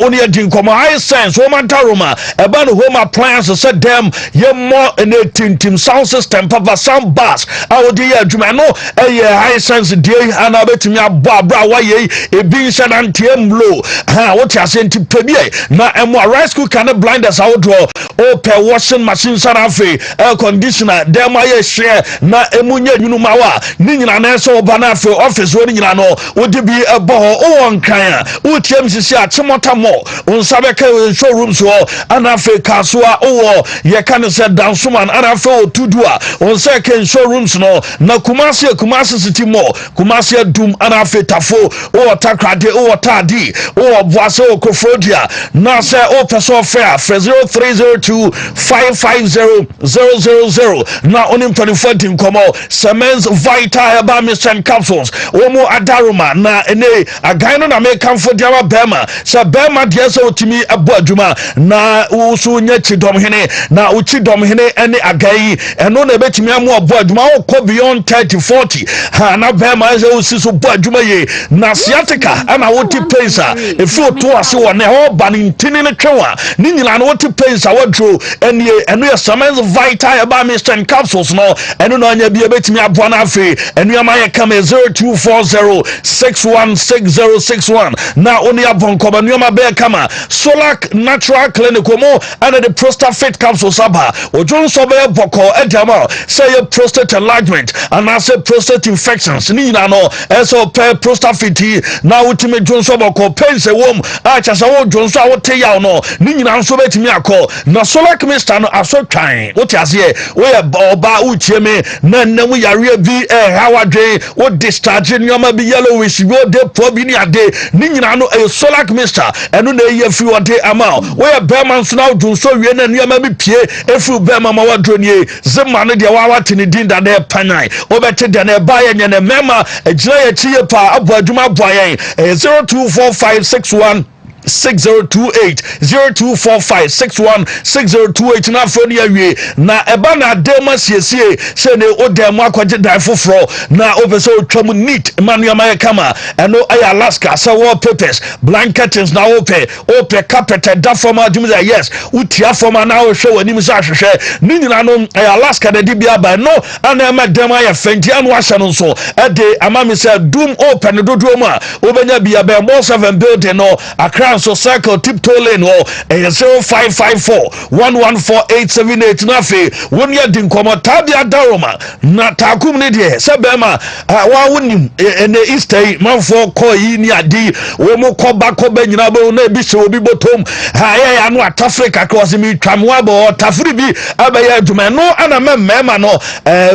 only a dinkomo high sense woman taroma about home appliances said them ye more in a team sound system papa sound bass our dear jumano a high sense day and I bet me a bra why a being said anti low what you sent to premier na and more rice cooker and blind as out draw or per washing machine sanafe air conditioner them I share na emunya yunumawa nina neso banafe office when you know would be a boho on kaya utmcc at chimota unsabeka showroom so anafe kasua owo ye kan say dansuman anafe otudua unseke showrooms no na kumasi city mall kumasi dum anafe tafo o takrade o tadi o boase okofrodia na say o person fair 0302 550 na onim 24 komo Semens Vital ba Mr capsules omo adaruma na ene again na make come for dia bema say bema dia so timi abo adwuma na usu nya chidom hene na uchidom hene ene agai eno na betimi amu abo adwuma o beyond 30-40 ha na bema say usi so bo adwuma ye na sciatica ana woti pensa efu to ase wo na ho ba ni ntini ne twa ni nyina na woti pensa wadro ene eno ya Semens Vital ba Mr capsules no eno na nya bia betimi abo na afi eno ama ye kama 0240616061 na oni abonko ba nyoma be kama Solak Natural Clinic mo and the prostate fit capsule saba ojon so be boko edama say prostate enlargement and I say prostate infections ni na no eso pe prostate fit na ultimate jon so boko pense wom a cha sa wo jon so awote ya no ni nyina so betimi akọ na Solak Mr no aso twan wo ti ase wo ye oba uchie me na nnamu yare bi hawadwe wo discharge nyoma bi yellowish wo de probi ni ade ni nyina no Solak Mr eno na ye free wade ama we bema nso na odun so wie na nneema bi pie efu bema ma wadro nie zema no de wawate ni din da na panai obete de na ba ye nya na mema agira ye chie pa abo adwuma abo ayen 024561 6028 0245616028 na afro ni awie na eba na dema siesie se ne odem akwaje dan foforo na obeso twam neat manuama kama eno ay Alaska se wallpapers blankets na ope carpet da forma dum yes utia forma na o hwe wani misa hwehwe ni nyina no ay Alaska da dibia ba no ana ma dema ya fenti anu ahye no so ede amami se doom open dodo mu a obenya bia be more 7 building no akra so circle tiptoe lane 0554114878 na fe won ya din komo tabia daroma na takum ne de se bema wa wonim ene easter manfo ko yi ni adi we mo koba nyina bo na bi se obi botom ha ya anu atafrika cross mi twamwa bo tafri bi abaya aduma no ana mema no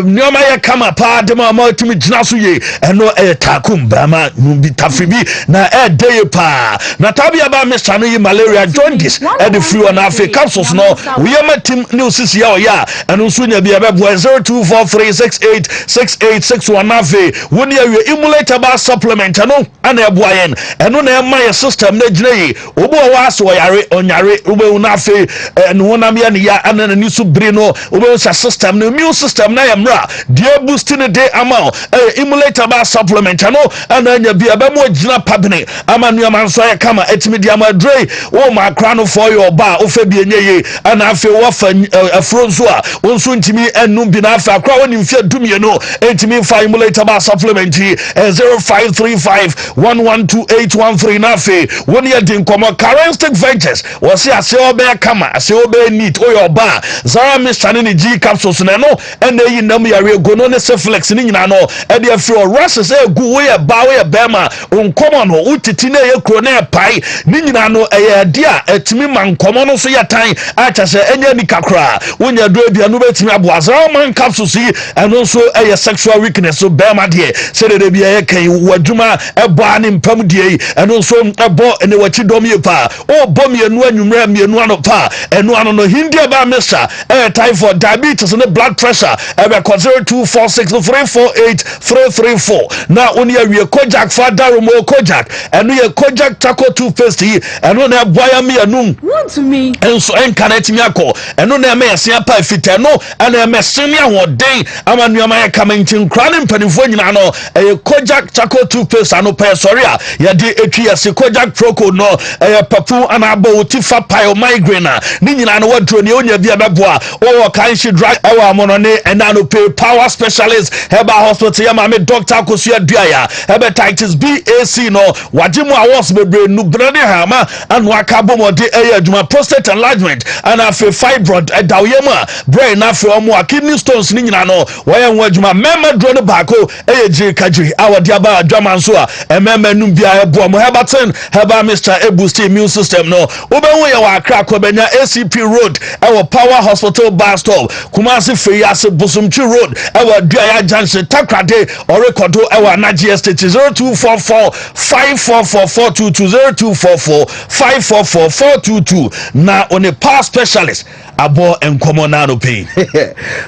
nyoma ya kama pa de ma timi gina so ye eno takum bama numbi tafri bi na dey pa na tabia ba Mr. no malaria jaundice and the flu and afi capsules no we am team new sisi ya oya eno so nya bia bebo 0243686861 afi woni awie emulator ba supplement no ana eboayen eno na ema system na gina yi obo wa so yare onyare obo na afi eno wonam ya ne ya ana ni so bri no obo sa system no immune system na yamra dia boosting the day amount emulator ba supplement no ana nya bia ba mo gina pabene ama nu amanso ya kama etimi dia madre wo makra no for your bar ofa bi enye ana afi wo fa afro nso a wonso ntimi enum bi na afa akra woni mfia dumie no entimi fa emulator ba supplement 0535112813 na afi woni ya din komo Charistic Ventures wo se ase obe kama ase obe neat o your bar Zara Mr. ni G capsules na no ena yi nam yare go no ne Ceflex ni nyina no e de afi o rushes egu wo ya ba wo ya bema onkomo no utiti na ye kro na pai ni nyina no eye dia etimi mankomo no so yatan acha se enya ni kakra wonya do bia no betimi aboazara man capsules yi eno so eye sexual weakness so bema de se de bia ye kan wadwuma ebo ani mpam de eno so ebo ene wachi dom ye pa o bom ye nu anwumra mienu ano pa eno ano no hindia ba mesa typhoid diabetes and blood pressure ebe 0246348334 na oni awie kojak fa daromo kojak eno ye kojak taco toothpaste test yi eno na boya me anum Wontumi enso enka na timi akọ eno na me yesi apa fita no ana me sene ahoden ama nuama ya kamentin nkra ne mpanifo nyina no Kojak Charcoal toothpaste ano pe sorry a ya de etwi yesi Kojak Proco no papu ana abo tifa pile migraine ni nyina no wadro ne onya bia beboa o kan shi dry ewa amono ne ena no pay power specialist heba hospital ya ma me doctor kosu adua ya hepatitis B AC no wajimu awas bebre nu brane ha ma anu aka bomode adwuma prostate enlargement ana fe fibroid dawiyema brain na fe omo kidney stones ni nyina no wayan wadwuma mema dro no bako je kajiri awade aba adwama nso a mema num bia ebo mo hebatin heba Mr. Boost immune system no obenwo ye wa akra ko benya ACP road ewo power hospital bus stop Kumasi Feyase Busumchi road ewo Duaya junction Takrade or record ewo Naji estate 0244 544422 0244 544422 na on a power specialist abo enkomo na no pay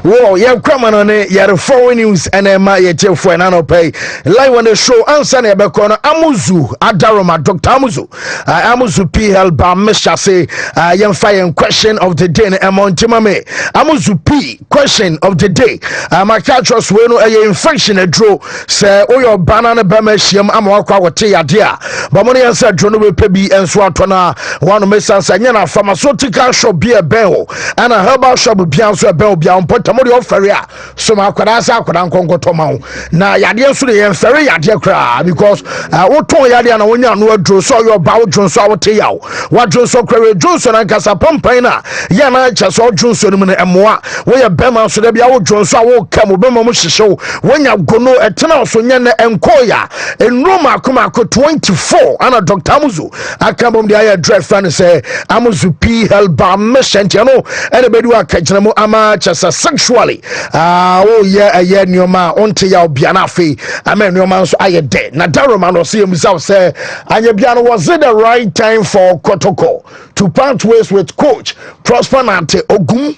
wo ye kwama no ne ye foreign news enema ye chefo na no pay live on the show answer na be kono Amuzu Adaroma Dr. Amuzu P helba Mr. say ye fire question of the day na Montimame Amuzu P question of the day my catchers we no infection adro say oyo banana be ma hiem amwakwa wote yade a ba mo ne answer adro no be bi enso atona one mesansa nya na pharmaceutical shop bi e ben ho ana herbal shop bia so ebe obia mpotamo de ofere a so ma akwada asa akwada nkonkoto ma ho na yade so de yemfere yade kra because woton yade na wonya no adro so yo ba wodron so awote yawo wadron so kra wodron so na kasa pampan na ya na cha so wodron so no emoa wo ye bema so de bia wodron so awo kam obema mo hihyew wonya gono etena so nya na enkoya enroma akoma ko 24 ana Dr. Amuzu akambom de aye dress fan say Amuzu P helba mission no ene bedu akagina mu ama chasa sexually oh yeah nyoma onte ya obia na afi ama nyoma nso aye de na Daroma no say himself say anya bia no was it the right time for Kotoko to part ways with coach Prosper Nante Ogum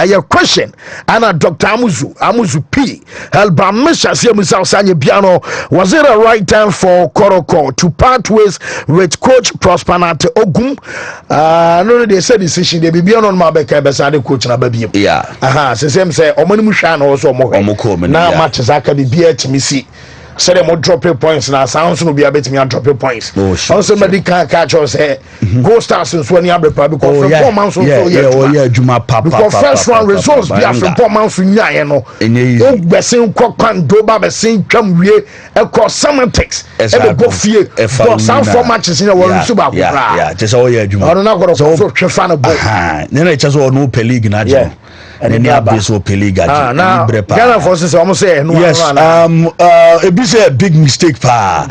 a question and Dr. Amuzu P helba Misha say himself say piano was it the right time for Kotoko to part ways with coach Prosper Nante Ogum no they said decision they be on my back beside coach na baby yeah say omani mu hwa na also mo na matches aka be me see say them drop points na sounds no be abet me drop points also medical catch us go stars so any abrepa because performance so yeah juma papa because first round results be performance nya no o besin kokwan do ba besin twam wie e semantics e be go fie but some four matches in we so ba yeah just all yeah juma no na go so twe fan bo na just all no per league na je and any abeso per league na Ghana forces almost say no yes it is a big mistake pa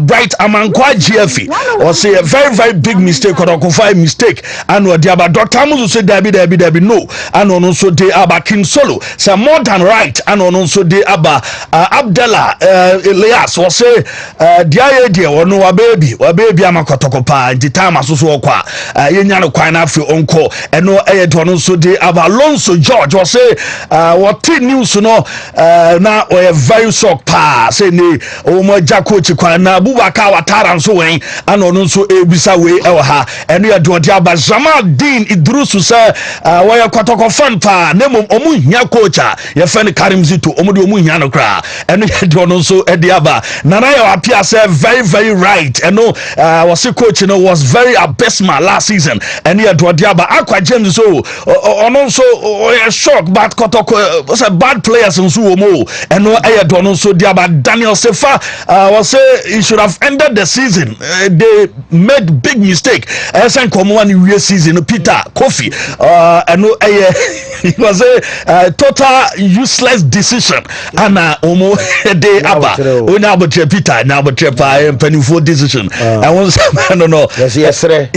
Bright Amankwa GFE or say a very very big mistake or a mistake and what the about Dr. Amuzu say Debbie no and also they aba King Solo say more than right and also they aba Abdallah Elias or say the idea or no a baby amakotoko pa the time asusu okwa yenya no kwan na afi onko eno also they aba Alonso George or say what news no na or very shock pa say ni o mo jacoach kwan na Abubakar Watara nso wen ana ono nso ebisa we e wa ha eno ya de aba Jamal-Din Idrusu say wa ya Kotoko fan pa na mom omu hia coach a ye fan Karim Zito omu de omu hia no kra eno ya de ono nso e de aba nana ya appear say very very right eno was coach no was very abysmal last season eno ya de aba Aqua James so ono nso shock but Kotoko was a bad players nso omo eno ya de ono nso de aba Daniel Sefa was say he should have ended the season. They made big mistake. Esen komo one year season Peter Kofi and it was a total useless decision. And omo de aba una but Peter now but penny decision. I want to no yes yesterday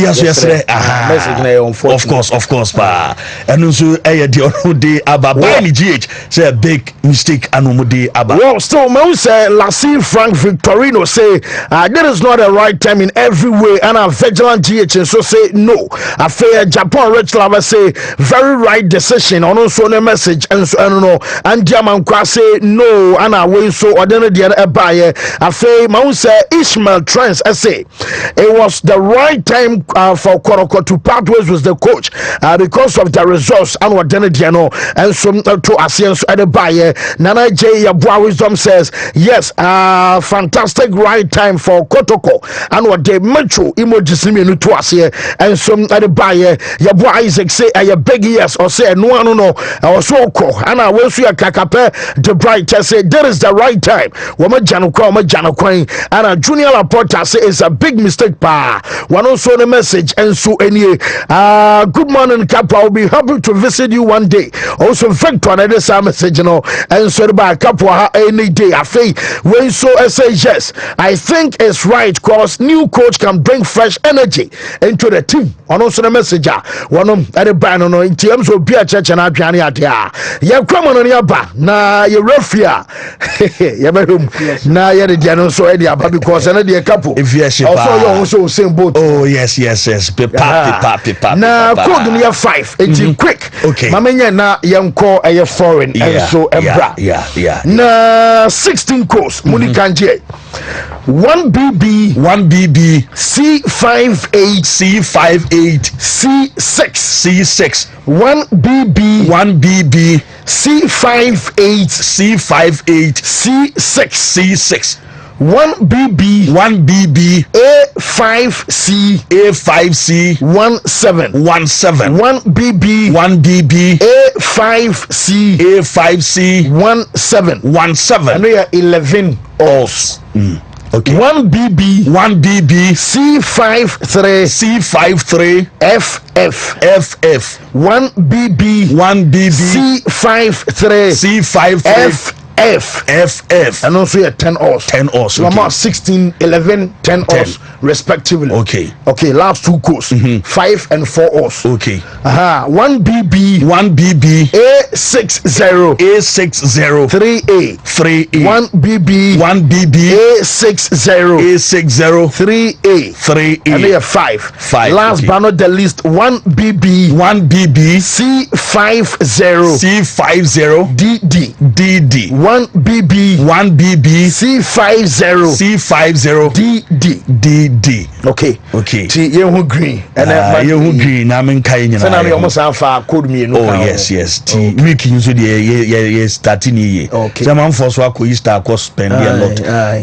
of course pa and so the de aba by ni GH say a big mistake and de aba. Well, still man say Lassie Frank Victorino say there is not a right time in every way, and a vigilant GH and so say no. I fear Japan Rich Lover say very right decision on also the message and so I don't know, and German say no, and I will so or then the buyer. I fear man say Ishmael Trends say it was the right time for Kotoko to part ways with the coach because of the results and what then and some to Asians at the buyer. Nana J Yabua Wisdom says yes, fantastic right time for Kotoko and what they metro emojis me to us here and some at the buyer. Yabua Isaac say a big yes or say no or so and I will see a kakape the bright say there is the right time. Wama Jano Queen and a junior Laporta say it's a big mistake pa. One also the message and so any good morning Kappa, I'll be happy to visit you one day. Also Victor and this message and so by Kappa any day I think when so I say yes I think it's right because new coach can bring fresh energy into the team. And also the messenger one at the band in terms of beer church and Adriani at ya come on your back na you referee ya bedroom na ya the diano so edia because another couple if yes also same boat. Oh yes papi na code near 5 it's quick okay mamenya na yanko a foreign and so ebra na 16 course munikanje 1BB C58 C6 1BB C58 C6 1BB A5C 17 1BB A5C 17 and we are 11 alls. Okay. 1BB C53 FF 1BB C53 FF and also 10 odds. 10 odds. Okay. 16, 11, 10 odds respectively. Okay. Last two course 5 and 4 odds. Okay. 1BB A60 3A 1BB A60 3A and they are 5. Last but not the least 1BB C50 DD 1BB C50 DD. Okay. Ti yehu green and yehu green na men kai nyina. Na me almost afa code me no. Oh yes. Ti week use the starting ye. German force wa ko Easter ko spend a lot.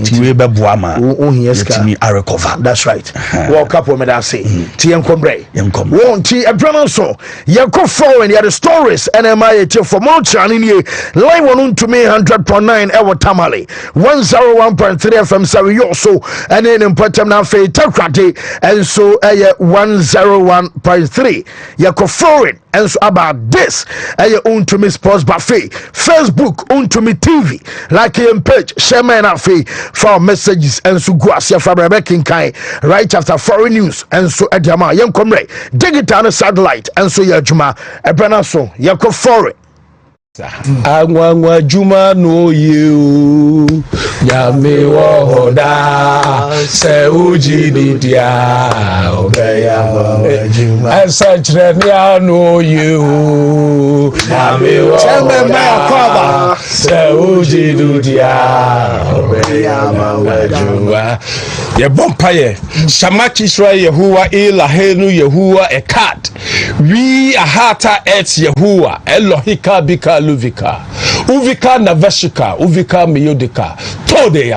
Ti we be boa ma. Ti me a recover. That's right. World Cup me that say. Ti enkombre. Won ti Abraham so ye go forward the stories and my for more channel here. Live on to me 100.9 ever tamale 101.3 FM sorry you so and then in Patam na fe takrate and so 101.3 you go forward and so about this Wontumi Sports Buffet Facebook Wontumi TV like him page share my afi for messages and so go asia for breaking kai right after foreign news and so adama yen komre digital satellite and so ya juma ebrana so you go forward Angwangwa juma no you Yami wohoda Se uji didia Obeya juma Esachirenia no you Yami wohoda Se uji didia Obeya juma Ye bompaye Shamachi Israel Yehuwa Ilahenu Yehuwa Ekat We ahata et Yehuwa Elohika bika Luvika Uvika Naveshika Uvika Miyodika Tode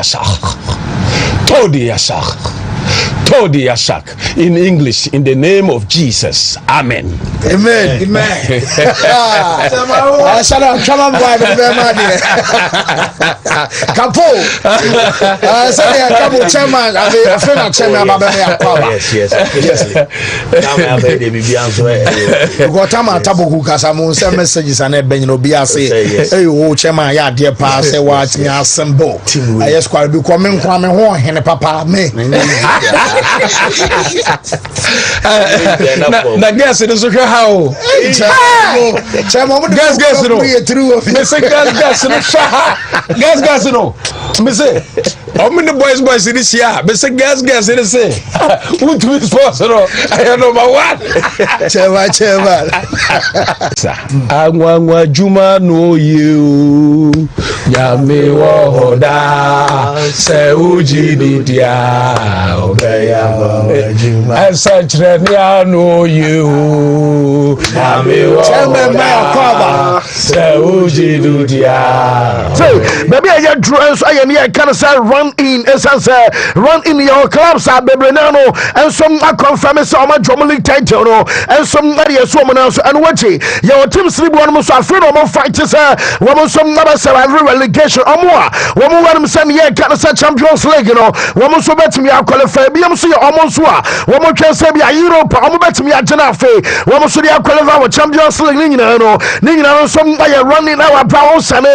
Yashak in English in the name of Jesus. Amen. Amen. Na gas in so how. Gas no. Me say gas no. Gas no. Me say how many boys in this year? Me say gas in this say. Who to be sponsor? I am number 1. Chema. Angwa juma no you. Yami wo hoda se uji dia obeya juma. Ansachre no you. Yami wo hoda se uji dia. So baby I draw so I near can say run in essence run in your clubs are bebrenano and some are confirm so my drum league title no and some area so and watching your team sleep one so afraid of fights woman some never survive relegation or more woman want send here can say Champions League you know woman so bet me I qualify be am so almost woman can say be a Europe am bet me a Janafe woman so they qualify with Champions League you know some running our brows and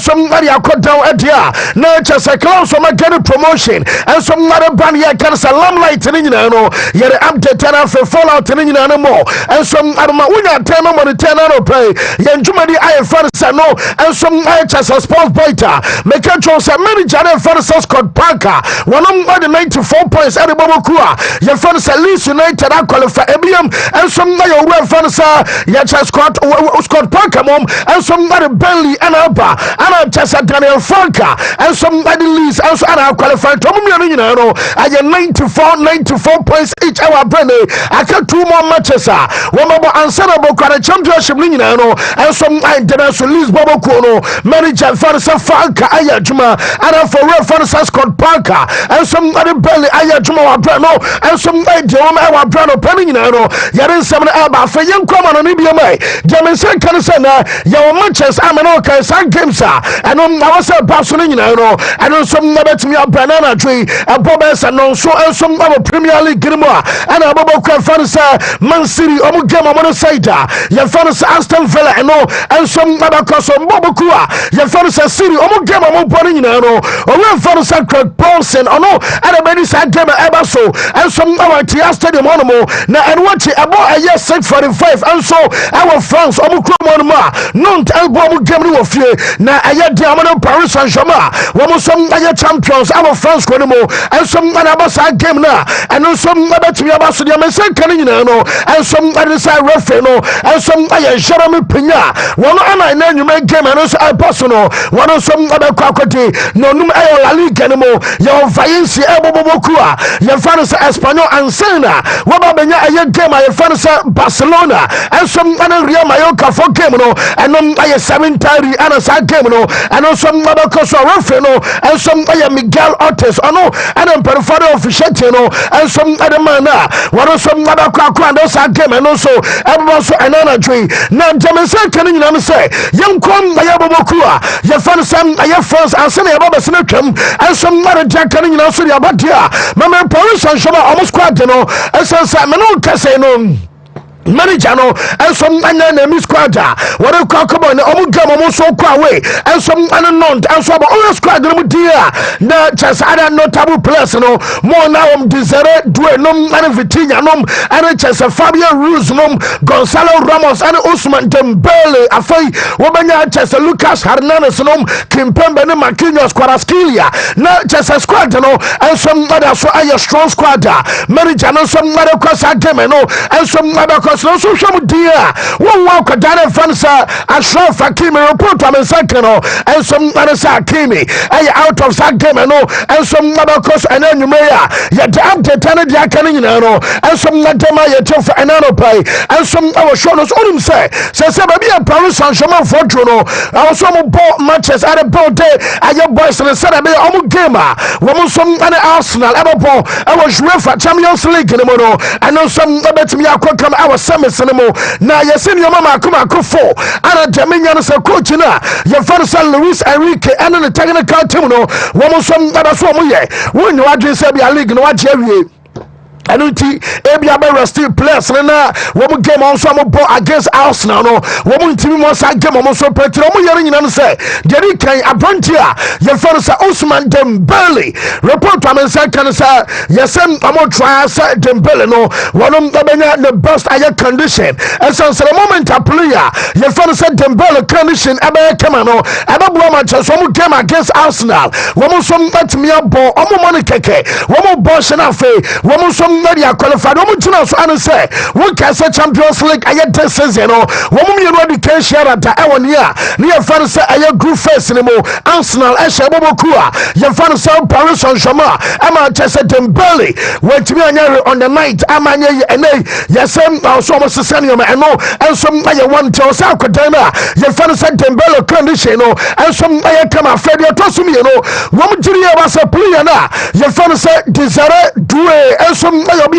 somebody I cut down at here no just a clown so I get a promotion and some other brand here can say lamplight you know you're update for fallout you know more and some I don't know when you turn on the turn on play Jumadi I first no and some just a sports boyta make a choice a manager first Scott Parker one of the 94 points at the Bobokua your first Leeds United I qualify EBM and some your first Scott Parker mom and somebody Bentley and Alba and I'm just a Daniel Franca and somebody Leeds and so I qualify to me you know I get 94 points each our brand I got 2 more matches one more answerable championship you know and some I did also Leeds Bobokuno manager first Franca Ayajuma and for reference Scott Parker and somebody Bentley Ayajuma Brano and some our Brano Penny you know you're in 7 Alba for young common on EBMA German second your matches I'm an okay some games and I was a person you know and on some never to me a banana tree a Bobes and no so and some other Premier League Grimoire and a Bobo fans Man City omu game on the side your fans Aston Villa and some other cause on Bobokua your fans City omu game on Bonnie you know or fans Craig Paulson or no and a many side game ever so and some other Tia Stadium on now and watch it about a year 6:45 and so our France omu non elbow game no fear na aye diamond Paris Saint-Germain wo some aye champions our France ko no and some anabasa game na and some abetimi abaso dia me say kan you know and some side referee no and some aye Jeremy Penya one ana na nyuma game and so abaso no one some abekwa kwati no num aye La Liga no your Valencia ebobokua your fans Espanyol and Sena wo ba benya aye game aye fans Barcelona and some ana Real Mallorca for game no and I 7:30 and a side game no and some other cause referee no and some Miguel Ortiz no and then peripheral officiating no and some other man one some other crack and side game and also everyone so another tree now German can you know say young come I Bobokua your fans some your friends and send about the snackum and some other jack can you know so about here mama Paris Saint-Germain almost quite you know and some no can say no manager no and some enemy squad what you call come on omu so away and some unknown and so all squad no dia na just other notable players no more now Desire Duenom and Vitinha no and just Fabian Ruiz no Gonzalo Ramos and Ousmane Dembele afai wobanya just Lucas Hernandez no Kimpembe no Marquinhos Kvaratskhelia na just a squad no and some other so a strong squad manager no some other cross game no and some other no social media one walk Daniel Fansa Ashraf Hakimi report on second and some other Hakimi out of that game and some other course and then you may you damn the tenant can you know and some Natama you tell for another pay and some our shoulders on him say baby a Paris Saint-Germain for Juno I was some ball matches at a ball day and your boys and said I be a gamer woman some Arsenal ever ball I was referee Champions League in the mono and know some bet me I could come I was Semisimo. Now you see your mama come and for and a Dominion as a coach na your father son Luis Enrique and the technical team no woman some other from when you are just say be a league no what you Anuti ebia be resting players na wo game on so mo against Arsenal no wo ntimi mo sa game mo so petro mo yere nyina no say deri kan abrantia ye fer say Ousmane Dembele report am say kan say yesem amo try say Dembele no wonom benya the best aye condition and so the moment a player ye fer say Dembele condition ebe kema no ebe bro match so mo game against Arsenal wo mo so atmi abo omo money keke wo mo boss na fe wo mo so they are qualified. Woman tuna so and say we can say Champions League aye this season no woman you know the can share that e won here near fan say aye group phase ni mo Arsenal e share bobokua ye fan say Paris Saint-Germain e ma Chelsea Dembele wait me on the night amanye ene yesem so mo sesane yo me no enso aye one tell say akwadan na ye fan say Dembele condition no enso aye kama Fred to so me no woman jiri e ba say player na ye fan say Desire Doué enso obi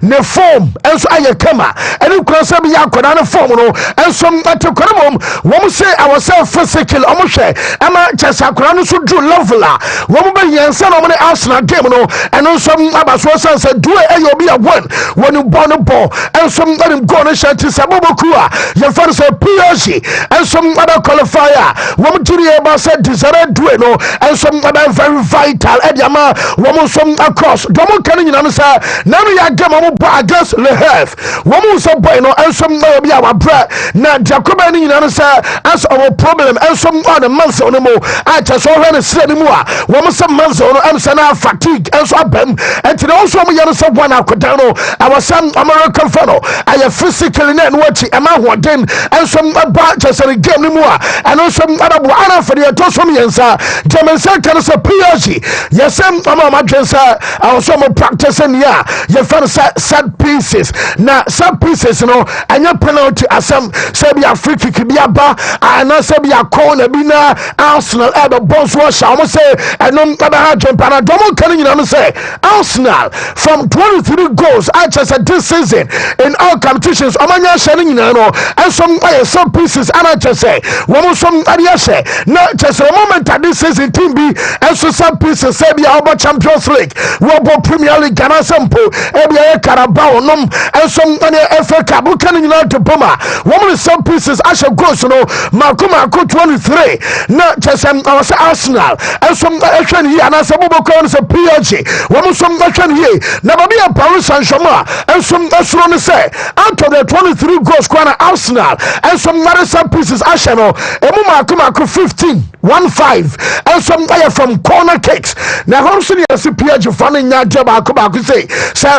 ne form enso aye kama eni kwansa bi yakoda ne form no enso atekora mom say ourselves physical omo hwe ama Chelsea akora no so do level a wom be yensa no mo ne Arsenal game no eno so abaso sense do e obi a won born ball enso dem go no shanti saboboku a ye fan say PSG enso ada qualifier wom tiri e ba say Desire Doué no enso ada very vital e dia ma wom so across domo kan nyina no say now ya game mo against Le Havre woman so boy no and some no be our bread na Jacob ni na say as our problem and some on the months on mo I just already said mu a woman some months on am sana fatigue and so abem and today also mo yan so one akodan no our some American fellow I physically net watch am I hoden and some about just a game ni mu a and also other bo ana for the to some yensa German say can say PSG yes am my drensa also mo practice ya you find set pieces na set pieces no anya penalty asem say be a free kick be aba and say be a corner be na Arsenal at the boss wash I say and no ha jump and don't can you know say Arsenal from 23 goals I just this season in all competitions amanya shining no and some set pieces and I just say one some area say no just a moment at this season team be and so set pieces say be our Champions League World Premier League Ghana sample ebia Carabao nom and some FA Cup can you know to Puma woman some pieces asha goals no makuma ko 23 na just our Arsenal and some action here and some boko say PSG woman some action here na be a Paris Saint-Germain and some asro say out of the 23 goals kwana Arsenal and some other some pieces asha no emu makuma ko 15 and some from corner kicks na homson yes PSG fan nya job akuba ku say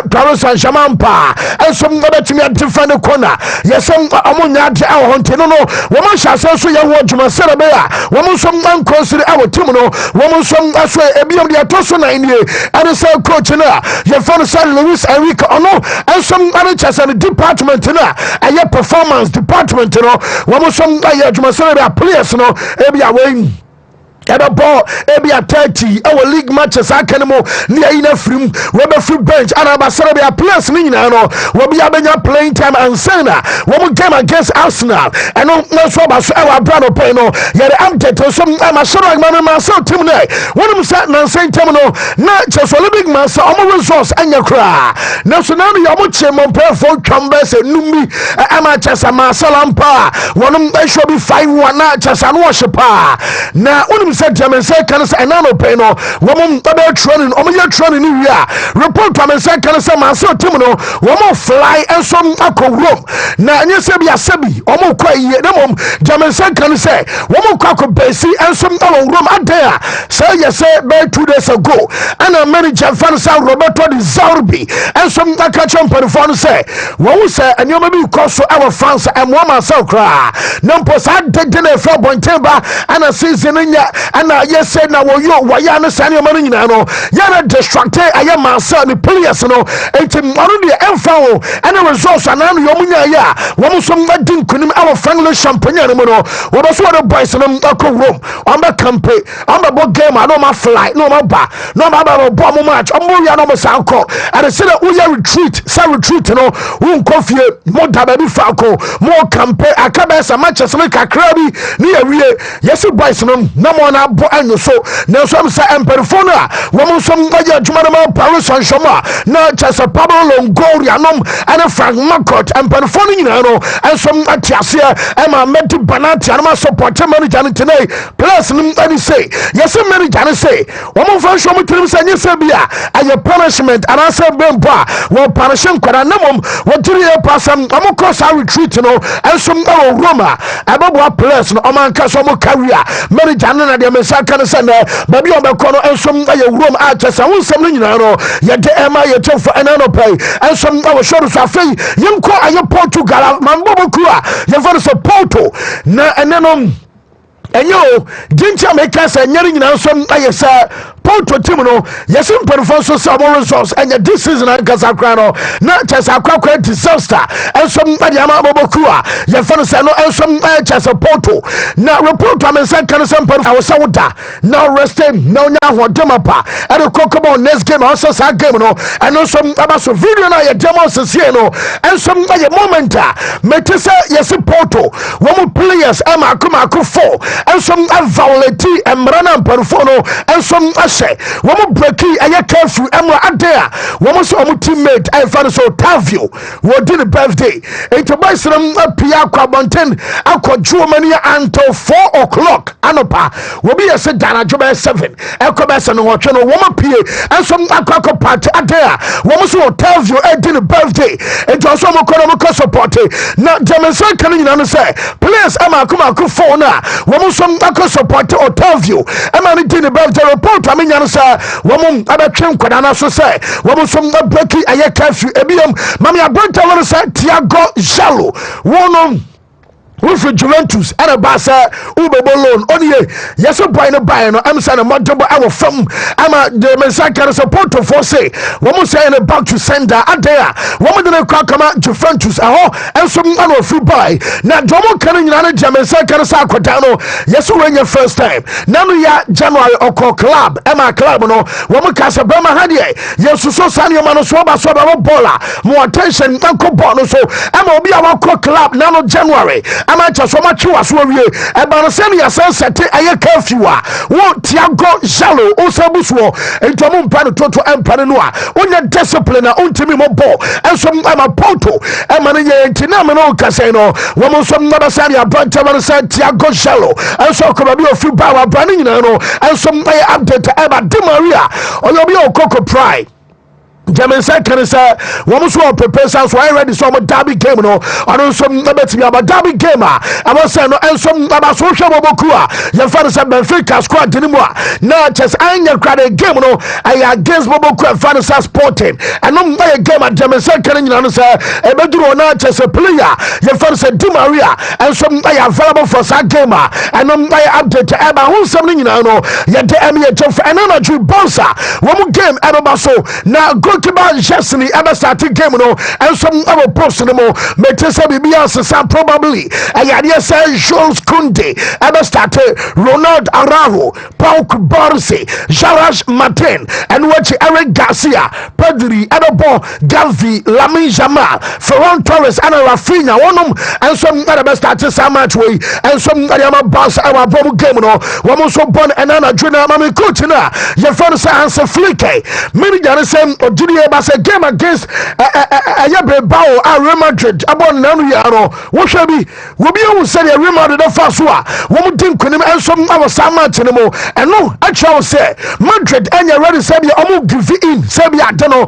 Paris Saint-Germain pa and some other team at defend the corner yes some amonya de our hunting no woman shall say so ya wo juma serebea woman some man consider our team no woman some aswe ebiom de atoso na nie and say coach na you find say Luis Enrique ono and some other chess and department na aye performance department no woman some aye juma serebea players no ebia we Eba ball ebia 30 our league matches akanemo near ina free we be free bench and abasara be a place ni na no we be abenya playing time and sana we game against Arsenal and no so abaso our brand of pay no yere update so am asara man man so team na wonum say na same time no na just Olympic man so omo resource anya kra na so na no omo che mo pay for chambers enumi ama chasa masalampa wonum should be 5-1 na chasa no worship na wonum said German say can say no pay no woman double training training ni wia report to say can say man so team no woman fly and some akowrom na anya say bia sabi omo kwaye na mom German say can say woman kwako base and some room adaya say yes say by 2 days ago and a manager fan say Roberto Di Zerbi and some catch on phone say wo say and you maybe cause so our fans and woman so cry number sad de 4.10 and a season and yes said now you why na sani mani na no yana distracted I am myself the players no enti manu de emfa and the results and now you munya ya wo so madin kunim our friendly champagne no no wo so the boys no akọ room on the campaign on the ball game no ma fly no ma ba no ma ba ball mo match on mo ya no mo san ko and say that we retreat no won kofie mo da ba bi fa ko mo campaign akaba sa matches no kakra bi ni awie yes boys no na mo na na bo anyo so na so am say emperifo no a wo so aye adwuma no ma Paris Saint-Germain na chese Pablo Longoria nom and Frank Marcotte emperifo no nyina no enso atiase e ma Medi Banati and ma support manager no today plus nim any say yes manager no say wo mo fa so mo tirim say nyese bia aye punishment and answer bempo a wo punishment kwara na mom wo tiri e pasam amo cross retreat no enso Roma ababo plus no omanka so mo career manager no na de mesaka no say na baby obekọ no enso aye Roma a chese wo nsem no nyina no ye de ema ye tofo enano pay enso wo shoru so afei yemko aye Portugal mambo boku a ye for so Porto na eneno enyo dincha make say nyari nyina so aye say Porto team no yes imperfect so some results and this season and Casacra no na chesa kwa disaster and some adiama boboku a ye for say no and some chesa Porto na report am say kan some I was so da now resting now nya ho demapa and the Kokomo next game also sa game no and no some abaso video na ye demo sese no and some moment me te say yes Porto wo players am akuma 4 and some violate emrana perform no and some woman breaking a careful Emma Adea, woman so teammate I found so Tavio, what did a birthday. Into my son Piaqua Bonten, Aqua Germany until 4 o'clock. Anopa will be a sedana job 7. Elcobas and watching a woman PA and some Aqua party Adea, woman so Tavio a dinner birthday. It was some economical support. Now, Jamaican coming on say, please, Emma Kumaku Fona, woman some Aqua support or Tavio, Emma dinner birthday report. Nyansa woman abatwem kwadana so say woman some breaking aye curfew ebiom mami abonta won say Thiago Jalo wonom Wilfred Juventus and a basa Ubebo loan onye yes boy no buy no am say no modobo awo fam ama the mensaka support for say woman say in back to sender adea woman dey kwa kama Juventus aho enso an ofi boy na domo kan nyina na mensaka sa akwata no yes we your first time na no ya January oko club ema club no woman ka se bema ha de yes so sane ma no so ba bola mo attention anko ball no so ama obi a wako club na no January amacha so much was we e ba no say ya set aye curfew a wo Thiago Jalo o sabuso entomo mpa no toto empa no a onya discipline na ontimi mo ball enso ama Porto e ma no ye ntina me no kase no wo mo so no ba say ya branta ba say Thiago Jalo enso ko ba bi ofi ba wa brani nyina no enso aye update e ba Di Maria oyo bi o Coco Pride German second say woman so prepare so I ready so derby game no on some betimi about derby game I was say no and some about social boboku a your father say Benfica squad dinimo na just anya crowd game no I against boboku and father Sporting and no buy a game at German second you know say e beduro na just a player your father say Di Maria and some I available for that game and no buy update e ba who something you know you dey me to for another trip bouncer one game e so na Kiba Jessini ever started game no and some other post no more Metesa Bibias probably Ayadia say Jules Kunde ever started Ronald Araujo Paul Barsi Jarash Martin and watch Eric Garcia Pedri Edobo Gavi Lamin Jamal Ferran Torres and Rafinha one and some other started some match way and some other boss our bomb game no one so born and another junior mami coach na your friend say Flick many Jansen or ba say game against Ayabao Real Madrid about nanu ya no wo hwa bi wo bi hu say Real Madrid fa so a wo mu din kunim ensom awo samat ne mo eno atwa say Madrid anya ready say bi omu give in say bi ade no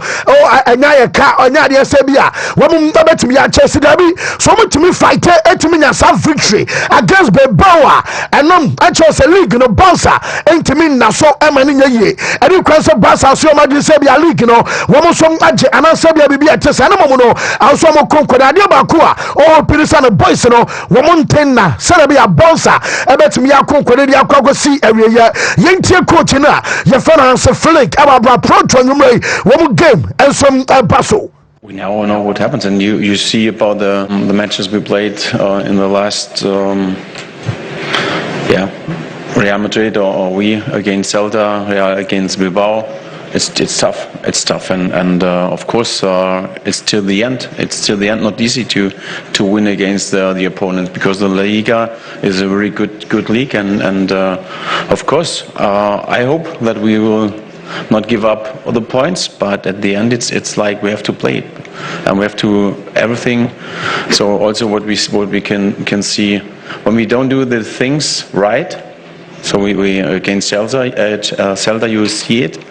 anya ye ka anya de say bi a wo mu betimi ya Chelsea dabi so mu timi fight etimi nya sa victory against Bilbao eno atwa say league no bouncer entimi na so emani nya ye edi kwan say Barca so Madrid say bi a league no woman some aje anasabia bibi atesa na momo also mo konkoda de baako a o pirisa no boys no woman tenna sarabi a bonsa ebetimi akonkoda de akwagosi awiye yentie coach na ye finance Flick ababa proto nyumre woman game and some paso. We now know what happens, and you see about the matches we played in the last Real Madrid or we against Celta, Real against Bilbao. it's tough. It's tough, and of course it's till the end. It's till the end not easy to win against the opponent, because the La Liga is a very good league, and of course I hope that we will not give up the points, but at the end it's like we have to play it, and we have to everything. So also what we can see when we don't do the things right. So we against Celta you see it.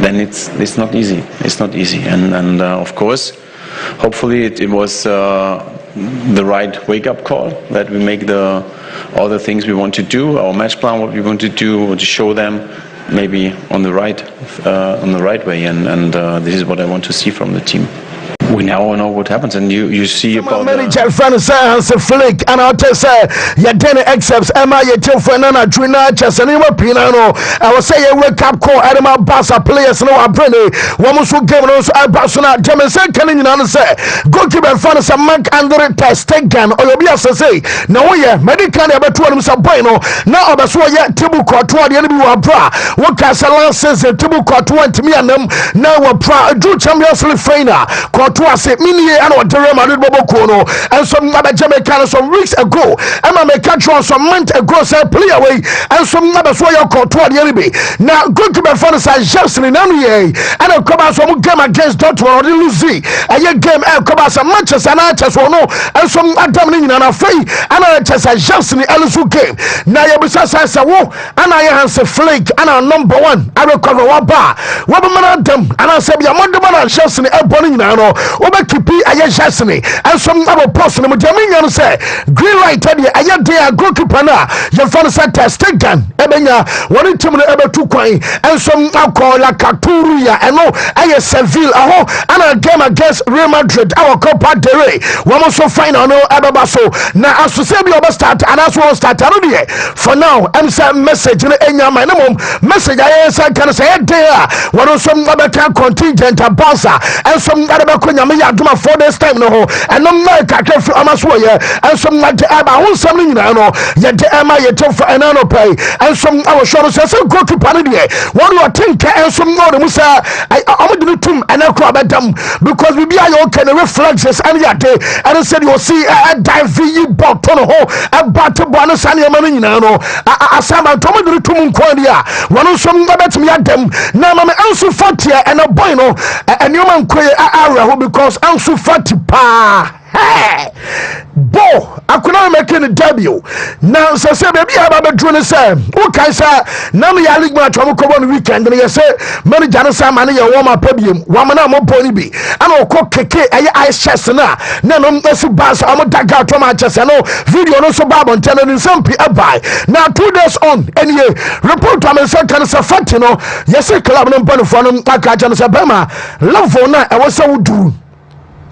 Then it's not easy. It's not easy, and of course, hopefully it was the right wake-up call, that we make all the things we want to do, our match plan, what we want to do, to show them maybe on the right way, and this is what I want to see from the team. We now know what happens, and you see about manager Francis Flick, and I'll tell you, your dinner excepts Emma, your children, and Adrina, Chesanima Pinano. I will say a wake up call, Adama Bassa players, no, I bring it. One was who gave us a Bassona, German second in answer. Goalkeeper Francis a Mark Andre Testegan, or your say, no, yeah, medical ever told him some bueno. Now, Abasua, Tibu Cotua, the enemy were bra. What Casalan says, Tibu Cotua to me and them now were proud, Drew Champions Trainer, Cotua say, Mini and what Madrid Bobo Kono, and some other Jamaican some weeks ago, and I make catch on some month ago, say, play away, and some other Swaya Cotua, the enemy. Now, good to be Francis Jackson in NBA, and I'll come out some game against Dortmund or Lucy, and your game, I'll come out some matches and I just want to know, and some Adam in a free, and I just a Jackson in LSU game. Now, you besides I say, whoa, and I answer Flake, and I'm number one, I recover one bar, what man them, and I said, you're Monday man, Jackson, and Bonnie now, over Kipi, I Jackson, and some other person, and Jamaican say, green light, I had there, goalkeeper now, your father said, Testegan, Ebenya, one in 2 minutes, ever 2 coin, and some alcohol like Katuria, and no, I Seville, and a game against Real Madrid, our Copa del Rey, one also find on no Ababaso. Now, as to say, we start, and as well start, for now, I'm saying message in a minimum message. I can say, there, one of some other contingent, a bossa, and some other Kunyamia Duma for this time, no, and no like I can feel Amaswaya, and some like the Abba, who's something, you know, yet the Emma, you took for an anno pay, and some our shoulders, and some go to Panadia. One you think, and some more, Musa, I'm going to and I'll crab at them because we be all kind of reflexes, and yet, and I said, you'll see a dive you bought on a hole, a battle bonus, and your money, you know, I said, I'm told you to Munquadia, one of some about me at them, now I'm also fatia and a bueno, and you man quay area because I'm so fatty pa. Hey, Bo, I could not make any debut. Now, so say, baby, I'm about to say, okay, sir. Now, me, I leave my trouble on weekend, and you say, many Janasa money, a warm up, woman, I'm a pony be. I know, cook cake, I chest now. No, that's a bus, I'm a dagger out from my chest. I know, video, no so bad on telling some people by. Now, 2 days on, and you report to me, second, so fat, you know, yes, a club, and I'm from Alabama. Love for now, I was so do.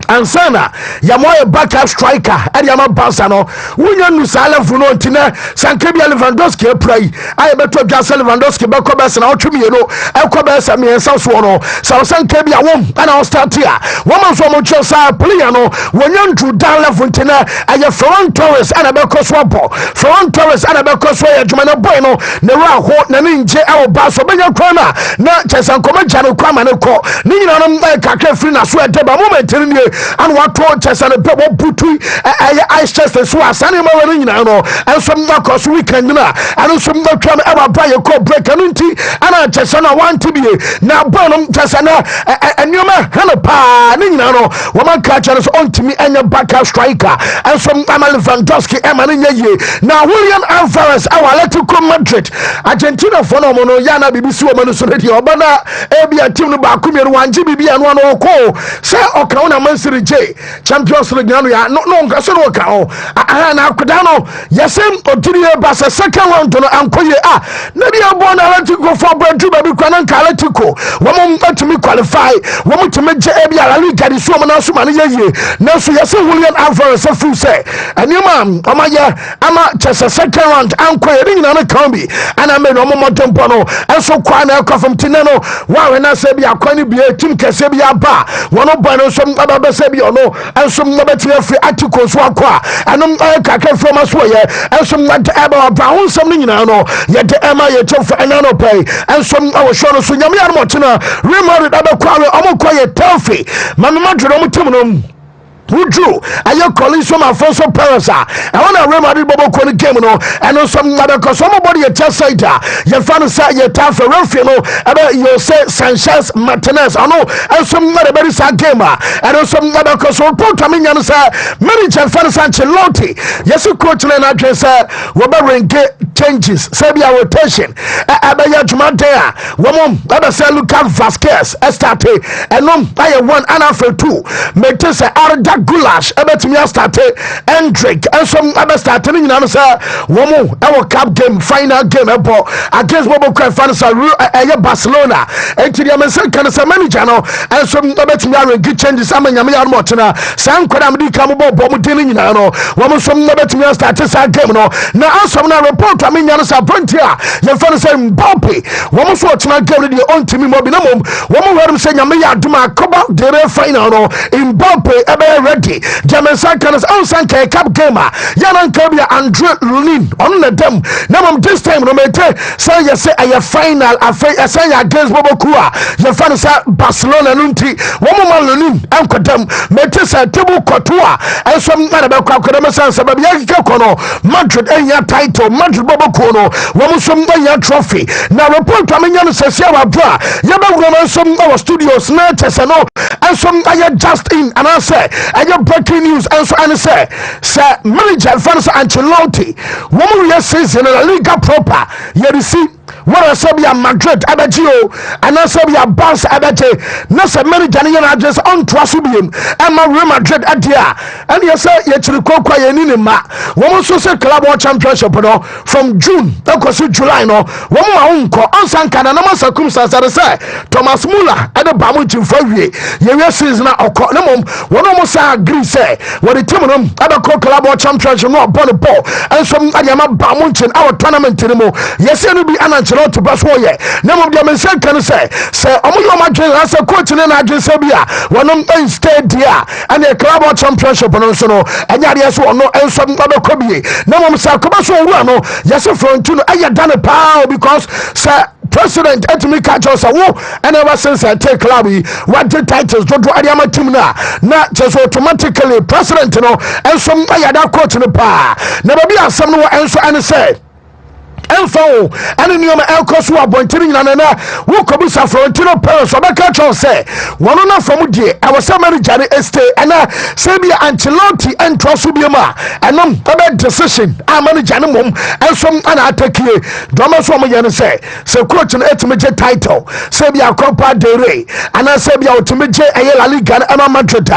Ansana yamoye backup striker Adiama Bansano wunya nusala vuno ntina Sankebia Lewandowski pray I beto Jasa Lewandowski bako besa na otwumi no ekọ besa me ensa so no sa Sankebia won ana start here woman so mo chosa player no wonya ntu down level ntina aye Ferran Torres ana beko so ball Ferran Torres ana beko so ya dwuma na boy no ne ra ho na ne nje e obaso benya kwana na Chesa nkoma jano kwama ne ko ni nyina no kakra free na so edeba moment ni and what told us and a pebble putu ice chest and so as animal and some knockers weekend now and some not come ever buy a co break and I just want to be now Bonham Tasana and you man pa Nino woman catchers on to me and your backup striker and some Lewandowski Emmanuel now William Alvarez our Atletico Madrid Argentina phenomenal Yana BBC woman so that your banner Abia team Bakumi and 1 GB and 1 call say okay man J Champions League no so no ka na akudano yesem odiri basa second round no ankoye na bia born Atletico for Bradley baby kwana Atletico wo mo qualify wo mo tumi je e bia La Liga di so mo na so mane ye na so yesem William Alvarez fu say anima omaye ama chese second round ankoye ni na kan bi ana me no mo tempo no enso kwa na ekofom tineno wa we na se bia kwani bia tim kese bia ba wono boy no so baba say be or no and some number free article so akwa and kaka from us way and some not about brown something no yet Emma ye for anano pay and some our show so nyame armotina remote abakwa omokoye telfi mama madro mutumum Wudru, and your colleagues from Alfonso Perasa. I want to remember Bobo Kone game, and on some other because somebody a test site. Your fan side, your town for Rufino, about your say Sanchez Martinez. I know, and some other very sad gamer, and on some other because report coming and say, manager Fan Ancelotti. Yes, you coach and address, Robert get changes, Sabia rotation. Abaya Jumadea, woman, other say Lucas Vasquez, Estate, and no, I one and after two. Make this a Goulash, Ebetimi started, Hendrick, and some other starting in answer. Woman, our cup game, final game, against Bobo Fans, Barcelona, and to the American manager, and some Ebetimi get changes. I'm in Yamia Motina, San Kwadamdi Kambo, Bomudini, woman, some Ebetimi started that game. Now, some report, I mean, Yanasa Pontia, your fans say Bumpy, woman, so it's not getting your own team, Mobinum, woman, let him say Yamia Duma, Koba, the final in Bumpy, ready. German Sankanas on Sanka Cup gamer. Yanan Kabia Andre Lunin on the dem. Now this time no matter say you say a final I say against Bobokua. Your fans Barcelona Nunti. Woman Lunin and Kodem Metis a table Kotua and some other Kokodama Sabia Kono Madrid and your title Madrid Bobokono. Woman some trophy. Now report coming on says Yawa Bra. Yaba some our studios Nates and all and some I just in and I say and your breaking news also and say manager Fans Ancelotti woman we season in la Liga proper you see what I said be Madrid abagio and I said be a boss abaje na say manager ni na just on twasubiem and my Real Madrid adia and you say you chiri kokwa ye ni ma woman so say club world championship no from June to July no woman unko onsanka na ma circumstances say Thomas Muller at the bamu chimfa wie ye season na okọ na mom wono sa agree say what the team no abako club world championship no ball the ball and some adama bamunchin our tournament ni mo yes no be Ancelotti pass wo ye na mom dia mention kan say omo yo ma dwen say coach ni na dwen say bia wono stay there and the club world championship no so no anya de so no enso abako bie na mom say ko ba so wura no yes front no aya dane pa because say president etimi catch us and ever since I take club what the titles don't do adama team na just automatically president no and some ayada coach no pa na ba bia asem no enso and say Enfo and in your elcosu appointing Nana, who could be Safrontino Paris or Bacacho say, one on from Udia, I was somebody Jari Estate and Sabia Ancelotti and Trosubiama, and no bad decision. I'm a Janimum and some anataki. Thomas Roman say, so coach an ultimate title, Sabia Copa de Rey, and I Sabia ultimate a Liga and Emma Madrid.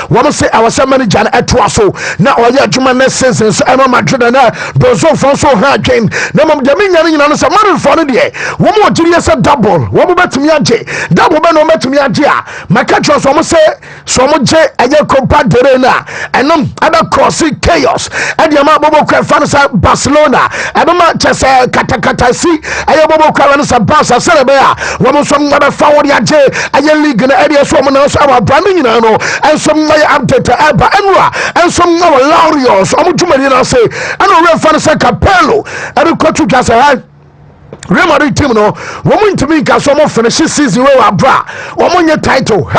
One say I was somebody Jan at Trosso, now I have Juman since Emma Madrid and Brozo Fonso Hurricane, number Dominion in answer man for the day. One more genius a double. One more bet to me a J. Double man met to me a J. My catcher some say some J and your compact Derena and other crossing chaos. And your Bobo fans at Barcelona. And the Manchester Katakatasi and your Bobo Cravans at Barca Celebea. One more some other forward ya J and your league and area someone else our branding and some way update to Alba and some of our Laurios. I'm too many say and a real fans at Capello and a coach Real Madrid team no woman to me can some finish season we were bra woman your title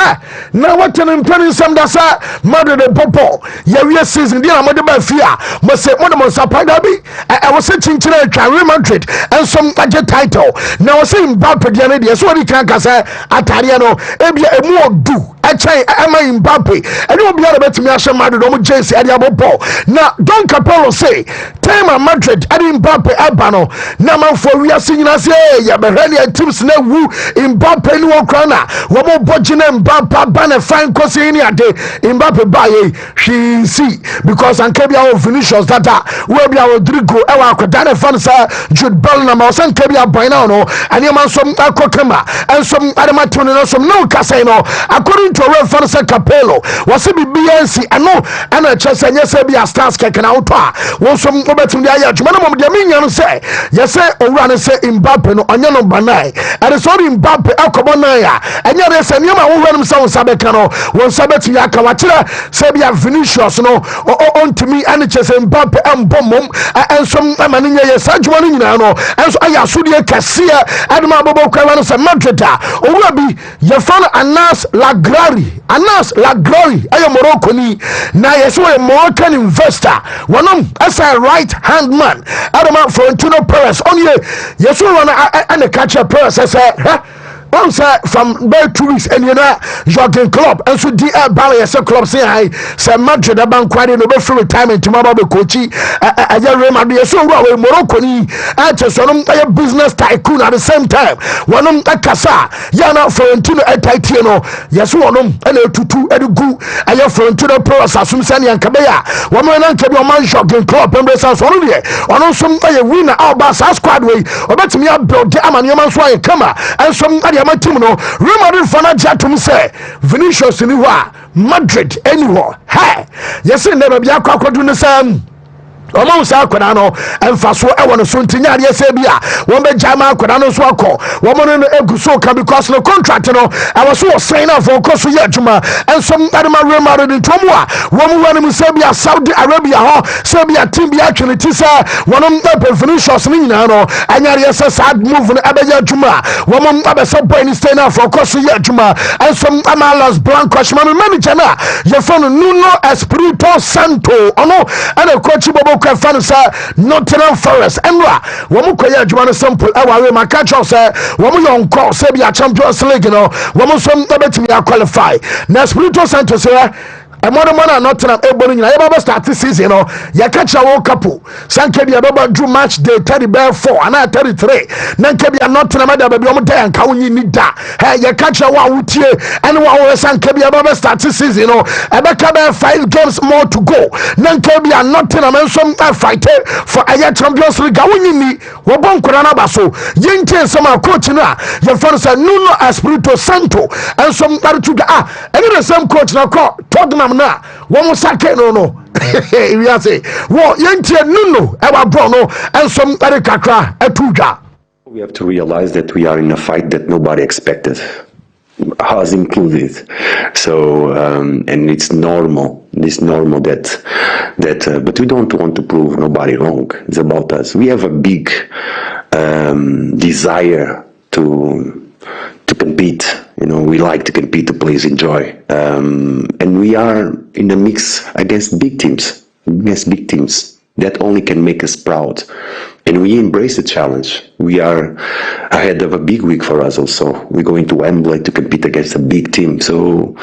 now what an planning some that's Madrid the popo yeah season there I'm the fear must say one of I was sitting to Real Madrid and some budget title now I was saying Mbappe so he can say Atariano ebia more do am I Mbappe and you be able to me asha Madrid omo JC adiabo now Don Capello say time Madrid adi Mbappe abano na man for we are seeing us ya behani teams na wu Mbappe ni wokrana womo bojine Mbappe ban fine kosi ni ade Mbappe baye she see because ankebia of Vinicius data we be Rodrigo ewa akodane fans Jude Bellingham o san kebia boy now no and you man some akokema and some adamatu no some no kasa no according to real fans Capello was be BNC and no and a chance and yes be a stars keke na utwa won some for betting the aya Jumanum de Minion say, yes, or say Mbappe no Onyano Banai, and it's only Mbappe Alcobonaya, and yet and you know when some Sabecano, when Sabeti Yakawatira, Sabia Vinicius, no, or on to me, and it's Mbappe and Bomum, and some Maninia Sajuanino, and so I Sudia Cassia, and Mabo Cavanos and Madrida, or will be your fan Anas La Glory, I am Morocco, now yes, we're a Moroccan investor, one as a right hand man, Adam Florentino Perez, on you, yes, we run and the catcher Perez, I said, once from about 2 weeks and you know Jurgen Klopp and so DL Bally as a club say I say Madrid about quite in the free retirement to my baby coachy I remember so well Morocco ni at a business tycoon at the same time one a casa yana Florentino Titano yes one and a tutu edu and your Florentino Pro Assumption and Kabea one man and Kabea man Jurgen Klopp and Bressas on here on some winner out Bass squad way or bet me up build the Amaniaman Sway come and some my team no Real Madrid fana jatum say Vinicius ni wa Madrid anywhere hey yes never be akwakwadu ne sam Omo sa akwada no emfa so e wono so ntinya ade ese bia won be jama akwada no so akọ womo no egu so ka because no contract no I was so sign up for course ye adwuma ensom adema Real Madrid ntomu a womo wani mu se bia Saudi Arabia ho se bia team bia twene ti sa wono be Vinicius ni nyina no anyare ese sad move no abeya adwuma womo abese boy ni stay now for course ye adwuma ensom Amalas Blancos man manager na ye fon Nuno Espirito Santo ono ana coach Bobo Fansa Nottingham Forest Emra womu koya adwuma no sample awawe maka cho say womu yon call say bia Champions League no womu som betimi qualify na Espirito Santo say Emona Nottingham ebonu nyina yeba start season no ya catch a World Cup sanke bia baba drew match day 34 and 33 nanke bia Nottingham da bia omo dan ka wonyi ni da hey ya catch a wa wutie and wa sanke bia baba start season no ebeka be 5 games more to go nanke bia Nottingham ensom fight for a Champions League wonyi ni wo bon kora na baso yente sama coach na ya fan say Nuno Espirito Santo ensom tuga any the same coach na call Tottenham na one sake no we are say wo yentie Nuno e wa bro no ensom kakra etudwa. We have to realize that we are in a fight that nobody expected, us included. So and it's normal. It's normal that but we don't want to prove nobody wrong. It's about us. We have a big desire to compete. You know, we like to compete, the players enjoy, and we are in the mix against big teams. That only can make us proud, and we embrace the challenge. We are ahead of a big week for us also. We're going to Wembley to compete against a big team, so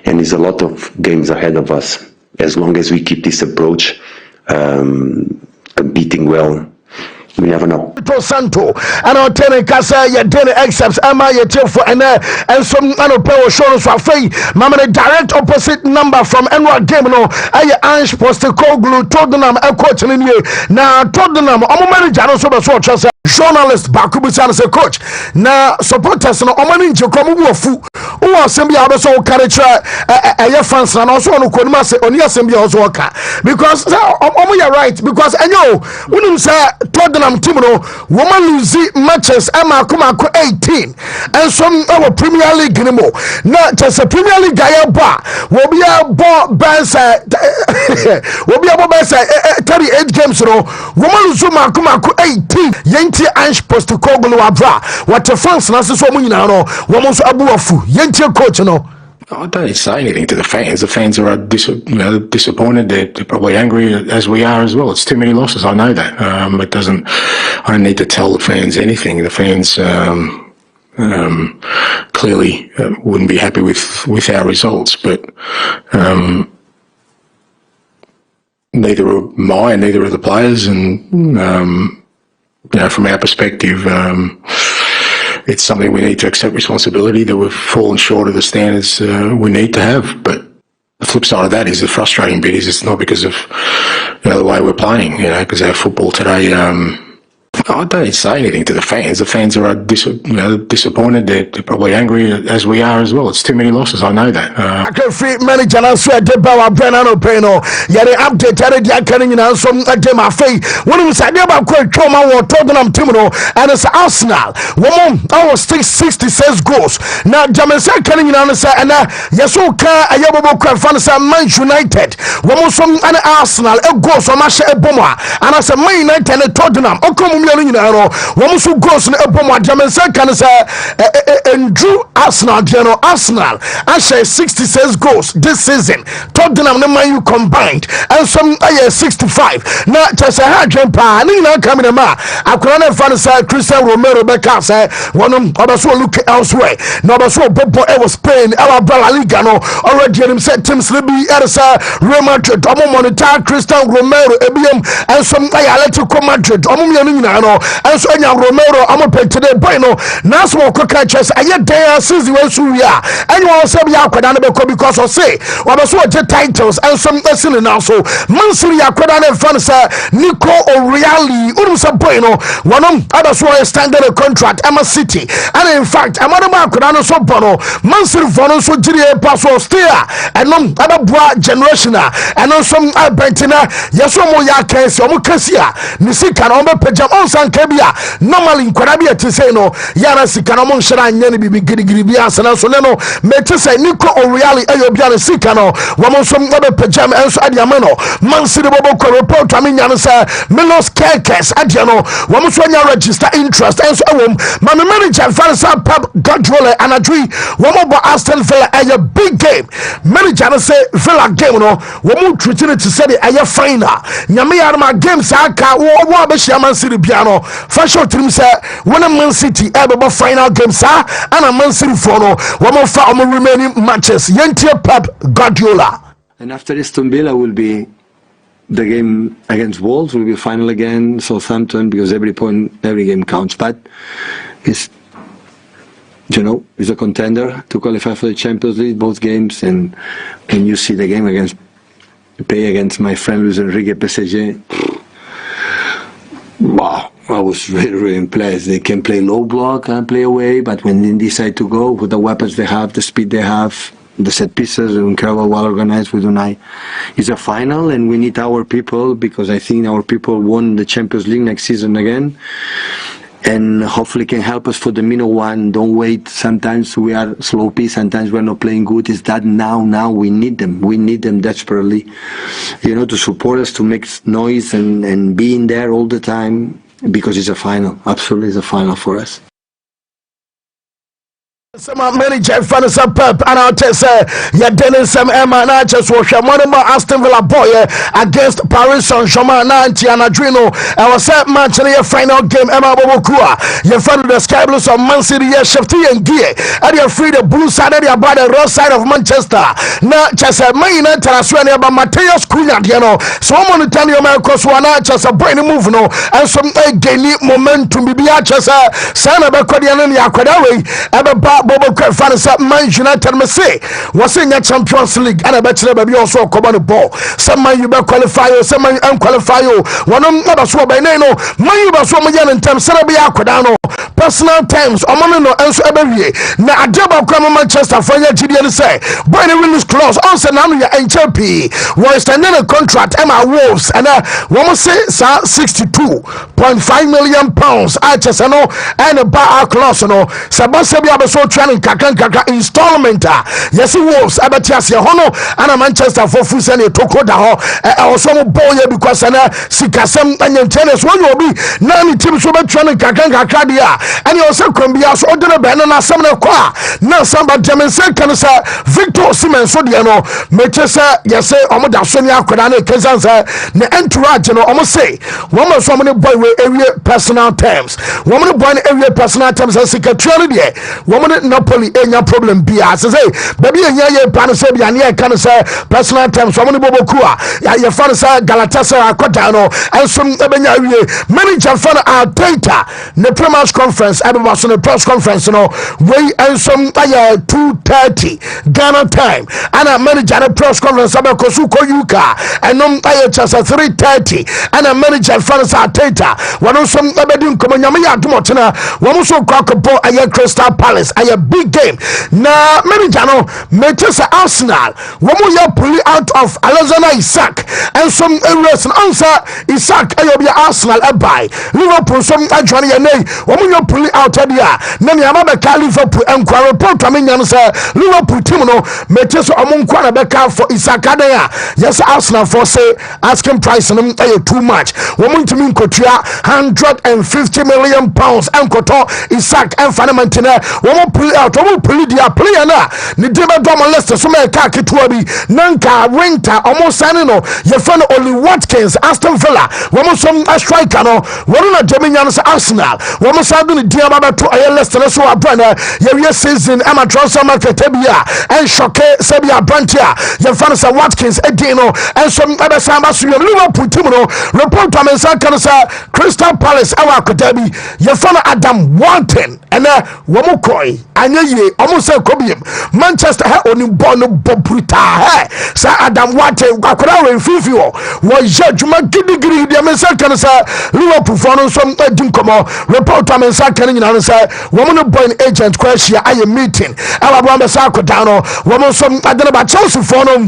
and there's a lot of games ahead of us. As long as we keep this approach, competing well, we never know. Santo and I'll tell you Casa ya dinner excepts Emma ya for and some anope show so afei mama the direct opposite number from Enwa game no aye Ange Postecoglou Tottenham e coach ni na Tottenham omo manager no so be so say journalist Bakubusan say coach na supporters no omo ni nche kromo bu ofu wo asem bia be so carry tra aye fans na so no konima say oni asem bia so ka because omo ya right because enyo unum say Tottenham team no woman lose matches Emma Kumako 18 and some our Premier League anymore. Not just a Premier League guy bar will be a ball bansa will be about 38 games no woman lose Kumako 18 Yenti Ange Postecoglou abra what the fans na so mo nyina no woman so abu afu Yenti coach no. I don't say anything to the fans. The fans are disappointed. They're probably angry as we are as well. It's too many losses. I know that. It doesn't. I don't need to tell the fans anything. The fans clearly wouldn't be happy with our results, but neither are mine, neither are the players, and from our perspective. It's something we need to accept responsibility that we've fallen short of the standards we need to have. But the flip side of that is the frustrating bit is it's not because of the way we're playing, because our football today I don't say anything to the fans. The fans are disappointed. They're probably angry as we are as well. It's too many losses. I know that. I can free manager and swear the power Brennan Peno. Yet update the academy and some my face. When you said about quite trauma or Tottenham Timino and it's Arsenal. Woman, I was 66 goals. Now Jamaica Canning and say and yes, okay, a Yabo Fansa Manchester United. Woman from an Arsenal, a goal from Masha Eboma, and I said Man United and Tottenham. Woman who goes in Eboma Jamaica can say and drew Arsenal, Arsenal. I share 66 goals this season. Tottenham and Man U combined, and some 65. Now, just a hard jump. Nina coming a ma. I couldn't find a Christian Romero Becca say one of us will look elsewhere. No, but so Bobo ever Spain, our Bala Ligano already said Tim Slibby, Edisa, Real Madrid, Omo Monitor, Christian Romero, EBM, and some Atletico Madrid, Omo and so Romero, I'm a pay today, Bueno, Nasmo Cockatches, I yet there since we are. Anyone say we are because of say, what was what the titles and some lesson now. So, Mansuri Aquadana Fansa, Nico O'Reilly, Urusa Bueno, one of others who standard a contract, Emma City, and in fact, I'm on Aquadana Sopono, Mansuri Fono, so Gideon Paso Steer, and non other bra generational, and on some Albertina, Yasomo Yakes, Omukasia, Nisika, Omba Pejam, on San Kabia, normally in Quadabia to say no, Yanasi Kanamon Shana, Yeni Bibias, and Soleno, Metese, Nico O'Reilly, Ayobiana Sikano, Wamon some other pajama, and so Adiamano, Mansuri Bobo report, I mean, Yanasa, Milos Kerkes, Adiano, Wamuswanya register interest, and so Mamma manager, Fansa Pub, Godroller, and a tree, Wamobo Aston Villa, and a big game. Manager say Villa game, no, Wamu treating it to say the Aya final. Yamiarma games, Aka, Wabashi, Man City piano, Fashion Team say, when a Man City, Eba final game, sir, and a Man City phono, Wamofa, remaining matches, Yentia Pep, Guardiola. And after Aston Villa will be the game against Wolves, will be final again, Southampton, because every point, every game counts. But it's, it's a contender to qualify for the Champions League, both games, and you see the game against my friend Luis Enrique PSG. Wow, I was really, really impressed. They can play low block and play away, but when they decide to go with the weapons they have, the speed they have, the set pieces, incredible, well organized with Unai. It's a final, and we need our people, because I think our people won the Champions League next season again, and hopefully can help us for the minute one. Don't wait. Sometimes we are sloppy, sometimes we're not playing good. It's that now we need them. We need them desperately, to support us, to make noise and be in there all the time, because it's a final. Absolutely, it's a final for us. Some manager Fanasa Pep and I'll tell you Dennis some Emma Natchez was a one Aston Villa boy against Paris Saint-Germain and Adreno. I was set match in your final game Emma Bobokua. You found the Sky Blues of Man City, Shefty and Gear, and you're free the blue side of the road side of Manchester. Now, just a main international about Mateus Cunha, so I'm going to tell you, America's one just a brain move, no, and some gaining momentum. Be just a son of a Kodian and Yakadawi, about Bobo Fanasa Man United Messe was in your Champions League and a bachelor baby also come on the ball. Some man you qualify you, some man unqualify you. One of them was by Nano, man you was one in terms of Aquadano. Personal terms, Omano answer every now a job of Crama Manchester for your GDN say, Boy release clause, also now your HLP was standing a contract Emma Wolves and one say £62.5 million. I just know and a bar clause no Sabasabia so training kaka installment yes Wolves abatias hono and Manchester for Fusen Toko da ho also boy because na sikasem tennis when you be nani team so be training kaka dia and you also can be as order be na some na kwa na samba Jameson kan say Victor Osimhen so dia no mechese yes omo da so ni akoda na kesansa na entourage no omo say one so many boy we area personal terms one boy area personal terms as secretary there woman Napoli enya problem bia say baby enya ye plan say bia na kan say personal terms woman Bobokua ya fan say Galatasaray akwata no and some ebenya wie manager fan Arteta ne prematch conference conference ɛbɛba so no press conference no wei nsom ayɛ 2:30 Ghana time ana manager ne press conference abɛkɔ so kɔ yuka ɛnom ayɛ kyɛsɛ 3:30 ana manager France Ateta wɔno nsom ɛbɛdi nkɔmmɔ nyame yɛ adom ɔtena wɔn nso kɔ akɔbɔ ayɛ Crystal Palace ayɛ big game na manager no mɛkyɛ sɛ Arsenal wɔn yɛ pulled out of Alexander Isak nsom race no ansa Isak ayɛ obi Arsenal ɛbae Liverpool nsom adwane yɛ nei wɔn yɛ pulled out ɛdeɛ na nneɛma bɛka Liverpool nkwa report amenya no sɛ Liverpool team no mɛkyɛ sɛ ɔmo nkwa na bɛka for Isak adan a yɛsɛ Arsenal for say asking price no ɛyɛ too much wɔn ntumi nkotua £150 million ɛnkɔtɔ Isak ɛmfa ne mantene wɔn pulled out wɔn pulled dia player na ne de bɛ dɔm list so mɛ ka ketewa bi nanka winter ɔmo sane no yɛfɛ no Oli Watkins Aston Villa wɔn nso striker no wɔn na gyemenya no sɛ Arsenal wɔn nso ade ne dia ba bɛto ɛyɛ list no so abra na yɛwie season ɛma transfer market bi a ɛnhyɔke sɛ bi abranteɛ a yɛmfa no sɛ Watkins ɛdin no ɛnso ɛbɛsan ba so yɛm Liverpool team no report to mensa kan sɛ Crystal Palace ɛwɔ akɔda bi yɛmfa no Adam Wharton ɛnɛ wɔn kɔi anyɛ yie ɔmo sɛ kɔbiem Manchester ha oni bɔ no bɔ brutal hɛ sɛ Adam Wharton akɔda wɔ mfifi hɔ wɔyɛ adwuma gidigidi deɛ mensa kan sɛ Liverpool fɔ no nso ɛdi nkɔmmɔ report to mensa kan nyinaa no sɛ wɔn no boy agent kɔ ahyia ayɛ meeting ɛwɔ aboa bɛsa akɔda no wɔn nso adene ba Chelsea fɔ no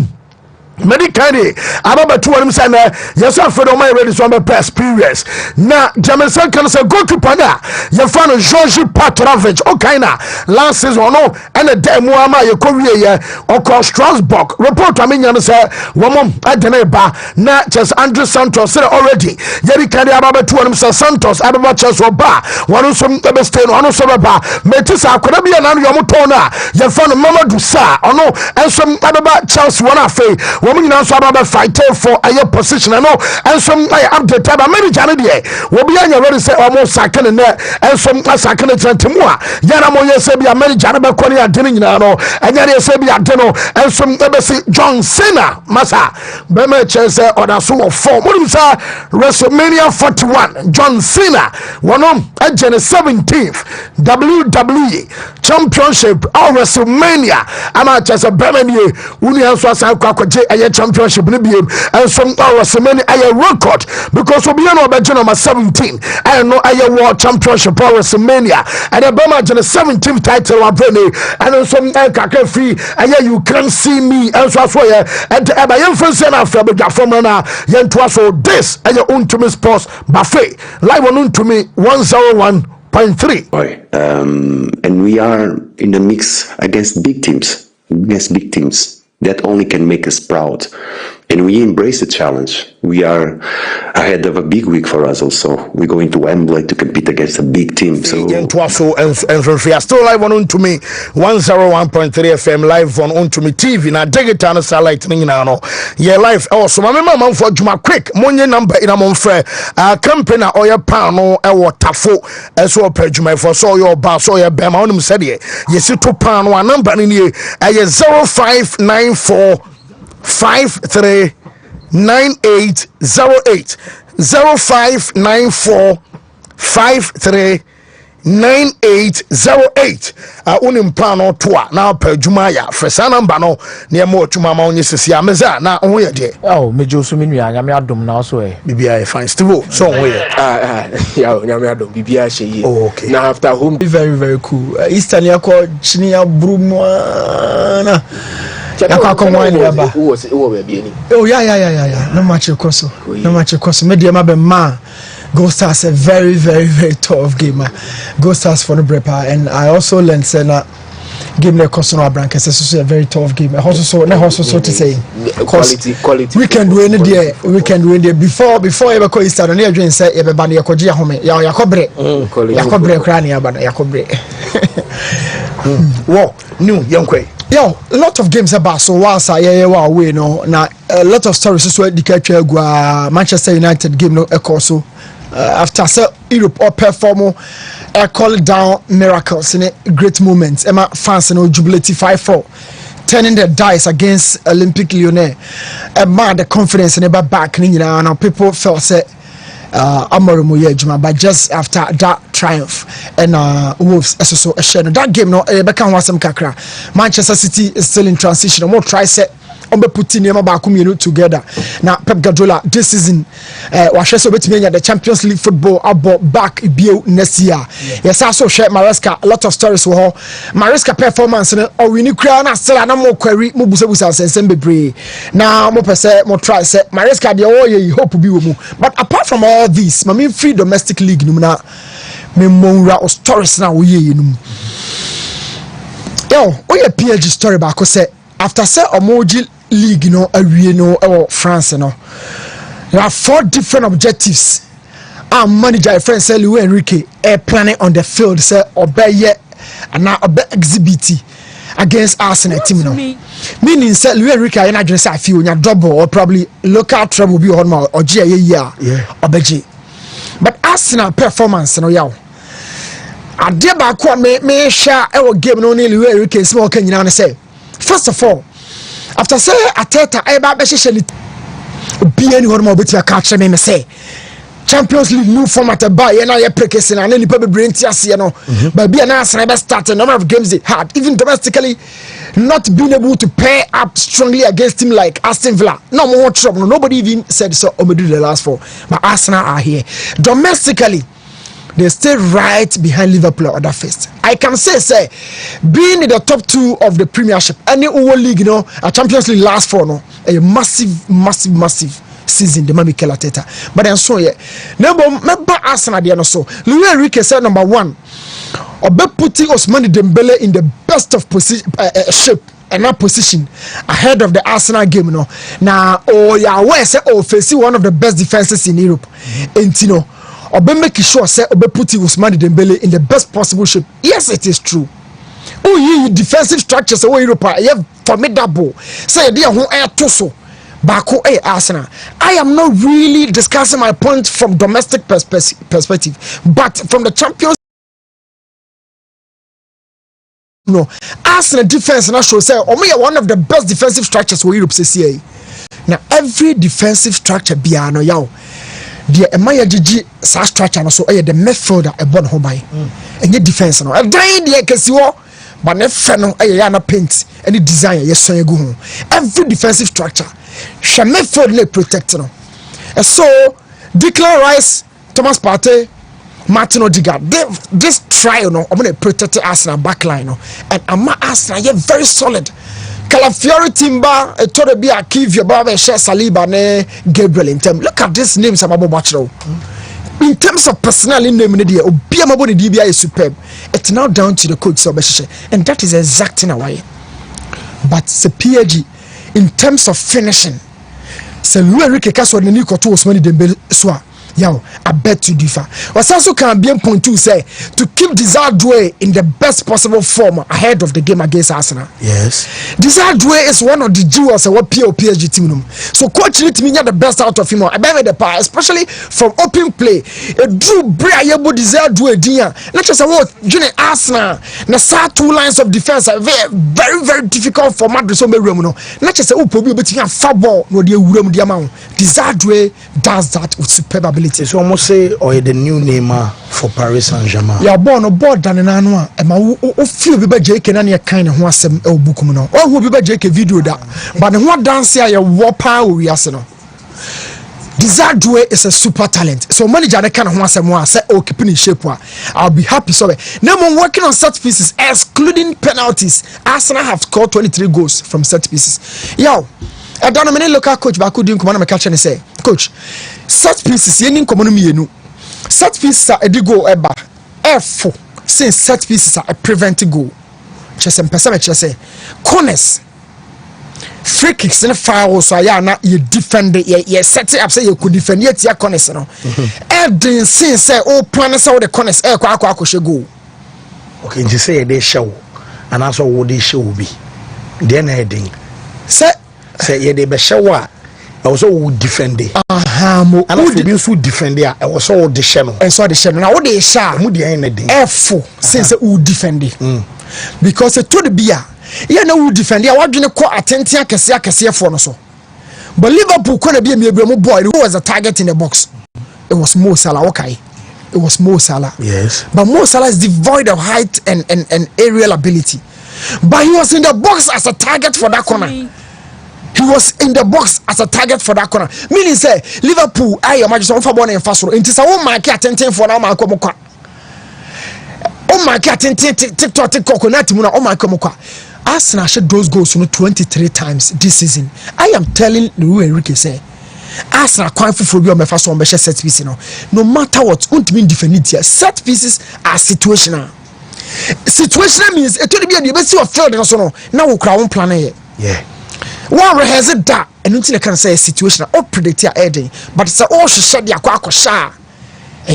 medically ababatu wɔn sɛ na yɛsɛ afɛ dɛ ɔmo yɛ ready so ɔmo bɛ experience na Jamaican kan sɛ goalkeeper na yɛfa no Georgi Petrovic ɔkan na last season ɔno ɛna dɛ mu ama yɛkɔ wie yɛ ɔkɔ Strasbourg report amenya no sɛ wɔn adene ba na kyerɛ Andre Santos sɛ already yɛde kan de ababatu wɔn sɛ Santos ababa Chelsea ɔba wɔn nso ɛbɛ stay no ɔno nso bɛba mɛti sɛ akɔda bi yɛ nanu yɛn tɔn na yɛfa no Mamadou Sarr ɔno nso ababa Chelsea wɔn afei wɔn nyinaa nso aba fight for aye position no enso aye update aba manager no de obi anya ready say omo sakene ne enso sakene trentemu a yana mo yese bia manager no be kɔ ne ade no nyinaa no anya ne yese bia ade no enso ebesi John Cena masa be ma che say oda so of form mo sa WrestleMania 41 John Cena wono agene 17th WWE Championship or WrestleMania ama che say be ma nie uni enso asan kwakoje championship ni biem and some WrestleMania aye record because obi na obeje number 17 and no aye world championship or WrestleMania and the Bama gen 17th title wa brene and some kaka free aye you can see me and so aye and eba yemfense na afia bedwa fom na yentoa so this aye Wontumi Sports Buffet live on Wontumi 101.3 and we are in a mix against big teams that only can make us proud, and we embrace the challenge. We are ahead of a big week for us also. We're going to Wembley to compete against a big team. So we are still live on Wontumi 101.3 FM live on Wontumi TV na digital satellite ni na no yeah live also my mama for juma quick monye number in amon frɛ company oya pan no e wotafo eso pa juma for so your ba so your be ma onim sɛ de yesi to pan no number ni e 0594539808 0594539808 unim plano toa na pa dwuma ya fresa number no ne mo twuma ma onye sisi ameza na ho ye de mejo so menua nyame adom na so bibia fine still so ho ye ya nyame adom bibia hye ye okay na after home very very cool Eastern yakọ chini ya brumana no match koso media ma be ma Go Stars a very very very tough game. Go Stars for the brepa and I also learned say na game na koso no abranka say a very tough game. Also to say quality we can do any there before you go Easter no e dwen say e be ba na yakoje ahome yakobre kra na yaba yakobre wo new yankwe yo a lot of games about so once I away no na a lot of stories so the catch Manchester United game no also after Europe or perform call it down miracles in great moments Emma fans no jubilate 5-4 turning the dice against Olympique Lyonnais the confidence in the back and people felt say Amorim ye adwuma, but just after that triumph and Wolves so that game no beka ho asem kakra. Manchester City is still in transition. Mo try set on be putting them back together. Now Pep Guardiola this season wahwe so betimi nya the Champions League football about back bio next year. Yes, also share Maresca a lot of stories for her. Maresca performance no or we ni kra na still na mo query mo busa sensem bebre. Now mo pese mo try say Maresca dey ye hope bi wo mu. But apart from all this, my mean free domestic league no na me monra stories na wo ye no. Yo, we a PSG story back say after say Omoji League no awie no France no. There are 4 different objectives. Our manager friend say Luis Enrique planning on the field say obey and now obey exhibit against Arsenal team no. Meaning say Luis Enrique na just say feel nya double or probably local trouble be on ma or yeah obeji. But Arsenal performance no yaw. Ade ba ko me sha e wo game no Luis Enrique say o kan nyina no say first of all after say Ateta eba be hyehyɛ be anyone more bit catch me say Champions League new format by na ye prekese na nipa be brain tiase no but be na Arsenal be start a number of games they had even domestically not being able to pair up strongly against team like Aston Villa. No more trouble. Nobody even said so Omedu the last 4 but Arsenal are here domestically. They stay right behind Liverpool or other first. I can say being in the top 2 of the Premiership, any World League, a Champions League last 4, a massive season. The Mikel Arteta, but then so remember Arsenal there so. Luis Enrique said number 1, obe putting Ousmane Dembele in the best of shape and that position ahead of the Arsenal game. Now, where say facing one of the best defenses in Europe, and Obe make sure say Obe put Ousmane Dembele in the best possible shape. Yes, it is true. You defensive structures away Europe are formidable. Say they who air toso Bako Arsenal. I am not really discussing my point from domestic perspective, but from the Champions Arsenal defense and I should say one of the best defensive structures for Europe CCA. Now every defensive structure biano yaw. The Emaya Gigi sa structure so the midfielder a born home by and your defense no. I dying the Kesiwo, but ne feno na paint any design yes so go home. Every defensive structure shall midfield ne protect no. And so Declan Rice, Thomas Partey, Martin Odegaard, this trial no, I'm gonna protect Arsenal backline no, and Ama Arsenal yeah very solid. Calafiori Timber, a Todd be a Kivia Baba, Share Saliba, ne Gabriel in terms. Look at these names I'm about to in terms of personality, name in the day, Obiamaboni DBI is superb. It's now down to the coach, and that is exactly why. But the PSG, in terms of finishing, c'est Luis Enrique Casso and Nico to Ousmane Dembele soir. Yo, I bet you differ. Was also can be point to say to keep Desardoué in the best possible form ahead of the game against Arsenal. Yes, Desardoué is one of the jewels of what PSG team. So coach need to mean the best out of him. I bet the power, especially from open play. A Drew Brea Desardoué dia. Not just a word. Junior Arsenal. Na sa 2 lines of defense are very difficult for Madrid. So not just a probably between a football no the room the amount. Desardoué does that with superb ability. It's almost say or the new Neymar for Paris Saint-Germain. Yeah, born no board than an annual. And few people JK and your kind of one sem el bukumno. Or who be JK video that. But the one dance here, your wapa we arsenal. Desardoué is a super talent. So manager the kind of one sem one say oh keeping in shape. I'll be happy. Sorry. Now I'm working on set pieces, excluding penalties. Arsenal have scored 23 goals from set pieces. Yo. I don't know many local coach but could do come on catch and say coach set pieces yen come on me set pieces are a go eba f4 since set pieces are a prevent goal just some person say corners free kicks in fire so ya na you defend you set it up say you could defend yet your corners no everything since say oh plan say the corners kwa goal okay you say they show and also what they show be then heading say yeah, they be show I was all defending. And I be so defending. I was all the channel. I saw the channel. Now what they say? F4 since who defending. Because it told the beer. You know who defending. I want to call attention. Kesi for no so. But Liverpool couldn't be a boy who was a target in the box. it was Mo Salah. Okay, it was Mo Salah. Yes, but Mo Salah is devoid of height and aerial ability. But he was in the box as a target for that corner. He was in the box as a target for that corner. Meaning say Liverpool, I imagine on for born in fast. It is a one market attention for now. Oh my God, TikTok, Muna, oh my God, Arsenal should those goals 23 times this season. I am telling Luis Enrique say, Arsenal quite for me first one set piece. No matter what, won't mean defend here. Set pieces are situational. Situational means it will be a best of field and so on. Now we crown plan here. Yeah. One has it that, and until I can say situational or predict your heading, but it's all she said the aqua sha.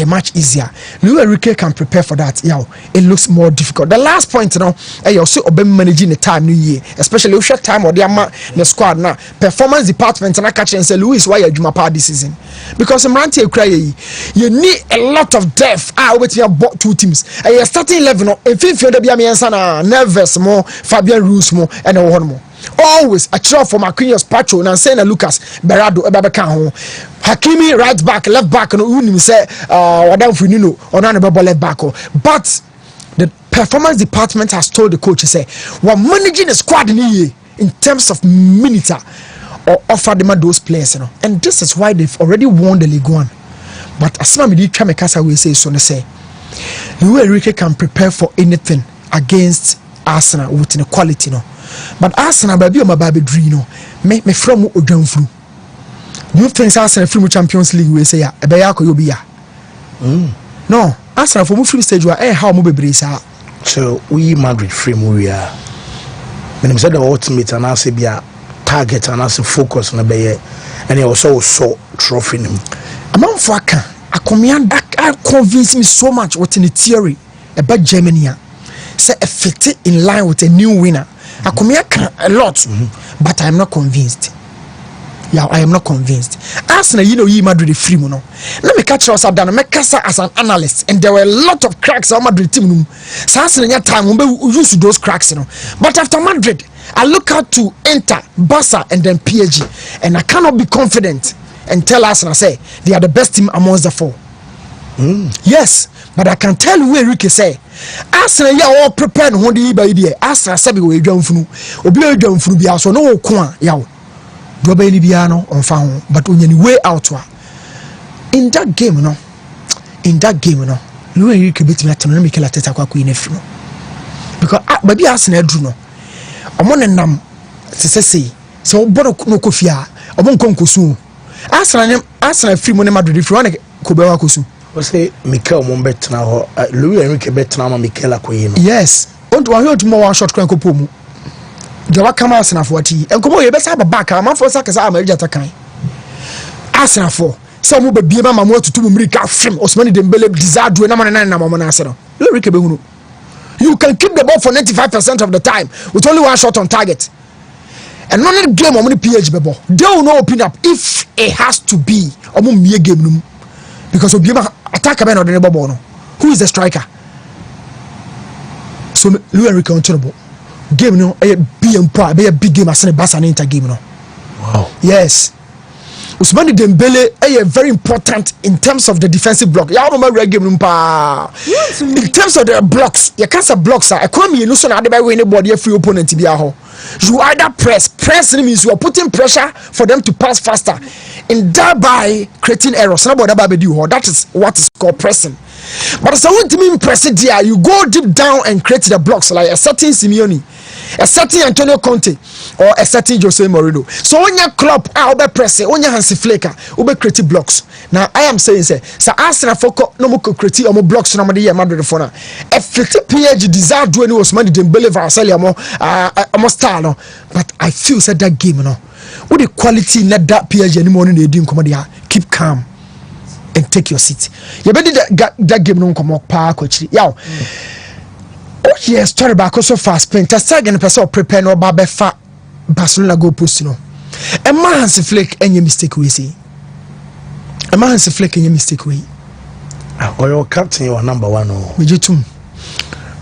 Much easier. Luis Enrique can prepare for that. Yeah, it looks more difficult. The last point, you also managing the time new year, especially if you time or the squad now. Performance department and I catch and say, Luis, why you do my part this season? Because Marante cry, you need a lot of depth. With your two teams. And you're starting 11. If you be nervous more, Fabian Ruiz more, and a one more. Always a throw for Marquinhos, Pacho, and saying Lucas Berardo, Ebabekan, Hakimi right back, left back, and Unim say, Wadam Funino, or none about left back. But the performance department has told the coach, say, we're managing a squad in terms of minutes or offer them those players, and this is why they've already won the League One. But as some of the Chamekasa will say, so they say, Luis Enrique can prepare for anything against Arsenal with inequality, But Arsenal, baby, my baby dream, me from Ojanfru. You think Arsenal from Champions League? We say, Ebayako, you be ya. No, Arsenal from free stage, how mobile brisa. So we Madrid free we are. When I said the ultimate and I say be a target and I say focus on the bay, and he also saw trophy him. Among Faka, I command that convince me so much what in the theory about Germany. Say a fit in line with a new winner. I come here a lot, but I am not convinced. Yeah, I am not convinced. Arsenal, you Madrid free mono. Let me catch us up down. Make Kasa as an analyst, and there were a lot of cracks on Madrid team. So Arsenal, in time we used those cracks, But after Madrid, I look out to Inter, Barca, and then PSG, and I cannot be confident and tell Arsenal say they are the best team amongst the four. Yes, but I can tell you Enrique say Arsenal ya all prepared when the by the Arsenal sabi we dwan funu obi dwan funu bia so no ko a ya do ba ni bia no on fa ho but onyani way out in that game no Luis Enrique betimi atano Mikel Arteta kwa in afiro because baby Arsenal dru no omo ne nam sesese so obo no kofia obo nkonkosu Arsenal free mo ne Madrid free one ko be wa kosu. Say Mikel Mombet now, Luis Enrique bet now, Mikel Akoyeno. Yes, don't want you to more one shot crank pomu. The Wakama Arsenal for tea, and come on, you best have a back. I'm for seconds. I'm a Jatakai Arsenal for some will be a mamma to 2 Mrika from Osmani Dembele desire to a number 9 number Arsenal. You can keep the ball for 95% of the time with only one shot on target. And none game on the PH ball. They will not open up if it has to be a mere game. Because Obiema attack a man or the neighbor. Who is the striker? So Luis Enrique unturnable. Game no a big game as a Barca and Inter game no. Wow. Yes. Ousmane Dembele a very important in terms of the defensive block. Ya no ma game no pa. In terms of the blocks, you can't say blocks are come you no so na dey win the body free opponent bia ho. You either press means you are putting pressure for them to pass faster, and thereby creating errors. That is what is called pressing. But as I want to mean press it there, you go deep down and create the blocks like a certain Simeone, a certain Antonio Conte, or a certain Jose Mourinho. So when your club are press it, when your Hansi Flicker, you create blocks. Now I am saying say, so Arsenal focus no more create more blocks no more the Madrid for now. A 50 PSG desire do any Ousmane Dembele Varsalia more star no, but I feel said that game no. With the quality let that PSG anymore in the game come there. Keep calm and take your seat. You better that game no come up pa coach. Yow. Oh yes, story back so fast. Splinter second person prepare no Babefa Barcelona go post no. A man's flick any mistake we see. A man's flick any mistake we. Or your captain your number 1 oh. Me jitum.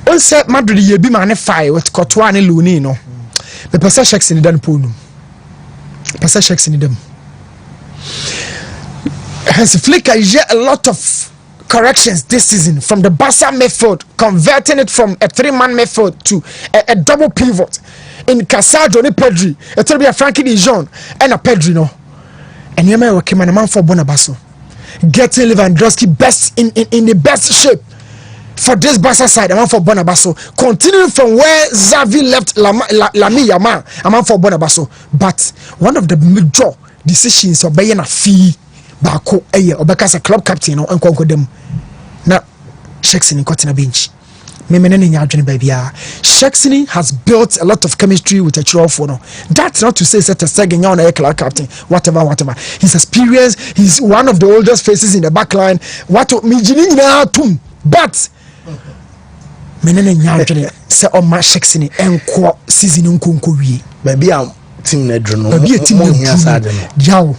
On set Madrid ye be man fire with Courtois and Luni no. The person checks in the dan ponu. Person checks in them. Hansi Flick a lot of corrections this season from the Barca midfield, converting it from a 3-man midfield to a double pivot in Casado and Pedri. It will be a Frankie de Jong and a Pedri, no. And you may work him and a man for Bonabasso. Getting Lewandowski best in the best shape for this Barca side, a man for Bonabasso. Continuing from where Xavi left Lami Yamal, a man for Bonabasso. But one of the major decisions of buying a fee. Bako Obeka as a club captain and conquer them. Now, Shexini got in a bench. Shexini has built a lot of chemistry with a true for. That's not to say that a second young club captain, whatever. His experience, he's one of the oldest faces in the back line. What Mijini now too. But Menene Nyajani say on my Shexini and co season unkunkuwi. Maybe I'm team Nedrono. Maybe a team Yao.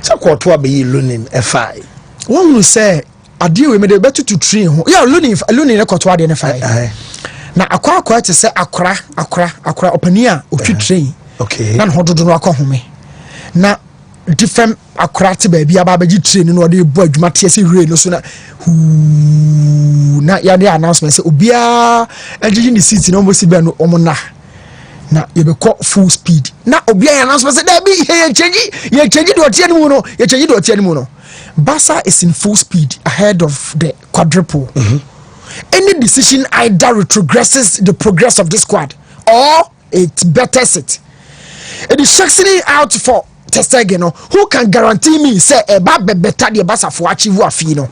So Courtois be learning FI. One will say, I deal with me better to train. Yeah, learning a Courtois in FI. Now, Aqua quite to say Accra, Openia, Uchi train. Okay. None how to do not home. Now, different Accra baby, Abaji training or the boy, Matthias Rain, so who not Yadi announcement say, Ubia, and the seats in almost Ibano Omona. Now you be caught full speed. Now Obia announcement say there be you change it to Tiamuno. Barca is in full speed ahead of the quadruple. Any decision either retrogresses the progress of the squad or it betters it. It is Shexini out for Testegen. Who can guarantee me say a better the Barca for achieve what fino?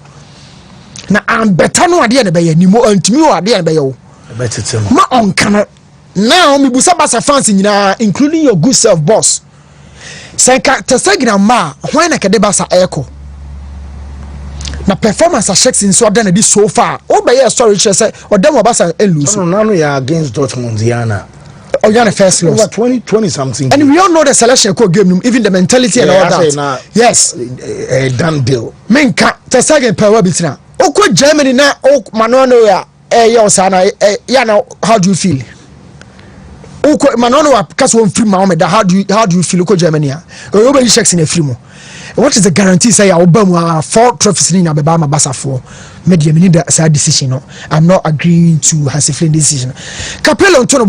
Now I'm better no idea the bay anymore and me idea by you. Ma on cannot. Now, me busa Barca fans including your good self, boss. Senka Tesegina ma when I can Barca echo. Na performance checks in so done this so far. Oh, by your story, she said, or them Barca lose. No, now we are against Dortmund, Diana. Oh, you're first loss. Over 20 something. And we all know the selection code game, even the mentality and all that. Yes, done deal. Menka Tesegin power bitina. Oko Germany na ok manono ya sana yana. How do you feel? Manono because one free Mohammed. How do you feel? Local Germany, over checks in a free mo. What is the guarantee? Say Obama 4 trophies in Ababa Basa 4. Media need that side decision. No, I'm not agreeing to Hansi Flick decision. Capello Antonio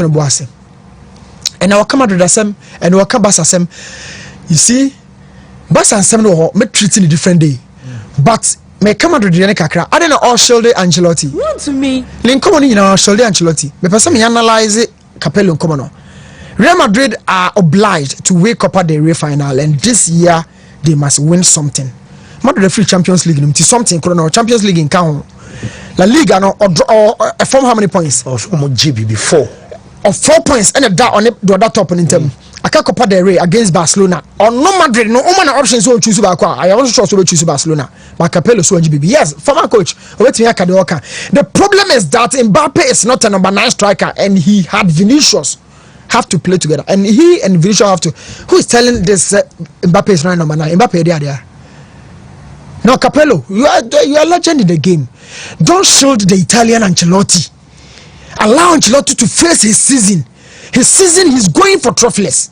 Boase. And our come the same and our come Basa same. You see, Basa and Sam no me treating a different day, but. Me come out with the kakra. I don't know all shoulder Ancelotti. Wontumi. Link come on in our shoulder Ancelotti. Me person me analyze it. Capello come on. Real Madrid are obliged to wake up at the Ray final, and this year they must win something. Madrid the free Champions League. It's something. Champions League in count. La Liga no or form how many points? Or so much GB before. Of 4 points and a that on it do that top on them. I can't compare the Ray against Barcelona. Or no Madrid, no woman options so choose back. I also sure so choose Barcelona. But Capello so GB. Yes, former coach. The problem is that Mbappe is not a number 9 striker, and he had Vinicius have to play together, and he and Vinicius have to. Who is telling this Mbappe is not number 9? Mbappe there. No, Capello, you are a legend in the game. Don't shield the Italian Ancelotti. Allow Ancelotti to face his season. His season, he's going for trophyless.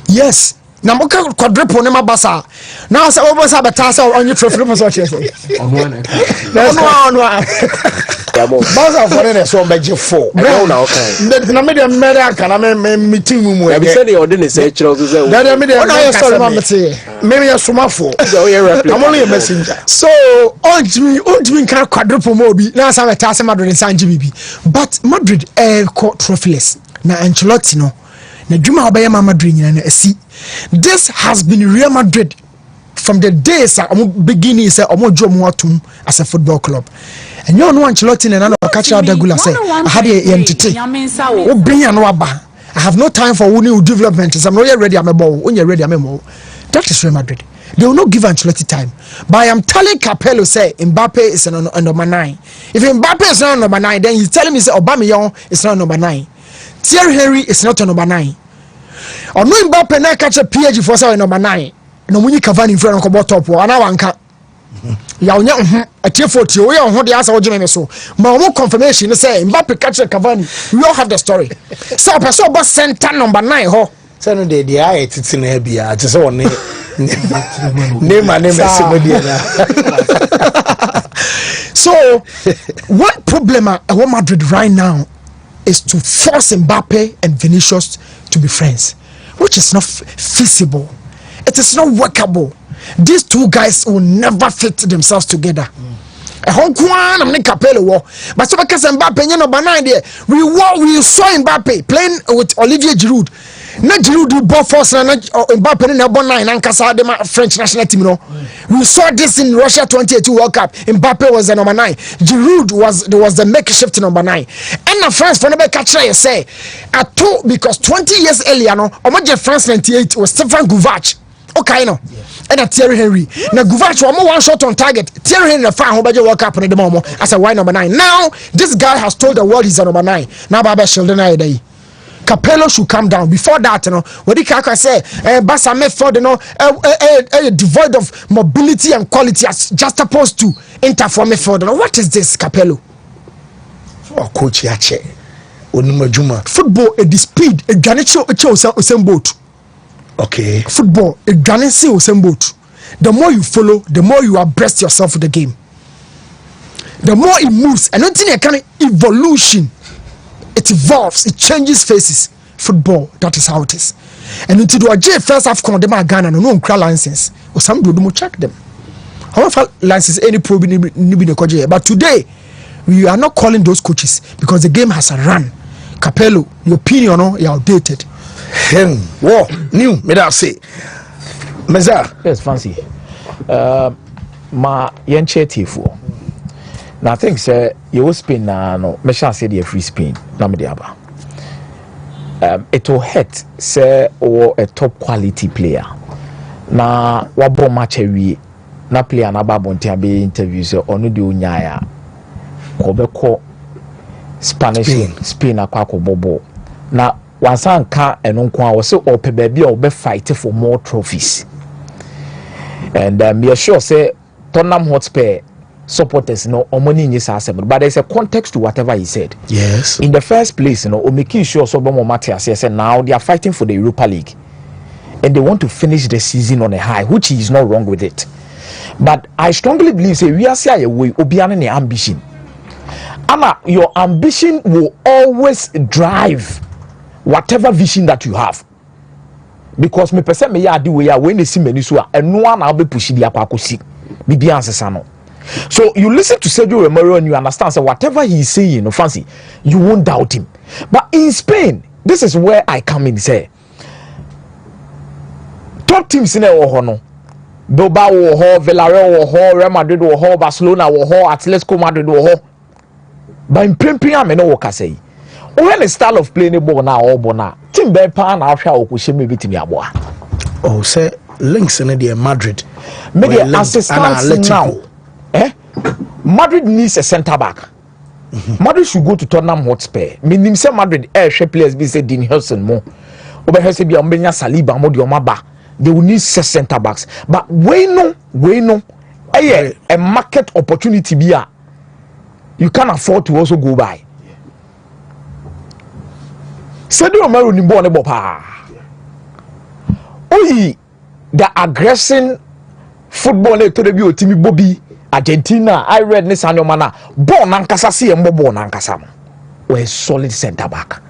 Yes. Now, quadruple nema Barca. Now, say what Barca betasa on your trophy for such as on one. Barca for the so much 4. No, now. The media can I meeting room where we said the ordinance say Charles. That media sorry, maybe a sumafo. I'm only a messenger. So, on me can quadruple mobi. Now, some betasa Madrid and San GB. But Madrid caught trophyless. Now, Ancelotti no. Na Juma Obayama Madrid and see. This has been Real Madrid from the days beginning say Wontumi as a football club. And you know Ancelotti and another catch out the gula say I had a entity. I have no time for new development. I'm not yet ready. I'm a ball. When you're ready, I'm a ball. That is Real Madrid. They will not give Ancelotti time. But I am telling Capello say Mbappe is on number 9. If Mbappe is not number 9, then he's telling me say Aubameyang is not number 9. Thierry Henry is not on number 9. Or no Mbappe na catch a PG for say number 9. No when you Cavani in front of the top or na wanka. Ya onya a T40 we on the answer ojeme so. Ma mo confirmation say Mbappe catch a Cavani. We all have the story. So person boss center number 9 ho. Send the eye it's in Abia. Just on name my name So one problem at Real Madrid right now is to force Mbappe and Vinicius to be friends, which is not feasible. It is not workable. These two guys will never fit themselves together. But so because Mbappe, you know, we saw Mbappe playing with Olivier Giroud. Not Giroud do ball force and Mbappe in number 9 and Casa de French national team. No, we saw this in Russia 2018 World Cup. Mbappe was the number 9. Giroud was the makeshift number 9. And the France for the catcher say at two because 20 years earlier, no, Omaje France 98 was Stefan Guvac. Okay, no. And a Thierry Henry. Now Guvac one shot on target. Thierry Henry found who World Cup in the moment as a wide number 9. Now this guy has told the world he's a number 9. Now Baba Sheldon day. Capello should come down. Before that, you know, what the Kaka say, Bassa Medford, you know, devoid of mobility and quality as just opposed to Inter for Medford. What is this, Capello? Oh, coach Yache. Onimajuma. Football, the speed, a Ganicho, a same boat. Okay. Football, a Ganicho, same boat. The more you follow, the more you abreast yourself with the game. The more it moves, and not in a kind of evolution. It evolves, it changes faces. Football, that is how it is. And into the J first half con them Ghana no cry license. Or some do check them. How much license any probe in the but today we are not calling those coaches because the game has a run. Capello, your opinion you're outdated. Whoa, new, may I say. Meza. Yes, fancy. Ma yenche tifu. Now I think say you Spain no me sure say the free Spain na me aba. It will hurt say or a top quality player. Na wabo match we na player na ba bontia be interview say onu de onyaaya ko be ko Spain akwa ko bobo. Na wansan ka eno nko a wo say o pe ba bia o be fight for more trophies. And me sure say Tottenham Hotspur supporters no money in his assembly, but there's a context to whatever he said. Yes. In the first place, making sure so Matthias said now they are fighting for the Europa League and they want to finish the season on a high, which is not wrong with it. But I strongly believe say we are say way obiane ambition. Anna, your ambition will always drive whatever vision that you have. Because me person me ya di we ya when they see many so and no one will be pushing the akwakosi. Bibi answer. So you listen to Sergio Romero and you understand, so whatever he's saying, fancy, you won't doubt him. But in Spain, this is where I come in. Say, top teams in the Bilbao, Villarreal, Real Madrid, Barcelona, Atletico Madrid, but in Premier, I know what I say. When the style of playing the ball now, or bona, team Bepa and Afra Okushemi beat me aboa. Oh, say links in the Madrid. Maybe assistants now. Madrid needs a centre back. Madrid should go to Tottenham Hotspur. Meaning say Madrid share players be say Dean Hudson mo. Obe say be Ambenya Saliba mo di omaba. They will need 6 centre backs. But we know a market opportunity be you can't afford to also go by. Sergio Romero ni bo ne bo pa. Oyi the aggression football to the bi otimi Bobby Argentina, I read this and your mana. Born Nankasa see and born Nankasam. We're a solid centre back.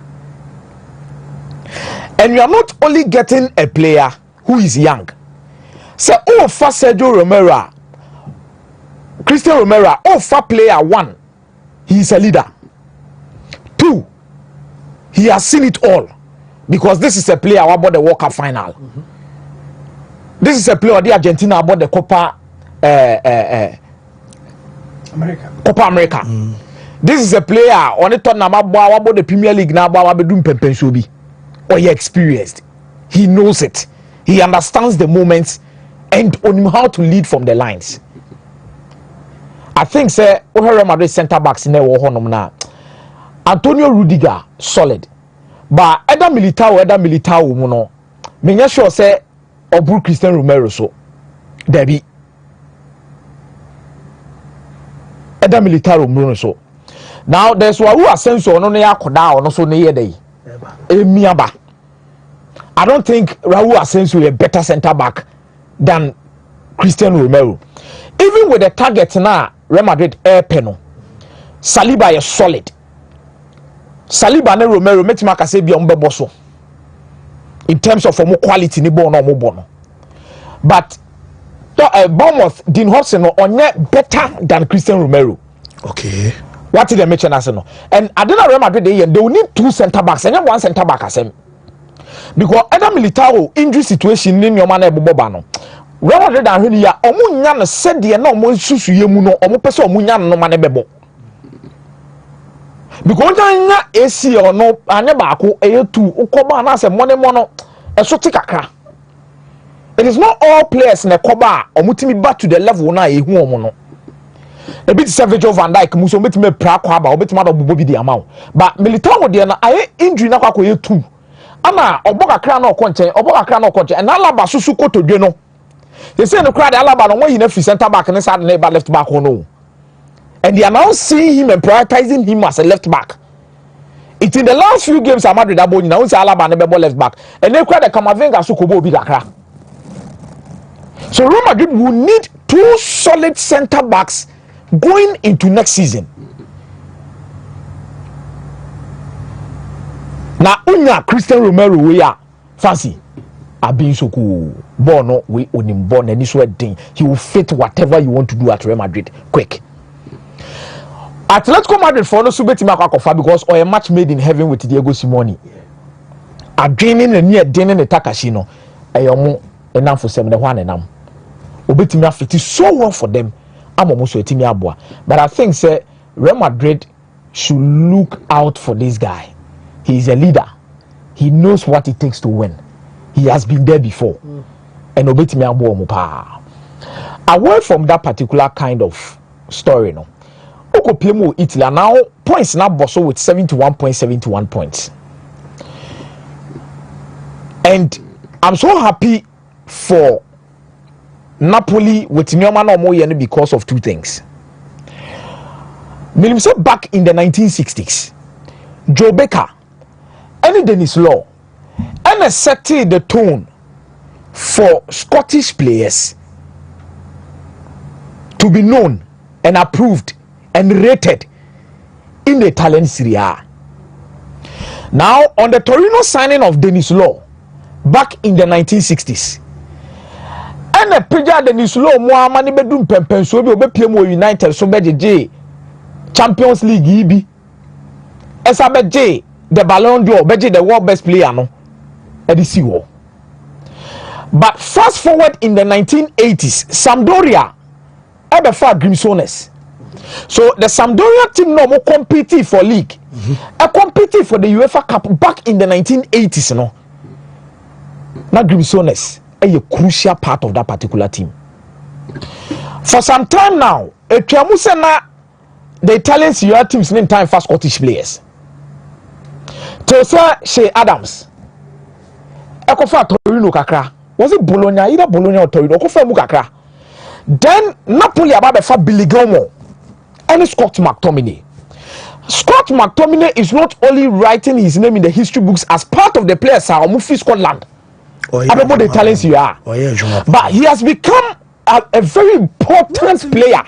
And you are not only getting a player who is young. Say, oh, for Sergio Romero, Christian Romero, oh, for player 1, he is a leader. 2, he has seen it all. Because this is a player who about the World Cup final. This is a player the Argentina about the Copa America. This is a player on the Tottenham about the Premier League now about doing Pempensobi. Or he experienced. He knows it. He understands the moments and on him how to lead from the lines. I think say Real Madrid centre backs in now. Antonio Rudiger solid. But Eda Militao no. Me sure say Obu Christian Romero so. Debbie. Eda Militao Romero so. Now there's one who are sensor no ya koda or no so near day. Emiaba. I don't think Raul Asensio is a better centre back than Christian Romero. Even with the target now, Real Madrid air penal. Saliba is solid. Saliba and Romero make me say be on boso. In terms of more quality, ni bono mo bono. But Bournemouth Dean Hodgson on better than Christian Romero. Okay. What did they mention as no? And I don't know Real Madrid they will need 2 centre backs and one centre back as him. Because other Militao injury situation in your man Boba no. Real Madrid and really ya omu nya said the no mo susu ye mu no omu pese omu nya no man bebo. Because nya AC or no anya baako eye 2 ukoba na se money mono eso ti kakra. It is not all players na koba omutimi back to the level na ehu omo no. A bit Savage Van Dijk muso metime pra kwa ba obetima do bobo bi di amount. But Militao de na aye injury na kwa ye 2. Ama oboka kra na okonchen and Alaba susu kotodwe no. They say no crowd Alaba no when free center back and inside the left back no. And they are now seeing him and prioritizing him as a left back. It's in the last few games at Madrid that now say Alaba and be left back. And they crowd Kamavinga sukobo bi dakra. So Real Madrid will need 2 solid center backs going into next season. Now unya Christian Romero we are fancy. Abin so cool. Bono we onim born and this wedding. He will fit whatever you want to do at Real Madrid quick. Atletico Madrid for no subeti makofa because or a match made in heaven with Diego Simeone. Adrenin and near Denin and Takashino. Ayomo enam for 71 enam. Obetimi afiti so well for them. I'm almost a team abwa. But I think say Real Madrid should look out for this guy. He is a leader. He knows what it takes to win. He has been there before. And obetimi abwa mo pa. Away from that particular kind of story, no. Oko play Italy now points now bosso with 71.71 points. And I'm so happy for Napoli with Nyoma no more because of 2 things. Back in the 1960s, Joe Baker and Dennis Law and set the tone for Scottish players to be known and approved and rated in the Italian Serie A. Now, on the Torino signing of Dennis Law back in the 1960s, and a pija Dennis Law more money bedroom pempen so be obepiem United so be Champions League ibi esa be the Ballon d'Or be the world best player no e di see wo. But fast forward in the 1980s, Sampdoria ebe for Grimsones. So the Sampdoria team no more competing for league. Competing for the UEFA Cup back in the 1980s no. Na Grimsones a crucial part of that particular team. For some time now, the Italian Serie A teams in time for Scottish players. Tosa Shea Adams, Ekofa Torino kakra. Was it Bologna? Either Bologna or Torino. Ekofa mu kakra. Then Napoli ababe fa Billy Gilmore and Scott McTominay. Scott McTominay is not only writing his name in the history books as part of the players are Mufi Scotland. About the talents you are. But he has become a very important player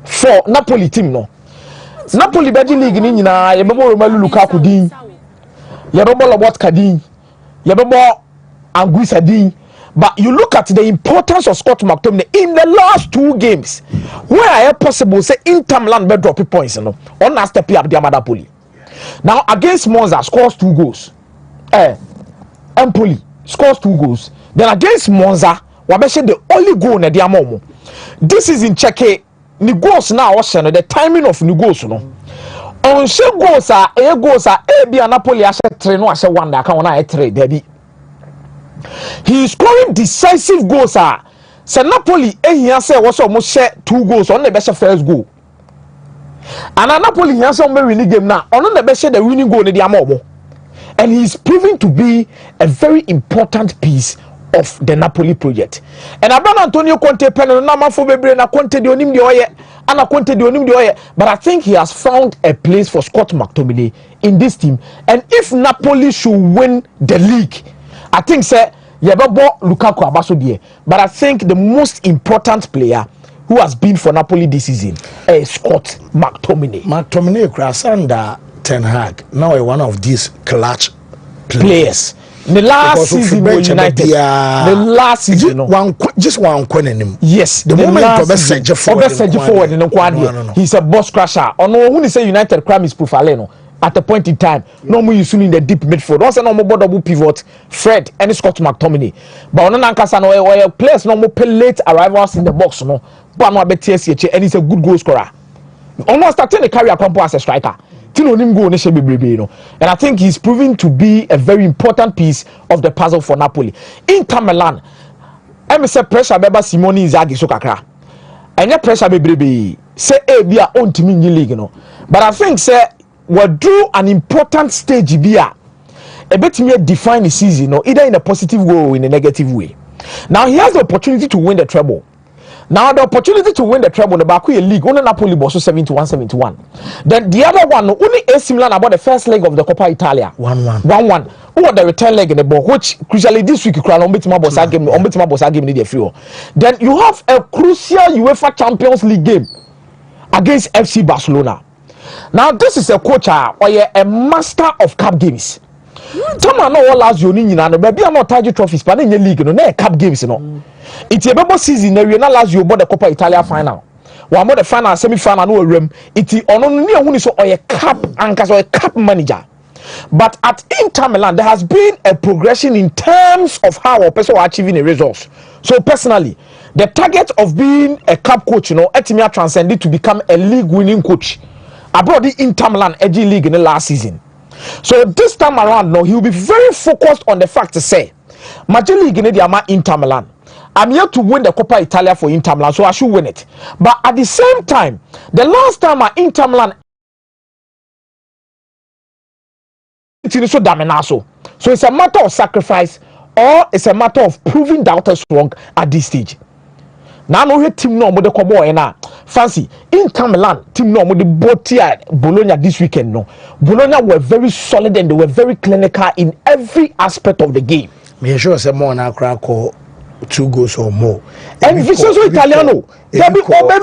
for Napoli team no. Napoli bedi league ni nyina yebebo Romelu Lukaku din. Yebebo Lobot Kadin. Yebebo Anguissa din. But you look at the importance of Scott McTominay in the last 2 games where possible say Inter Milan be drop points no. On na step up the Napoli. Now against Monza scores 2 goals. Empoli scores 2 goals. Then against Monza, wabeshe the only goal na diamomo. This is in Czech. Ni goals now also the timing of ni goals no. On she goals are be Napoli ashe 3 no ashe 1 da kan na 3 debi. He is scoring decisive goals se Napoli ehia say wo so mo share 2 goals on the best first goal. And Napoli here some winning game now. On the best the winning goal ni diamomo. And he is proving to be a very important piece of the Napoli project. And Abraham Antonio Conte penel na mafo bebre na Conte de onim de oye ana Conte de onim de oye, but I think he has found a place for Scott McTominay in this team. And if Napoli should win the league, I think say Yebebo Lukaku Abaso there, but I think the most important player who has been for Napoli this season is Scott McTominay. McTominay Krasanda Ten Hag now one of these clutch players. The last season with United, the last season, just one corner. Yes, the moment of best forward in the he's a boss crusher. Or no, when he say United crime is Pufaleno at a point in time. No more using in the deep midfield. Also, no more double pivot. Fred and Scott McTominay. But on Nankasa, no players no more late arrivals in the box. No, but no BTS and he's a good goal scorer. Almost starting the career as a striker. And I think he's proving to be a very important piece of the puzzle for Napoli. Inter Milan, I say pressure beba Simone Inzaghi so kakra. And your pressure be say be a own team in the league, But I think say we do an important stage be a bit me define the season, either in a positive way or in a negative way. Now he has the opportunity to win the treble. Now the opportunity to win the treble in the Baku League, only Napoli was 71-71. Then the other one, only AC Milan about the first leg of the Coppa Italia. 1-1. Who was the return leg in the ball, which crucially this week game in the field. Then you have a crucial UEFA Champions League game against FC Barcelona. Now this is a coach or a master of cup games. Tama no last year ni na be am title trophies but in the league no na cup games no. It's a bebo season na we na last year about the Coppa Italia final. One more the final semi final no rem. It's ono ni ehunu so a cup anchor or a cup manager. But at Inter Milan there has been a progression in terms of how a person are achieving a results. So personally, the target of being a cup coach, Etimia transcended to become a league winning coach. Abroad the Inter Milan edgy league in the last season. So this time around, no, he will be very focused on the fact to say, Matchday League in the Inter Milan. I'm here to win the Coppa Italia for Inter Milan, so I should win it. But at the same time, the last time Inter Milan, it's so daminaso. So it's a matter of sacrifice, or it's a matter of proving doubters wrong at this stage. Now no team no mo de kobo na fancy Inter Milan team no mo de botia Bologna this weekend no. Bologna were very solid and they were very clinical in every aspect of the game. Me sure say more na crack 2 goals or more. And Vincenzo Italiano they be papa.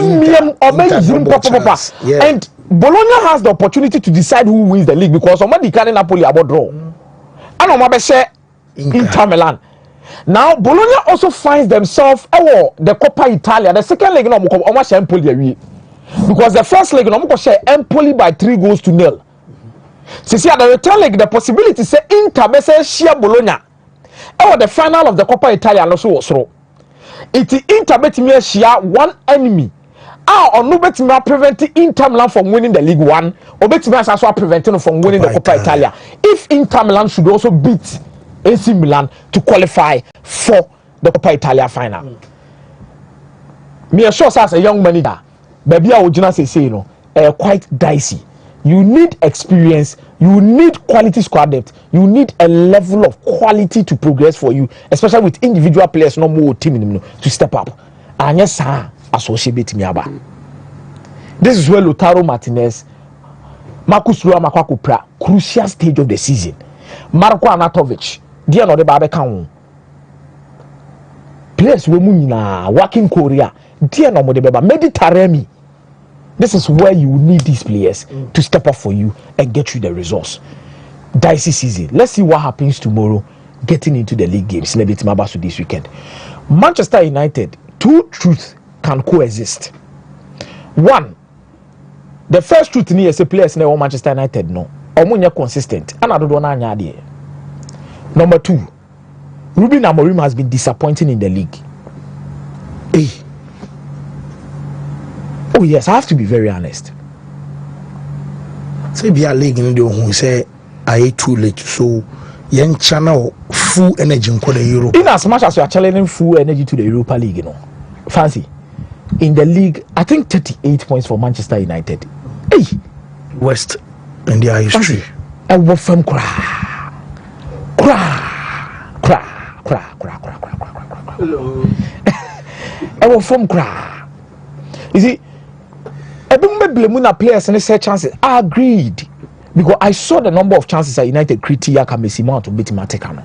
And Bologna has the opportunity to decide who wins the league because somebody carry Napoli about draw. And on say Inter Milan. Now Bologna also finds themselves the Coppa Italia. The second leg no almost Empoli because the first leg no share Empoli by 3-0. See at the return leg the possibility say Inter be say share Bologna. The final of the Coppa Italia also was so. It Inter bet me share one enemy. No bet me preventing Inter Milan from winning the League 1 or bet me also preventing from winning the Coppa Italia. If Inter Milan should also beat AC Milan to qualify for the Coppa Italia final. Me sure as a young manager, baby I would just say quite dicey. You need experience, you need quality squad depth, you need a level of quality to progress for you, especially with individual players no more team to step up. And yes sir, associate me aba. This is where Lautaro Martinez, Marcus Roma crucial stage of the season. Marko Anatovic dia no de ba be kan players we mu nyina working Korea dia no mo de beba Mediterranean. This is where you need these players to step up for you and get you the results. Dicey season. Let's see what happens tomorrow getting into the league games. Maybe it's Mabasu this weekend. Manchester United, two truths can coexist. One, the first truth ni is a players na Manchester United no. Omunya consistent. And I don't know. Number 2, Ruben Amorim has been disappointing in the league. Hey. Oh yes, I have to be very honest. Say be a league in the who say I too late, so young channel full energy in the Europe. In as much as you are channeling full energy to the Europa League, fancy. In the league, I think 38 points for Manchester United. Hey, West in their history. And what from cry. Hello. I will from cry. You see, every players and say chances. I agreed because I saw the number of chances that United created Yaka Messi to beat Matekano.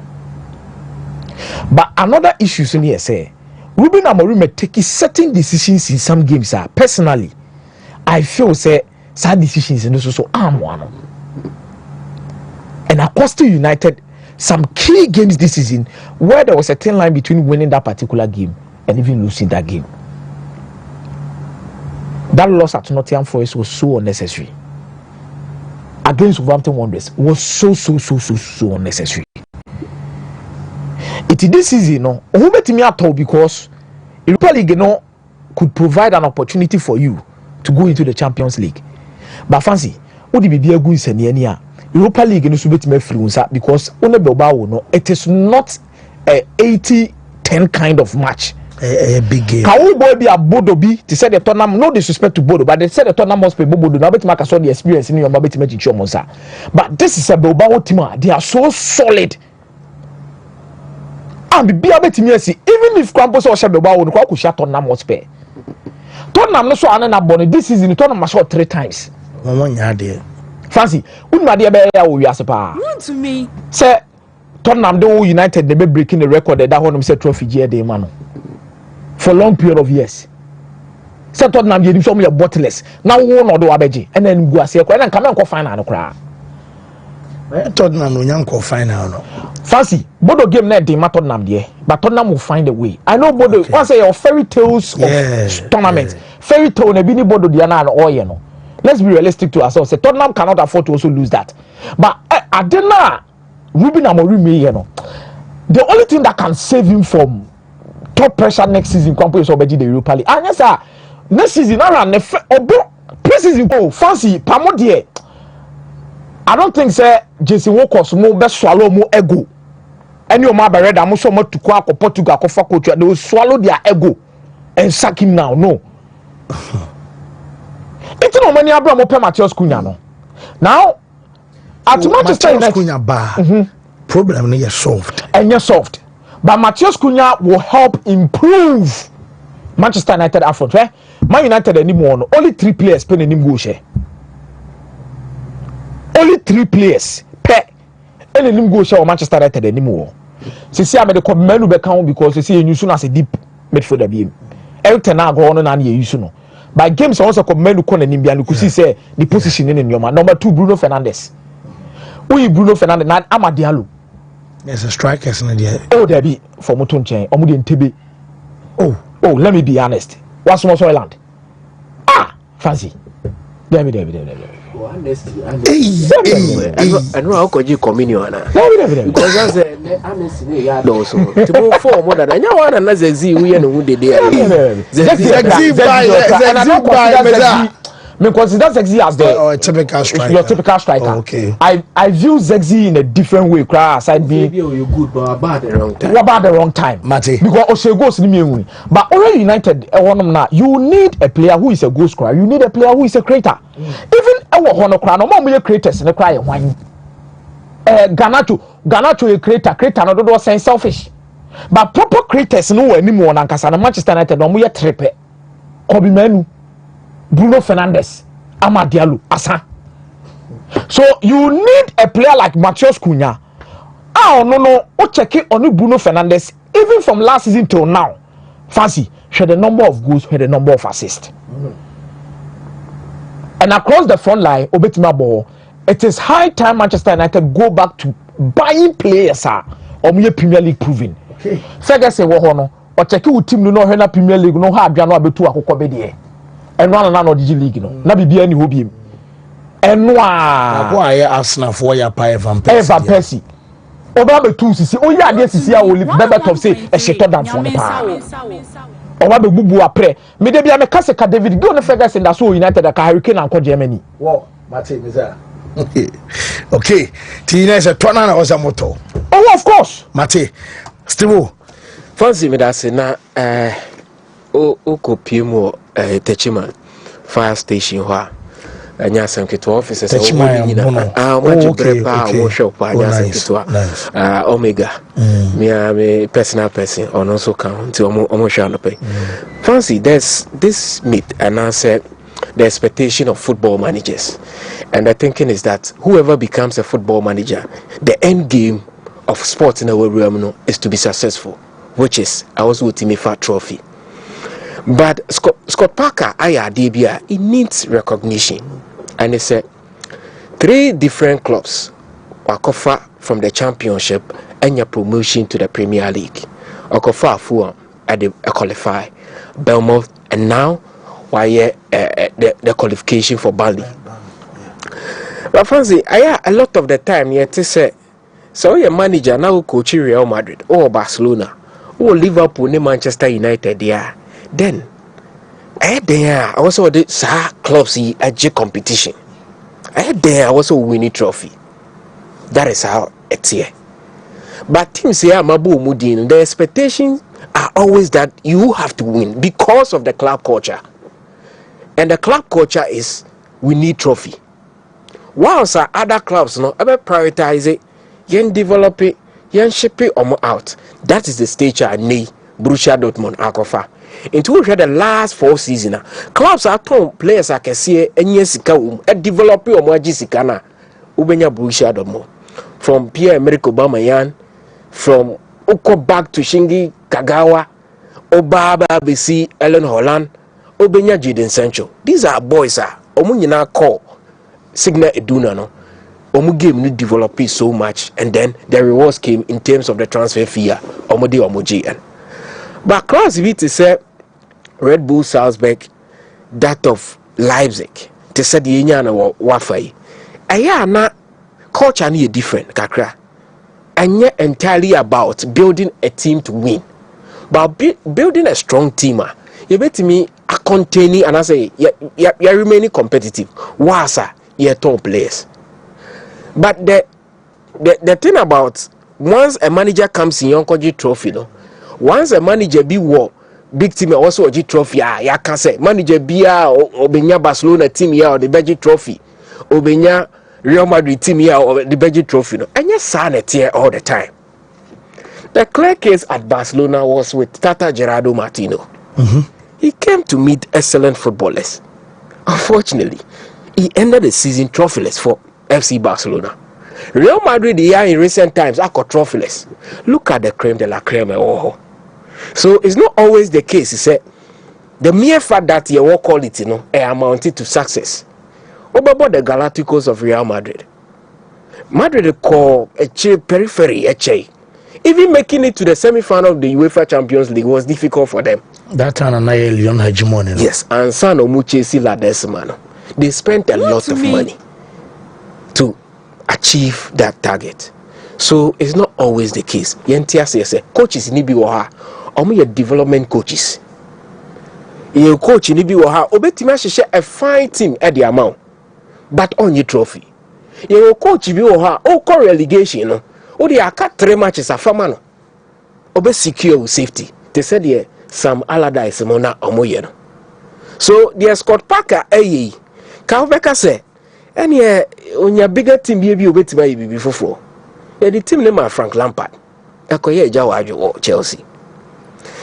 But another issue in here say Ruben Amorim may take certain decisions in some games. Personally, I feel say sad decisions in also one. And Acosta United some key games this season where there was a thin line between winning that particular game and even losing that game. That loss at Nottingham Forest was so unnecessary. Against Wolverhampton Wanderers was so unnecessary. It this season, no, who bet me at all because Europa League, no, could provide an opportunity for you to go into the Champions League. But fancy, would it be a good senior? Europa League no subet me free because no, it is not a 80-10 kind of match. A big game. How boy be a Bodo be to say the tournament, no disrespect to Bodo, but they said the tournament must be Bodo. Now bet make saw the experience in your mabet make it monza. But this is a Bilbao team. They are so solid. And be a bet me see even if Campos or Bilbao no could shut Tottenham Hotspur. Tottenham no so anana bonnet this season Tottenham shot 3 times. One yard there. Fancy, wouldn't my dear bear we are super. Wontumi. Say Tottenham do United they be breaking the record that one say trophy year day man. For long period of years. Say Tottenham you show me a bottleless. Now one or do abeji and then go say and then come and go final no cry. Tottenham no yanko final no. Fancy, Bodo game na dey Tottenham there, but Tottenham will find a way. I know Bodo once say your fairy tales of tournament. Fairy tale na be ni Bodo dia na all you know. Let's be realistic to ourselves. Say Tottenham cannot afford to also lose that. But I don't know. Ruben Amorim, you know, the only thing that can save him from top pressure next season, is already the Europa League. And yes, sir, next season, pre-season go fancy Pamodier. I don't think say Jason Walker's more best swallow more ego. Any of my barred, I'm also more to Quack or Portugal or coach. They will swallow their ego and sack him now. No. It's no many Abraham open Matthias Cunha no. Now at Manchester United Cunha bar problem is solved. And you're solved. But Matthias Cunha will help improve Manchester United effort. Man United anymore no. Only 3 players pay any go share. Only 3 players pay any go share Manchester United anymore. See I made the menu be count because you see you soon as a deep midfielder beam. Everton now go on and you no. By games also come menu corner Nimbian you could see say the position in your man. Number 2 Bruno Fernandes. Who Bruno Fernandes na Amadialu. There's a strikers in there. Oh there be for Mutonchen Omudi Ntebe. Oh let me be honest. What's more Soiland? Fancy. There. Honesty. And no how could you communion? Because that's honesty also. To move forward that I know and as a Z we know who they me consider Zexi as the typical striker. Your typical striker. Oh, okay. I view Zexi in a different way. Aside being you good but about the wrong time. What about the wrong time? Mate. Because Oshe goes in me. But already United now, you need a player who is a goal scorer. You need a player who is a creator. Even our Hono Crown, no more creators in the cry one. Ganacho a creator no do saying selfish. But proper creators no anymore than Casana Manchester United no more tripe. Kobe Menu. Bruno Fernandes, Amadialu, Asa. So you need a player like Matthias Cunha. No. Check it on Bruno Fernandes. Even from last season till now, fancy. Share the number of goals, share the number of assists. And across the front line, Obetimabo, it is high time Manchester United go back to buying players. Or Premier League proving. Okay. Say no. Or check it with team no Hena Premier League no hard Jano Abetu Akokobedi. And one another league no na bibia ni hobiem enwa ko aye Arsenal for ya pa Evan Persie oba be two sisi o ya de sisi a oli better of say e sheto dan for no pa oba be bubu apre me de bia me kase ka David go no Ferguson da so United ka Hurricane and Germany wo mate meza okay tina is a tona na osamoto of course mate Steve fancy me da say na o kopimo Techima fire station hwa anya sanketo offices Omega me personal person or also count to pay. Fancy there's this myth and I said the expectation of football managers, and the thinking is that whoever becomes a football manager, the end game of sports in our realm is to be successful, which is also Wontumi trophy. But Scott Parker, he needs recognition, and it's 3 different clubs Okofa from the championship and your promotion to the Premier League. Okofa Fulham at the qualify, Bournemouth, and now why the qualification for Burnley. But fancy, a lot of the time you say, so your manager now coach Real Madrid or Barcelona or Liverpool, Manchester United, then there also the clubs a competition. There also win a trophy. That is how it's here. But teams here, Mabu Mudin, the expectations are always that you have to win because of the club culture. And the club culture is we need trophy. Whilst other clubs ever prioritize it, yen develop it, yen ship it out. That is the stage I need Borussia Dortmund Akofa. Into we had the last 4 seasons, clubs are told players I can see any sika develop it or more Jessica Ubenya Borussia Dortmund. From Pierre-Emerick Aubameyang, from Uko back to Shingi Kagawa, Obaba BC, Ellen Holland, Obenya Jadon Sancho. These are boys Omunyina call Signal Iduna no. Omu game need develop it so much, and then the rewards came in terms of the transfer fee. Omudi Omuji. But class V to say Red Bull Salzburg, that of Leipzig, to say the Inyana Wafai. Aya na culture ni different kakra. And yet entirely about building a team to win. But building a strong team, you bet me a containing and I say you remaining competitive. Wasa you top players. But the thing about once a manager comes in Yonkoji trophy, once a manager be war big team also a G trophy, ya can say manager be Obenya Barcelona team or the Belgian trophy, Obenya Real Madrid team or the Belgian trophy, and yes, sign it here all the time. The clear case at Barcelona was with Tata Gerardo Martino. He came to meet excellent footballers. Unfortunately, he ended the season trophyless for FC Barcelona. Real Madrid here in recent times are trophyless. Look at the creme de la creme. So it's not always the case. He said the mere fact that you will call it, amounted to success. What about the Galacticos of Real Madrid? Madrid call a periphery, even making it to the semi-final of the UEFA Champions League was difficult for them. That time and Leon hegemony. Yes, and Sano Muchesi Ladesmano. They spent a lot of money to achieve that target. So it's not always the case. Yentia says coaches nibi waha, omu ye development coaches. Your coach nibi waha, obetima share a fine team at the amount, but on your trophy. Your coach bi waha, o relegation no. O the aka 3 matches a famano. Obe secure safety. They said here Sam Allardyce mona omoye no. So the Scott Parker Kavbeka say any on your bigger team be obetima you before. The team name Frank Lampard. Ekoye Jawajo or Chelsea.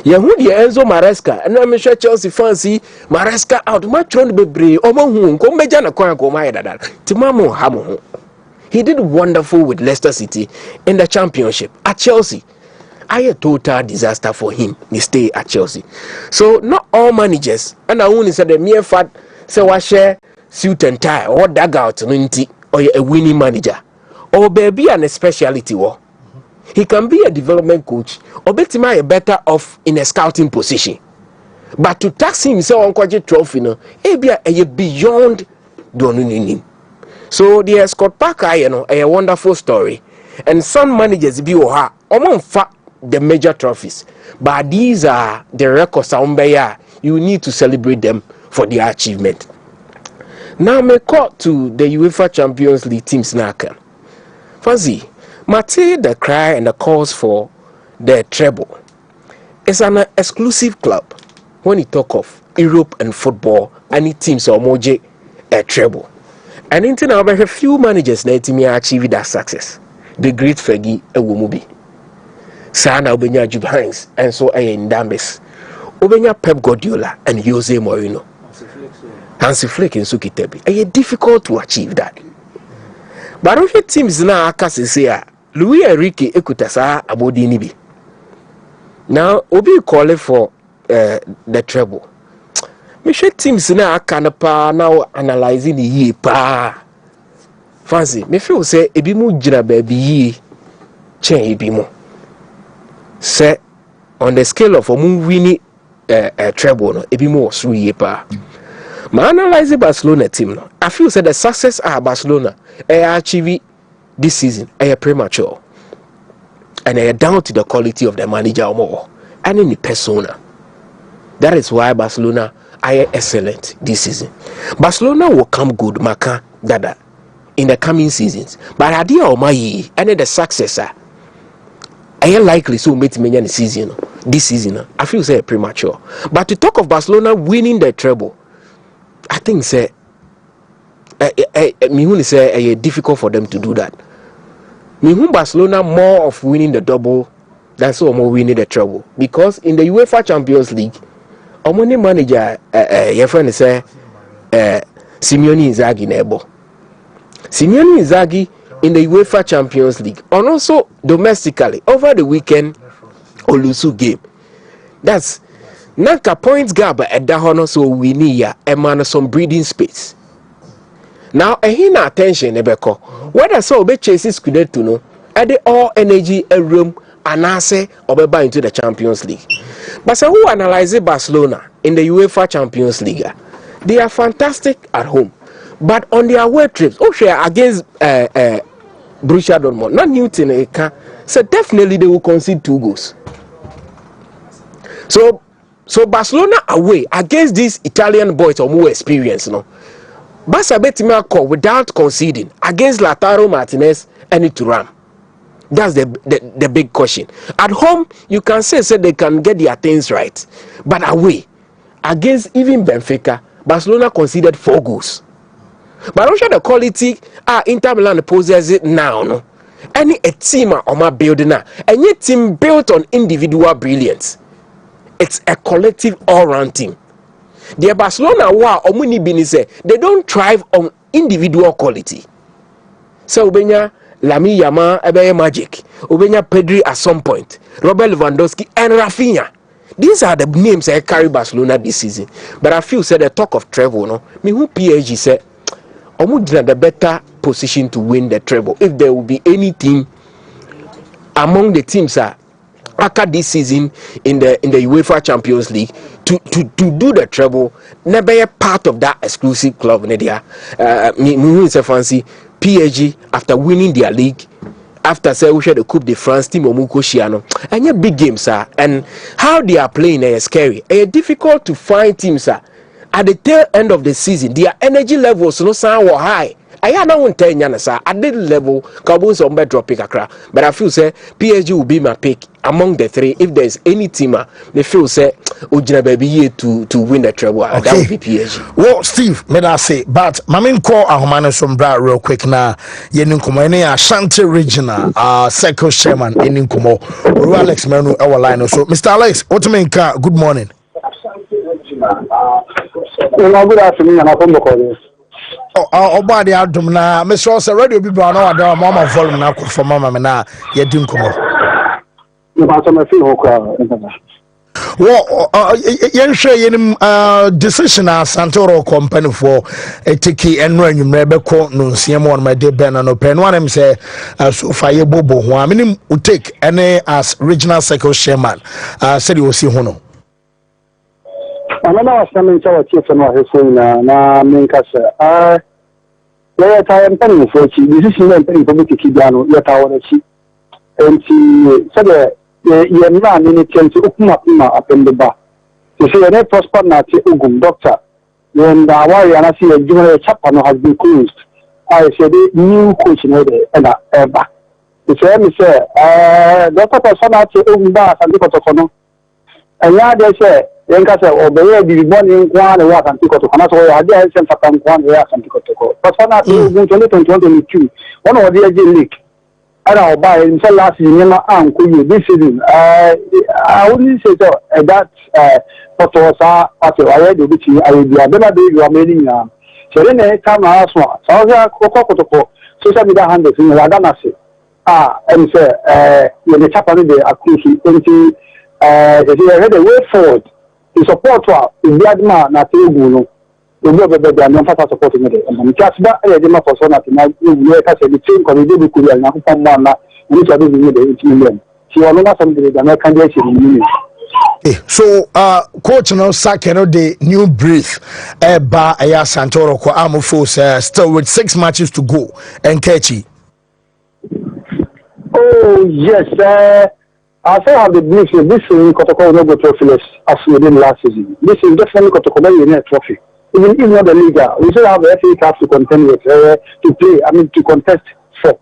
Yahudi Enzo Maresca and I'm sure Chelsea fancy Maresca out much on bebre omo come jana kwa my dad. Timamo Hamo. He did wonderful with Leicester City in the championship at Chelsea. A total disaster for him. He stay at Chelsea. So not all managers, and I only said the mere fact say what share suit and tie or dugout or a winning manager. Or baby and a speciality war. He can be a development coach or a better off in a scouting position. But to tax him so on quite trophy no, a beyond doing. So the Scott Parker, a wonderful story. And some managers be or the major trophies. But these are the records you need to celebrate them for their achievement. Now me call to the UEFA Champions League teams now. Fancy, Matchday, the cry and the calls for the treble. It's an exclusive club. When you talk of Europe and football, any teams or moje a treble. And in now a few managers that me achieve that success. The great Fergie Ewumubi. Sana Obenya Jubhines and so in Dambes. Obenya Pep Guardiola and Jose Mourinho. Hansi Flick in Sukitebi. It's difficult to achieve that. But if your teams now say Louis Enrique ekuta saa abodi ni bi. Now obi call for the treble. Me hwe teams na aka na pa na analyze ni yie pa. Fancy, me feel say ebi mu gira baabi yie chen ebi mu. Say on the scale of omu winning treble no ebi mu osuru yie pa. Ma analyze Barcelona team no. I feel say the success Barcelona achieve this season premature. And they are down to the quality of the manager more and in the persona. That is why Barcelona are excellent this season. Barcelona will come good, Maka Dada, in the coming seasons. But idea of my and the successor, I am likely so meet me in the season. This season, I feel say premature. But to talk of Barcelona winning the treble, I think say me say difficult for them to do that. Me Barcelona more of winning the double than so more winning the treble, because in the UEFA Champions League, Omoni manager your friend say Simeone Inzaghi nebo. Simeone Inzaghi in the UEFA Champions League and also domestically over the weekend Olusu game. That's Nanka points gap at Dahono, so we need a man some breathing space. Now a hina attention ebeko whether so be chases Scudetto no at the all energy a room and ase obeba into the Champions League. But so who analyze Barcelona in the UEFA Champions League? They are fantastic at home, but on their away trips, against Borussia Dortmund, not Newton, so definitely they will concede 2 goals. So Barcelona away against these Italian boys or more experience, no. Barca betima call without conceding against Lautaro Martinez and Thuram. That's the big question. At home, you can say they can get their things right, but away against even Benfica, Barcelona conceded 4 goals. But I'm sure the quality Inter Milan possesses it now. No, any a team on my building now, and yet team built on individual brilliance. It's a collective all-round team. The Barcelona wa omuni bini say they don't thrive on individual quality. So Ubenya Lami Yama ebeye Magic, Ubenya Pedri at some point, Robert Lewandowski and Rafinha. These are the names that carry Barcelona this season. But I feel say the talk of treble, no, me who PSG say omudina the better position to win the treble. If there will be any team among the teams after this season in the UEFA Champions League to do the treble, never a part of that exclusive club. Nadia, me fancy PSG after winning their league, after say we share the Coupe de France team Omuko Shiano, and your big games and how they are playing is scary. It's difficult to find teams at the tail end of the season. Their energy levels no sound high. I don't tell you, sir. At this level, Cowboys on bed dropping a crap. But I feel say PSG will be my pick among the 3. If there's any team, they feel say Ujina baby here to win the treble. Okay. That would be PSG. Well, Steve, may I say, but my main call Ahumane Sombra real quick now. Yeninkumo any Ashanti regional circle chairman Yeninkumo. Alex Menu our line. So, Mr. Alex, what do you mean? Good morning. Good afternoon, and I'm calling. Oh, body Adum na Mr. Osa radio people are now down mama volume now for mama na ye din komo. Well, yen share yenim decision Santoro company for a tiki and when you maybe call no CM on my day ben no pen one him say so fire bobo who I mean will take any as regional cycle chairman said you will see hono. I'm not saying that chief no his na menkasa yeah time penny for chi decision and penny for me to keep down yet our chi and she said ye na ni change open up in the bar you see any prosper na ti ugum doctor when the why and I see a junior chapter no has been closed I said the new coach no there and ever you say me say doctor person na ti ugum ba and the Kotoko no and ya dey say Yenka say obey the born in Kwan and Wakan Kotoko. So I did send for Kwan and Kotoko. But for now, 2022, one of the league. And I'll buy himself last year and this season. I wouldn't say so that Potosa at already which I will be a better day you are making. So then I come ask one. So I Kotoko social media handles in Radanasi. and say, when the chapter the accusation, they had a way forward to support the Yadma, not Uguno. We know that they are not supporting it. And just that I did not for so that you said the same because they did Kuya and Nakupamana, which are doing the 8 million. She was not something that American nation in million. So coach no sake no the new brief ba aya Santoro ko Amofos still with 6 matches to go and Kechi. Oh yes, I say have the brief this is Kotoko no go trophy as we did last season. This is definitely Kotoko no win a trophy. Even if not the league, we still have the FA Cup to contend with to play. I mean to contest for.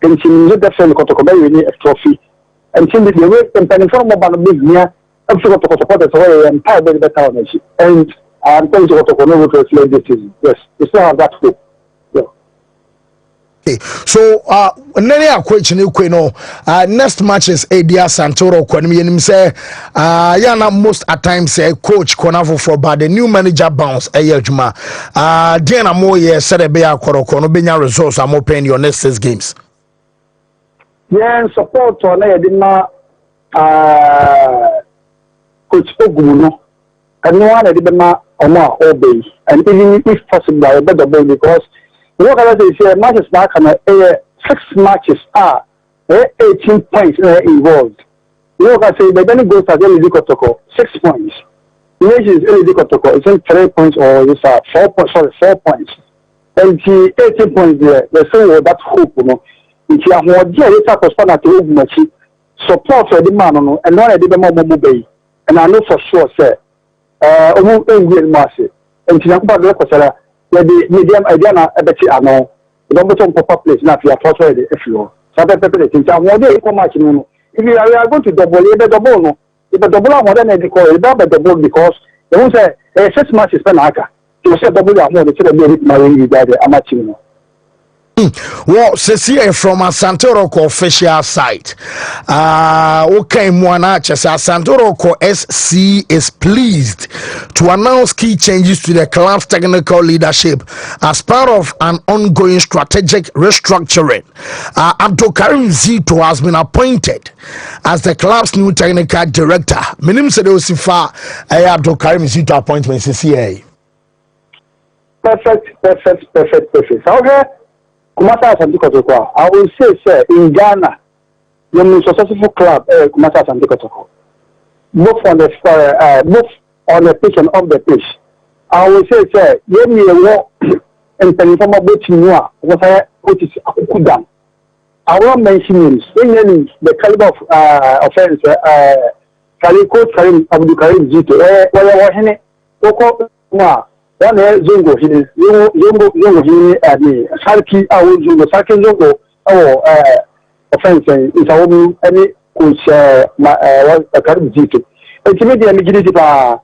And she definitely Kotoko no win a trophy. And she the way and from about big near. I'm sure to support the way and tie better ownership. And I'm going to go to this season. Yes, we still have that hope. Yeah. Okay. So nene akwechi ne kwe no next matches Edia Santoro kwanimi yenim say yana most at times say coach konafo for but the new manager bounce adwuma den na mo ye said be akoroko no benya results am open your next 6 games. Yeah, support on edima coach Oguno, and no one at the Oma obey, and even if possible, I better ball because what I say, matches back and 6 matches are 18 points involved. You know, I say the benefit goes at any Kotoko 6 points. The nation is any Kotoko, it's in 3 points or it's 4 points, sorry, 4 points. And 18 points there, the same with that hope, you know. If you have more dear, it's a postpone to match support for the man, and not a bit more mobile. And I know for sure, sir, who ain't massive. And Tinapa Lokosera, where the medium idea a better I know. The number of pop-up place, not your first ready if you are. So that's the thing. One day, if you are going to double, you better double. If a double more than a decoy, you better double because they won't say 6 matches per naka. You say double more than the marine guy, I'm at you. Well, Cecilia from a Santoroko official site. Okay, Mwanacha Santoroko SC is pleased to announce key changes to the club's technical leadership as part of an ongoing strategic restructuring. Abdul Karim Zito has been appointed as the club's new technical director. Minim Sedosifa Abdul Karim Zito appointment CCA. Perfect. Okay. Kumasa Asante Kotoko. I will say, sir, in Ghana, the most successful club, Kumasa Asante Kotoko. Both on the pitch and off the pitch. I will say, sir, you know, and Penifama Botinua, which is Akudam. I won't mention names. In the caliber of offense, Coach Karim Abdul Karim Zito, where Oko one Zongo, Zongo, Sarki, Zongo, Sarki Zongo, offense, is our any coach, Karim Zito. Ultimately, I'm going to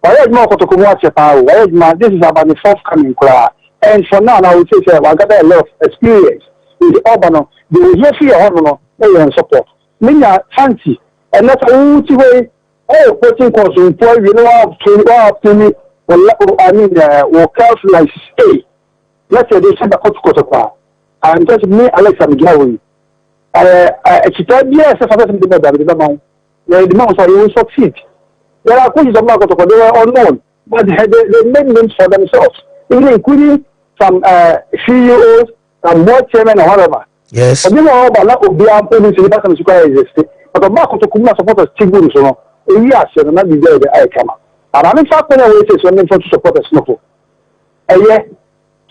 why more Kotoko, this is about the forthcoming club. And for now, I would say, sir, I got a lot of experience with Urban. There was no fear of support. Many are fancy, and that's all the way. Oh, putting course in play, you know, to me. I mean, workouts like stay. Let's say they send a Kotoko. And just me, Alex, I'm going. She told me, yes, I have something about the man. The man will succeed. There are coaches of Kotoko, they were unknown, but they made names for themselves, even including some CEOs, some board chairman, or whatever. Yes. But you know, about that would be our policy, the person is quite existing. But the market of Kuma support us, Tibu, so we are saying, not be there, the eye camera. And I'm in fact, when I wait, so I'm to support us, no. And yet,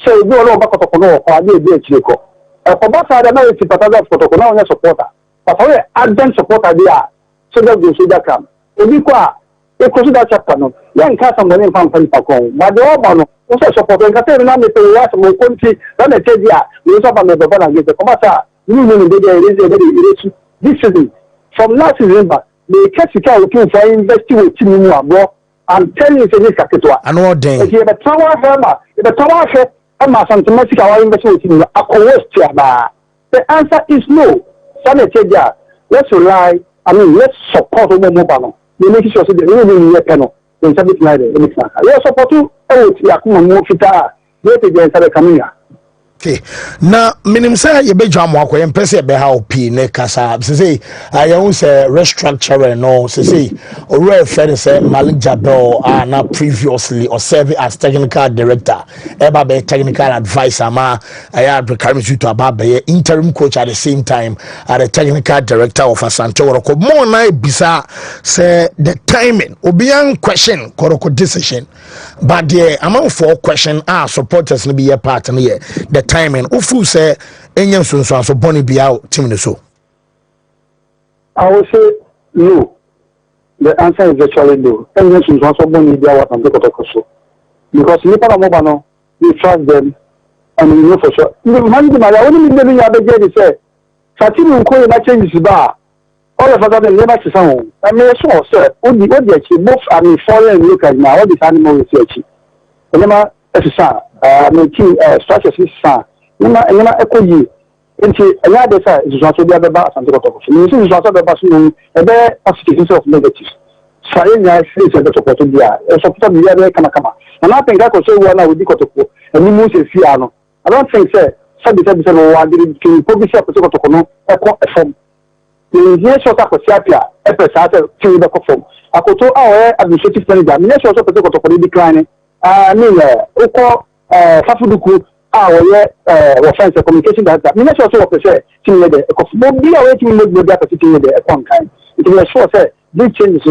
so you know about Kotoko, or I need to be a Kobasa, I don't know if it's a Kotoko, no supporter. But I advance supporter, they are. So that you see that come. If you consider that chapter, no, young cast on the name from Pacon, but the Obano, also supporting Caterina, the Payas, Mokonti, then I tell you, we also have the Bana against the Kobasa, this season. From last season, the Kessica looking for investing with Timu, I'm telling you, this capital. I know what day. If you have a tower hammer, if a tower hammer, I'm a sentimental our investment in a coast. The answer is no. Sanitaria, let's rely, let's support the mobile. The make sure that the new panel in Sabbath night. Let's support you. Oh, Yakuma Mofita, get against the Camilla. Okay. Now, minim say you be jam work when person be how p ne kasa. Say I won say restructure no. Say or fair say Malik Jabel na previously or serve as technical director. Eba be technical advisor ma. I had become to about be interim coach at the same time at the technical director of Asante Koroko. More na bisa say the timing. Obian question Koroko decision. But the amount for question supporters no be a part in here. The timing ufu say enyam so boni bia team so. I will say no. The answer is actually no. Enyam so boni bia what am Kotoko so. Because you trust them and you know for sure. The man the only thing you have to say Fatimi nko na change ba. All of a sudden never to sound. I mean so sir, what the actually both I mean foreign look at now all this animal research. Remember exercise making structures is nema eko yi nti anya de say is so be aba Asante Kotoko you see is so be aba so e be positive of negative say nya face e be to Kotoko dia e support me dia kama and I think I could say one with Kotoko and me must see ano I don't think say sabi no wa diri ki ko bi say Kotoko no e ko form the year short akọ siapia e pe sa say ti be ko form akoto our administrative manager me sure so Kotoko decline uko fafuduku offense communication director me sure so what say team leader but be away team leader team leader it will sure say big changes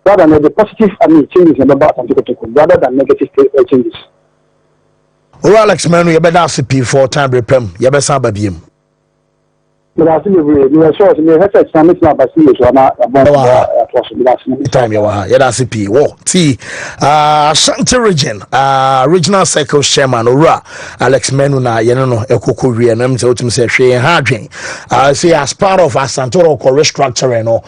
rather than the positive changes in the back rather than negative changes. Alex Manu you better CP for time repem you better san babiem. But I think we are sure me headset summit na basi so na time you are yeah that's CP wo T Ashanti region regional cycle chairman Ora Alex Manu na ye no ekoko wie na mse otum se hwe ha adwen say as part of Asante Koroko restructuring no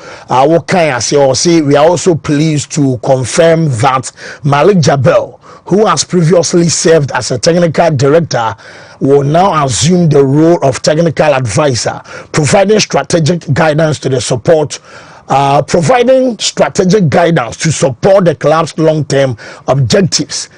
wo kan ase or say we are also pleased to confirm that Malik Jabel, who has previously served as a technical director, will now assume the role of technical advisor, providing strategic guidance to the support the club's long-term objectives.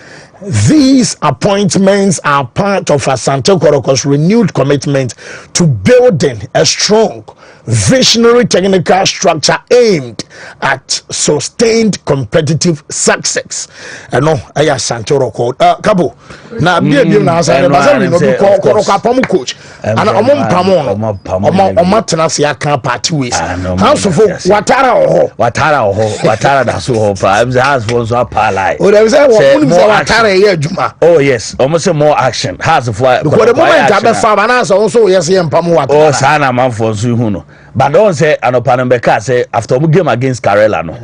These appointments are part of Asante Koroko's renewed commitment to building a strong, visionary technical structure aimed at sustained competitive success. And no, I Asante Koroko. Kabo. Now, be na Asante. Basari no be Koroko apamu coach. And omom pamon. Omatena se aka party ways. House of Watara da so ho pa. I'm the house for so palai. O there say Watara. Oh yes, almost more action. Has of why because the moment I be farm and also yes pamu water. Oh sana man for so no. But don't say anopanem beka say after we game against Karela no.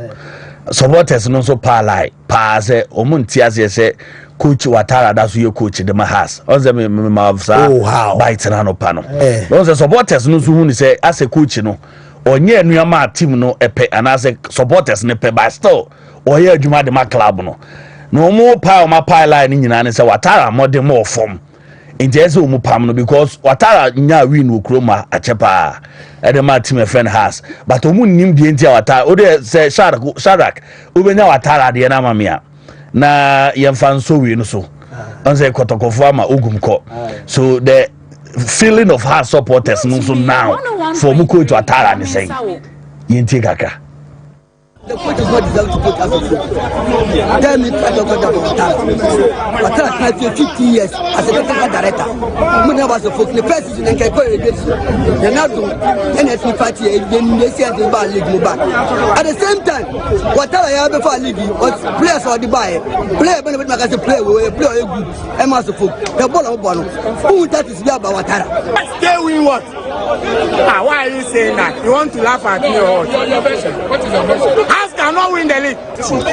Supporters no so palai. Pa say omuntia say coach Watara that's your coach the has. On say me how bite na no pano. Don't say supporters no so hu say as a coach no. Onye nuama team no epe and as a supporters ne pe by still oye adwuma de ma club no. No more power my pie line in and say Watara more than more form. In just pam because Watara nya win Ukroma a chepa and the my team friend has. But Omun nim the entire Watara or say Sharak Ubena Watara the Anamamia. Na yan fan so win so. On say Kotoko Farmer Ugumko. So the feeling of her supporters no so now for Muko to Watara and saying Yinti Kaka. The coach is not deserved to take us off. Tell me, Watara had 50 years as a technical director. When I was a folk, the first season in Keko, the Nado, NSP party, then they said the bar league back. At the same time, Watara had before league was players for the buy. Player benefit magazine play with a player good. And as a folk, the ball of Bono. Who that is about Watara? Stay win what? Why are you saying that? You want to laugh at me or what? What is your version? House cannot win the league.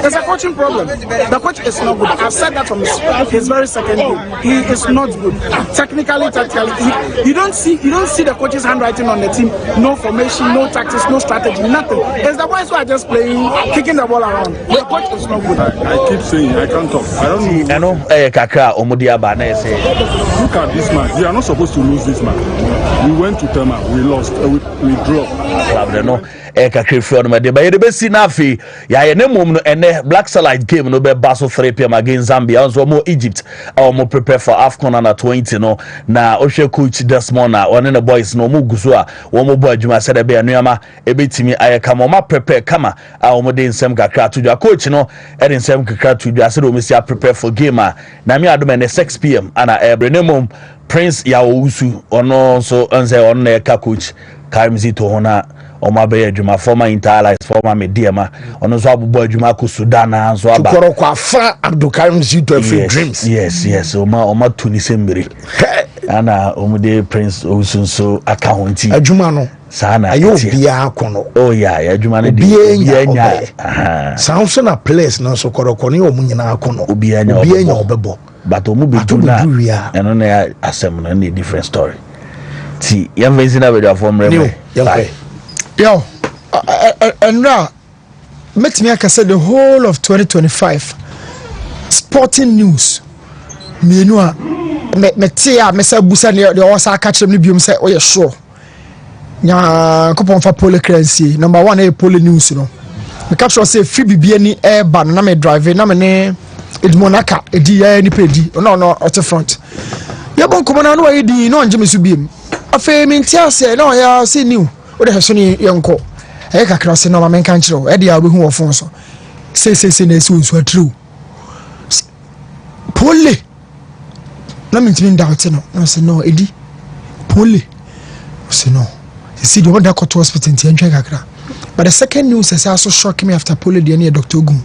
There's a coaching problem. The coach is not good. I've said that from his very second game. He is not good. Technically, tactically, you don't see the coach's handwriting on the team. No formation, no tactics, no strategy, nothing. It's the boys who are just playing, kicking the ball around. The coach is not good. I keep saying I can't talk. I don't know. I know. Kaka Omudiaba say. Look at this man. We are not supposed to lose this man. We went to Tema. We lost. We draw. kakra free on de ba ye de be si na afi ya ye ne mom no ene black satellite game no be baso 3 p.m. against Zambia also mo Egypt mo prepare for AFCON under 20 no na ohwe coach Desmond na one the boys no mo guso a wo mo bo adwuma se de be anuama ebetimi ayeka mo ma prepare kama a mo de nsem kakra to dwa coach no e de nsem kakra to dwa se do me sia prepare for game a na me adom na 6 p.m. ana ebre mom Prince Yawusu ono so anze on na ka coach Kaimzi to hona oma be adwuma former Interlight former Mediama ono so abubo adwuma ko Sudan anso aba tukoro kwa fa Abdul Kaimzi to every dreams yes oma tunisembere ana omude Prince Osunso account adwuma no sana ayo bia akono oh yeah adwuma no bia nya sounds na place na so koroko ne omunyina akono bia nya obebo but omu be tuna eno na asem na a different story ti yam vezina be da form reme yo and now met me aka say the whole of 2025 sporting news me no a me tia me say busa ne de osa ka kire me biom say oye sure nya kopon fa pole currency number 1 e pole news no me capture say free bibia ni airban na me drive na me ne edmonaka edi ya ni pedi no at front ya bon komana no ayi di no anje me su biem afa me ntia say no ya say new o de so ni yenko e kakra se no ma men kan kire o e de ya obehu ofon so say na esi onsu atru pole na me ntimi doubt no say no edi pole say no you see the one that got to hospital in kakra but the second news is also shock me after pole the near Dr. Ogum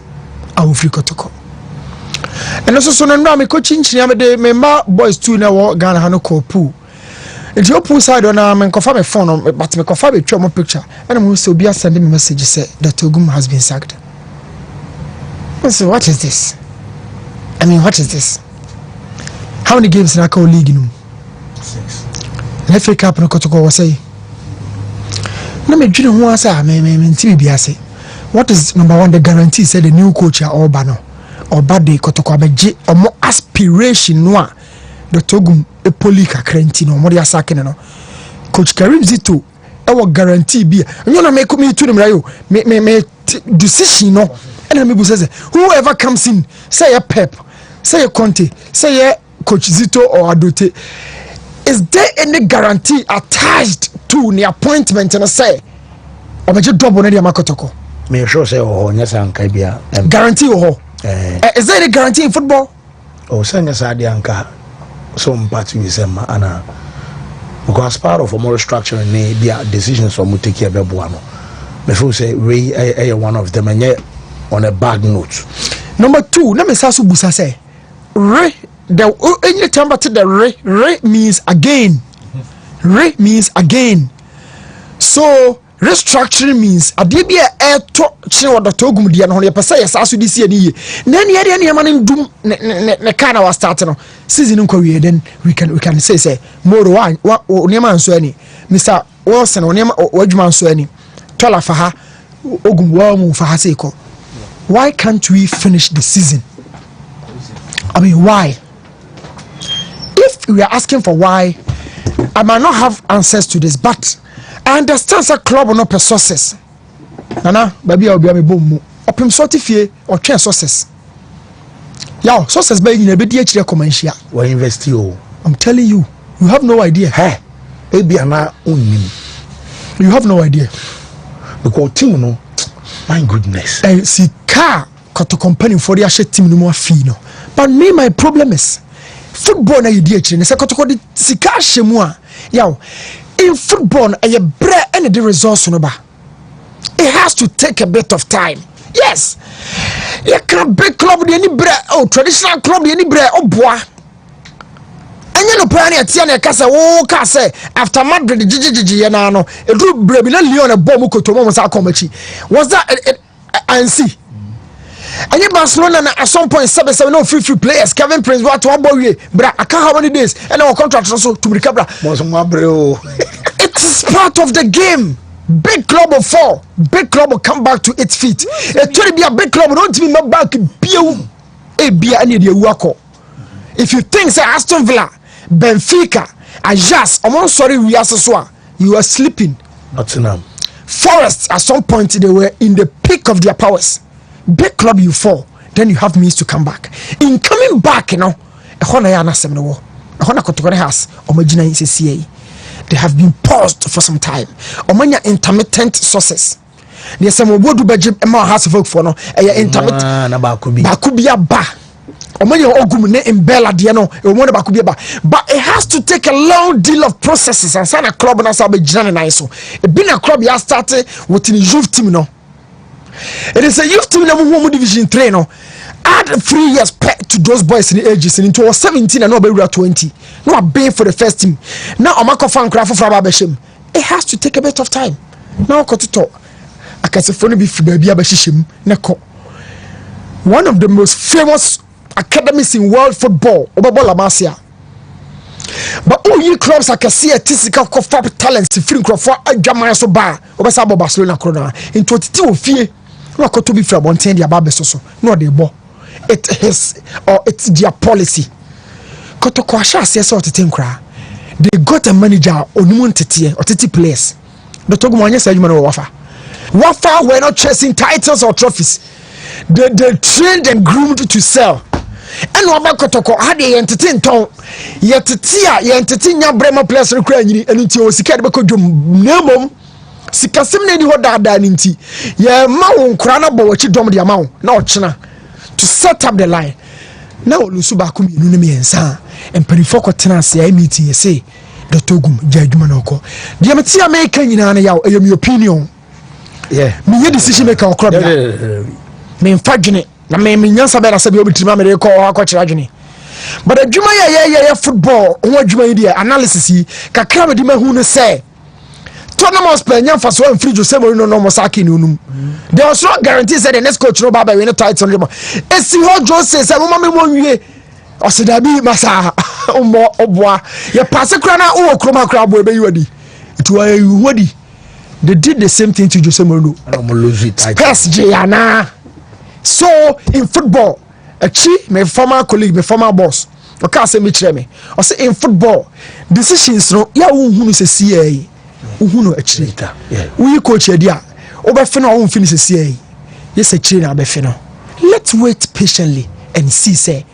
awu free Kotoko and also so no me coaching chini me me ma boys too na wo Ghana ha no call pool if you pool side on me confirm my phone but me confirm a my picture and I'm also be sending me message say that Ogum has been sacked. So what is this? I mean, what is this? How many games in our league no? 6. And FA Cup no Kotoko was say no me dream who say me be say what is number 1 the guarantee say the new coach or bano or bad day Kotoko abeje or more aspiration no the Togum e poli kakrenti no mo dia sake no coach Karim Zito e wo guarantee bi you na make me to them rayo me decision no and me bu say whoever comes in say a Pep say a Conte say a coach Zito or Adote is there any guarantee attached to the appointment and say obeje double na dia Kotoko me sure say oh nyasa anka bia guarantee oh is there any guarantee in football oh say nyasa dia anka so mpati we say ma ana because part of a more structure and their decisions from take care of no before say Ray one of them and yet on a bad note. Number 2 na me sasu busa say Ray the any time but the Ray means again. Ray means again. So restructuring means adebia to chire wo Dr. Ogum dia no ye pese yes aso di sie ni ye na ne ade ne man ndum ne kana was start no season nko wie then we can say moro one ne man so ani Mr. Wilson ne wadwuma so ani tola fa ha Ogum wa mu fa ha say ko why can't we finish the season? I mean, why? If we are asking for why, I might not have answers to this, but I understand that club or not per sources. Nana, baby, I'll be a boom. Open sortify or train sources. Yo, sources by in a bit commercial. Why invest you? I'm telling you, you have no idea. Hey, maybe I'm not only. You have no idea. Because team no. My goodness. See, car got to company for the team no more fee no. But me, my problem is football na yedi akire ne se Kotoko di sika hwemua. Yaw, in football a bre and the results no ba. It has to take a bit of time. Yes. You can big club the any bre oh traditional club the any bre oh boy. Anya no plan ya tia na kasa wo ka say after Madrid jijiji na no edu bre bi na Leon e bom Kotomo mo sa komachi was that and see and Barcelona na at some point 7 no free players Kevin Prince what to boy bra I can't how many days and our contract also to recover it is part of the game. Big club of 4 big club will come back to its feet. It will be a big club don't me back bia any the wako. If you think say Aston Villa Benfica Ajax I'm sorry we are so you are sleeping. Nottingham Forest at some point they were in the peak of their powers. Big club you fall, then you have means to come back. In coming back, you know, they have been paused for some time. Intermittent sources. There's some would budget a more house of for no intermittent Bakubia ba. In Bella Diano, but it has to take a long deal of processes and sign a club and also be so it been a club you started with the youth team. No, it is a youth team number division 3. No, add 3 years to those boys in the ages and into 17 and no 20. No, I'm paying for the first team. Now I'm a fan craft for Babeshim. It has to take a bit of time. Now Kotoko, I can say for the baby Abeshim Neko. One of the most famous academies in world football, Obabola Masia. But all you clubs I can see a physical talents in free for a Jamaica so bar, Obasabo Barcelona Corona in 22 fear. No, to be from one ten, so no, they bo. It is or it's their policy. Kotoko Asha says so to Tinkra. They got a manager on Monteti or Titi players. The Togumania said you know Wafa. Wafa were not chasing titles or trophies. They trained and groomed to sell. And Waba Kotoko had a entertain tone. Yet entertain your Bremer players requiring and into Sikabako Nemum. Sikasim Nedi Hoda Ninti. Ye Mao Kranabo, which you don't the amount, no China, to set up the line. Now Lusubakumi Nunemi and Sa and Perifoko Tenancy, I meet you say, the Togum, Jadumanoko. The Amatia making in an hour, your opinion. Yeah, me decision maker or club. Me fagine na me nyansa be na sabi obi tima me ko akwakyira adwene but adwuma ya football ho adwuma yi dia analysis yi kakra me di mahu no say tournament play nyamfa so am free Jose Mourinho no mosaki ni unum there was no guarantee say the next coach no baba win title no esi ho Jose say mo me nwie o se da bi masa mo oboa ye pass kra na o kroma kra bo e be yiwadi itu ayi wadi they did the same thing to Jose Mourinho and mo lose it pass Gianna. So in football, my former colleague, my former boss, okay, say me tell me. I say in football, decisions no ya who say CA, who no actually. We coach here, Obafino won't finish a CA. Yes, a trainer Obafino. Let's wait patiently and see say.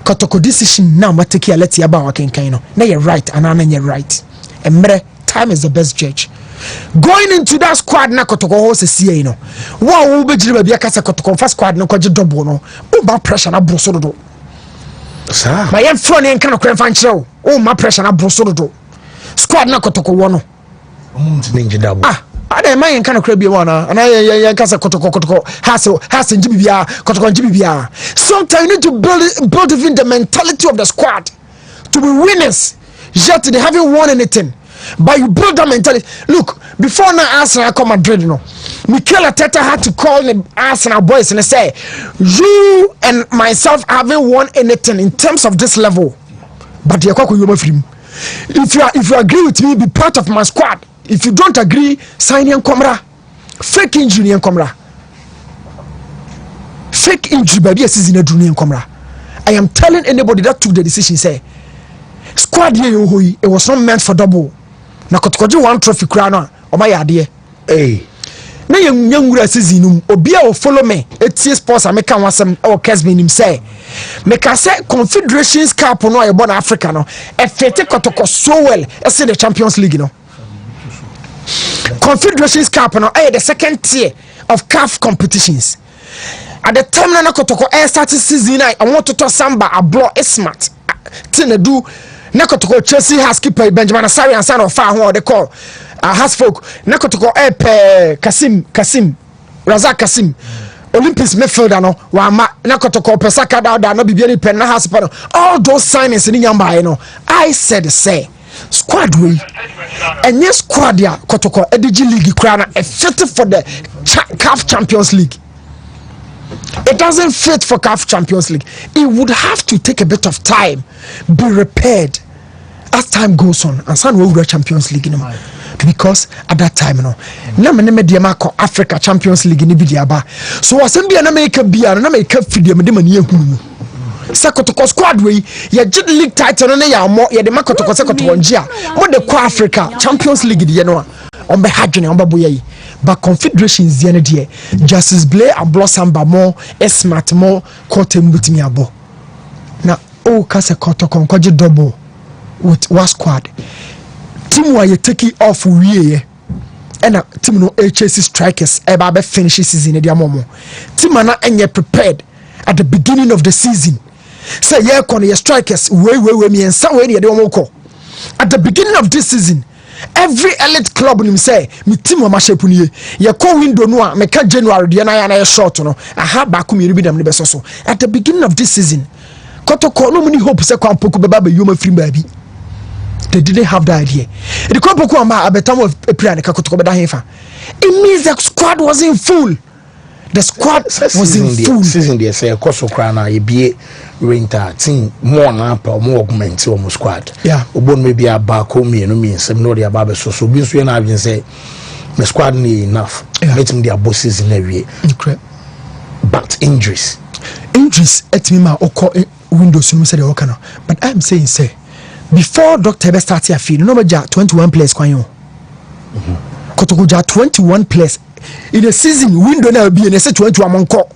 Kotoko decision now, but take care. Let's hear about Kenkano. Now you're right, and I'm you're right. And time is the best judge. Going into that squad na Kotoko host CA no. Wow, be jire bia kasa Kotoko first squad no kwaje double no. O ba pressure na broso do. Sir. My young friend en kan kwen fan kire o ma pressure na broso do. Squad na Kotoko wo no. Ninja double. Ada man en kan kwen bia wana. Ana ya kasa Kotoko has njibi bia Kotoko njibi bia. Sometimes you need to build even the mentality of the squad to be winners. Yet they haven't won anything. But you build that mentality. Look, before now Arsenal come Madrid, you know, Mikel Arteta had to call the Arsenal boys and say, you and myself haven't won anything in terms of this level. But if you agree with me, be part of my squad. If you don't agree, sign in Komra. Fake injury in Komra. Fake injury by the season in Komra. I am telling anybody that took the decision, say, squad here, it was not meant for double. Na Kotoko one trophy crown o my ade na yangura season obi a follow me etie sports ameka wasem o Kesme nim say make say Confederations Cup no e born Africa no e fete Kotoko so well e say the Champions League no Confederations Cup no e the second tier of CAF competitions at the time na Kotoko e start season I want to samba ablo smart tin do Nakotoko Chelsea has keeper Benjamin Asari and son of far who they call has folk Nakotoko Kasim Razak Kasim Olympics midfielder no Wama Nakotoko Pesaka da no bibiani pen na has all those signings in Yamba no I said say squad we and yes squad ya Kotoko EDG League crown a fit for the CAF Champions League. It doesn't fit for CAF Champions League. It would have to take a bit of time, be repaired as time goes on. And some will Champions League, you know, because at that time, you know, na Africa Champions League ni bidiaba. So wasembi na make bia na make fidi me de mani ehunu. Sekotoko squad we ye jid league title na ya mo ye de makotoko sekotoko njia. Mo de kwa Africa Champions League de no. On be hadwene on baboye yi. but confederations the end Justice Blair and Blossamba more smart more Kotem with me abo na o kase Kotoko nkoje double with one squad team why you take it off we and a team no HSC strikers eba be finish season e dia momo team na enye prepared at the beginning of the season say yeah kon your strikers we me and some way dey omoko at the beginning of this season every elite club nim say me team o ma shape nie ye call window no a me ka January de na ya na short no aha ba ko mi bi dam ne be so at the beginning of this season Kotoko no many hope say Kwampoko beba be yoma free baby they didn't have that idea the Kwampoko ama abetam of April and Kotoko beda hefa it means the squad wasn't full. The squad was in full season. They say Koso Krana, you be renter team more ample, more augment on squad. Yeah, Obon maybe a back home, you know, means some no their barber so be so and I've say the squad need enough. Let them their bosses in every year. But injuries at me, my windows, you said, but I'm saying, say, before Dr. Best started a field, no matter 21 players, Kotoko 21 players. In the season window now be in a 21 monko.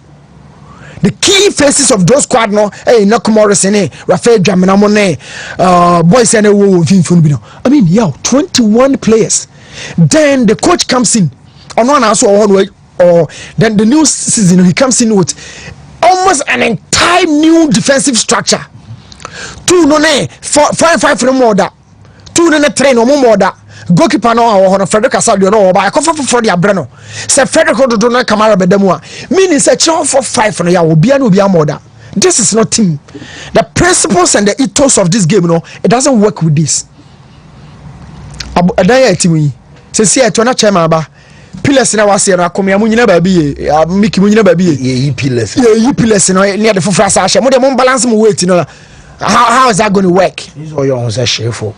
The key faces of those squad no Knock Morrison Rafael Jaminamone boys and I mean 21 players. Then the coach comes in on one also one way or then the new season he comes in with almost an entire new defensive structure. 2 no ne 5 from more that 2 no ne 3 no more that goalkeeper no ho Frederick Asadio no ba ko for dia bre no se Frederick do no Kamara bedamu a meaning se chon for 5 no ya obi an obi amoda. This is not team. The principles and the ethos of this game no it doesn't work with this. Adaya team yi se see eto na chairman ba pillars na wase na akomia mu nyina ba bi ye miki mu nyina ba bi ye pillars no near the fufra sa hye mo de mo balance mo weight no how is that going to work? This all your own say shefo.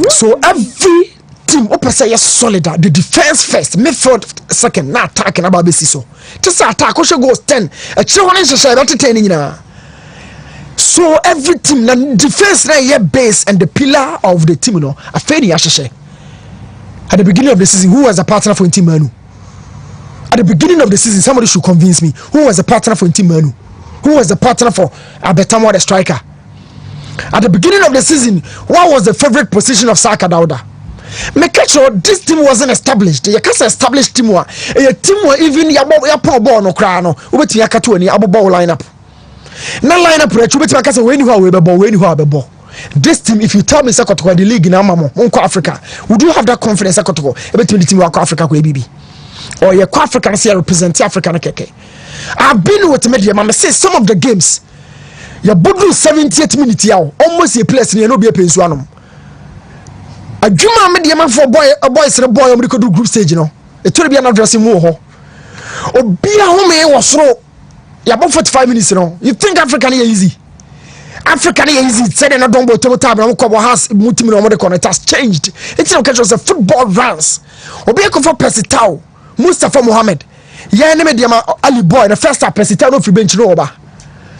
So every team opposite is solid. The defense first, midfield second, now attacking about this so. Just attack, goes 10. A children is not 10. So every team, the defense na base and the pillar of the team, no, a fairly ashe. At the beginning of the season, who was a partner for Team Manu? At the beginning of the season, somebody should convince me who was a partner for Team Manu? Who was the partner for Abetamo, the striker? At the beginning of the season, what was the favorite position of Saka Dauda? Make sure this team wasn't established. You can't establish team one. A team where even your ball no crano. Ubeti yakatu any abo ball lineup. Na lineup re chubeti makasa when you have a ball. This team, if you tell me Kotoko the league in Amamo, Unko Africa, would you have that confidence Kotoko? Ebeti the team wa Africa ko bibi. Or your African say represent African keke. I've been with media, mama say some of the games. Ya bodu 78 minutes yaw almost a place ne no be pensu anom adwuma me de man for boys we could do group stage no e tori bia na dressing mu ho obia ho me wo soro ya bo 45 minutes no you think African is easy said na don bo to tab na ko bo has mutimi no mo de connect has changed it's no catch us a football runs obia ko for Persitao Mustafa Mohammed ya ne me de ma Ali Boy the first half Persitao no free bench no oba.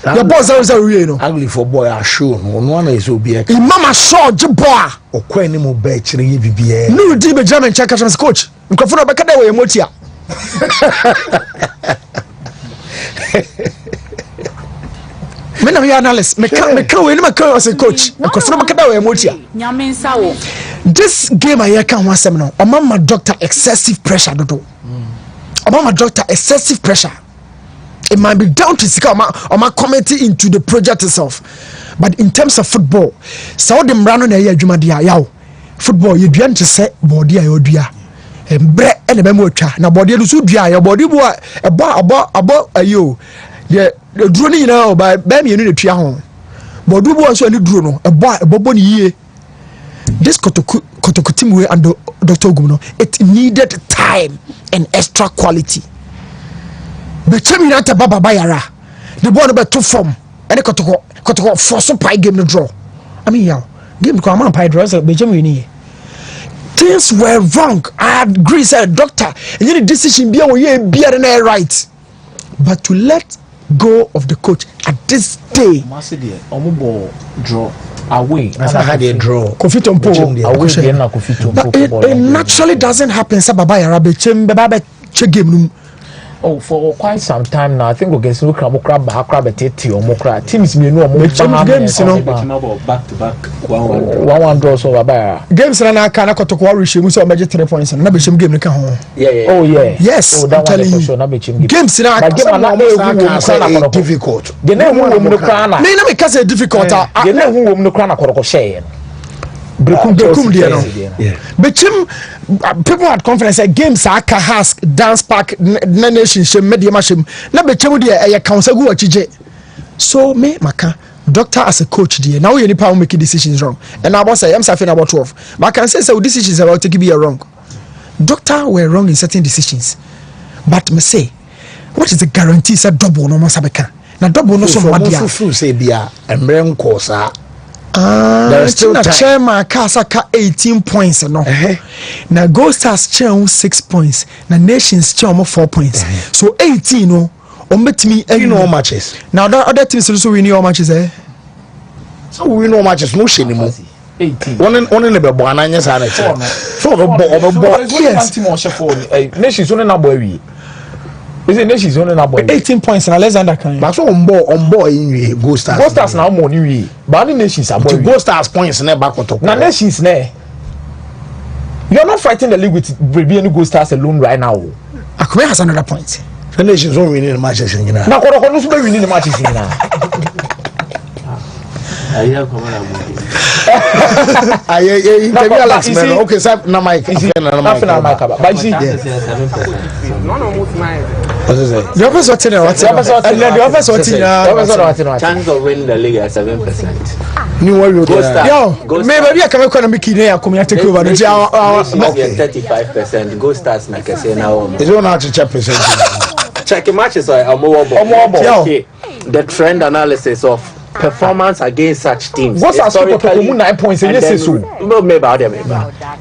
Your boss always a no. Ugly for boy are sure no one is obia. Mama saw Jiboa. O kwani mo be chire ye bibia. No di be German check as coach. Nkofo no be kada we emotia. Me na we analyst. Me ka we no me as a coach. Nkofo no be kada we emotia. Nyame nsa wo. This game I can one sem no. O mama doctor excessive pressure dodo. O mama doctor excessive pressure. It might be down to Sika or my committee into the project itself. But in terms of football, so them run on a year Jumadia football, you do to say body odia. And bread and a memocha. Now body to dry your body boy about a you. The drone now by Bammy in the tree home. Bodu was only drone, a boy a bobon ye. This Kotoko team way under Dr. Gumno, it needed time and extra quality. But Cheminata Baba Bayara, the ball about 2 form, and the Kotoko for some pie game no draw. I mean, game come on pie draws at Benjamin. Things were wrong. I agree, said doctor, and any decision be right. But to let go of the coach at this day, Omubo draw. away. As I had a draw. Kofi Tompo. Away na Kofi Tompo. It naturally doesn't happen. Sa baba yara be chem baba che game num. Oh, for quite some time now, I think we're getting teams me know games, you know. Back to back. 1-1 draw so baba. Games na kana Kotoko wa reach mu so make 3 points na be chem game ka ho. Yeah. Oh yeah. Yes, I'm telling you. sure na be chem game. Games na difficult. The name who no kra na. Me na me ka say difficult. The name who no kra na Kotoko share. Brekum there no. But people had confidence that games are has dance park nation shem media machine. Na be chemu there e counsel go achije. So me maka doctor as a coach there. Now you need to make decisions wrong. And I was say I'm saying about 12. But I can say so decisions about to be wrong. Doctor were wrong in certain decisions. But me say what is the guarantee say double no masabeka. Na double no so what dia. So say bia emre nkosa. There is still chairman Kasaka 18 points no. Now Gold Stars chair 6 points. Now Nations chair 4 points. So 18 no. Me win all matches. Now the other teams also win all matches So we win all matches no shame anymore. 18. One in the Bwana nyes ana. So yes. Team on for Nations only na boy. Is it Nations only na boy? 18 points na Alexander kan. But so on board in Gold Stars. Gold Stars now money we. But the Nations are boy. Gold Stars points na back Kotoko. Na Nations na. You're not fighting the league with Brazilian Gold Stars alone right now. Akwe has another point. The Nations don't win the matches in Ghana. Na Kotoko no so be winning the matches in Ghana. Okay, so na mic. But you see, the office what the chance of winning the league at 7%. Yo, maybe I can make it come here take over. 35%. Go Stars na kese now. It's on to check percent. Check matches are more. The trend analysis of performance against such teams. What's our 9 points in this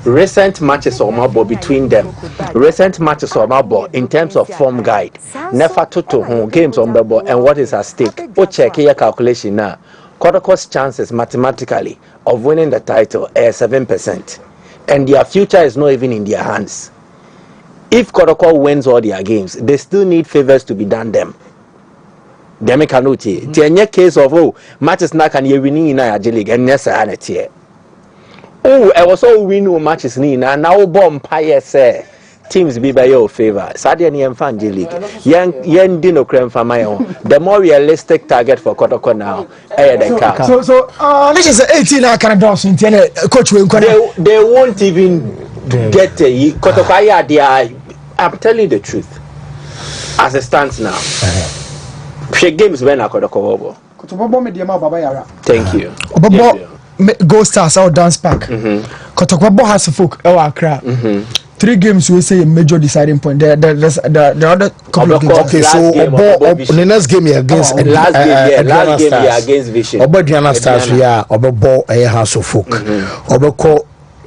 recent matches or more between them. Recent matches or more in terms of form guide. Never to home games on the ball and what is at stake. O check your calculation now. Kotoko's chances mathematically of winning the title are 7%, and their future is not even in their hands. If Kotoko wins all their games, they still need favors to be done them. Demi kanuti. Tienye case of matches na kan ye winning in a league and yes anete. I was all win matches ni na now bomb pie say teams be by your favor. Sadia ni mfan league. Yen dino crem for my own. The more realistic target for Kotoko now. So this is 18 I can do something coach they won't even get Kotoko they I'm telling you the truth. As it stands now. Games when I could have thank you. Gold Stars out dance park. Kotoko has a folk Accra. 3 games we say a major deciding point. The other couple of games. Okay, so the next game against last game against Vision. Obadiana Stars Obabo a house of folk.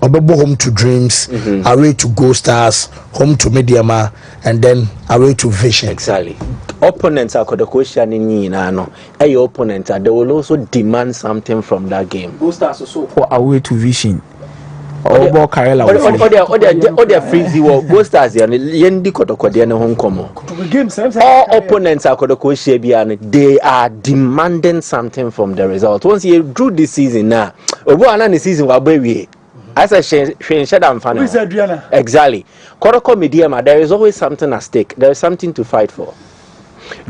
Obabo home to Dreams, away to Gold Stars, home to Mediama, and then away to Vision. Exactly. Opponents are the question in opponents they will also demand something from that game. Gold Stars also for away to Vision. Or Karela. Or freezy war. Gold Stars yendi Kotoko de na home komo. All opponents are the question they are demanding something from the result. Once you drew this season now, obo anani season wa baby. As I say, exactly. Kotoko Mediama, there is always something at stake. There is something to fight for.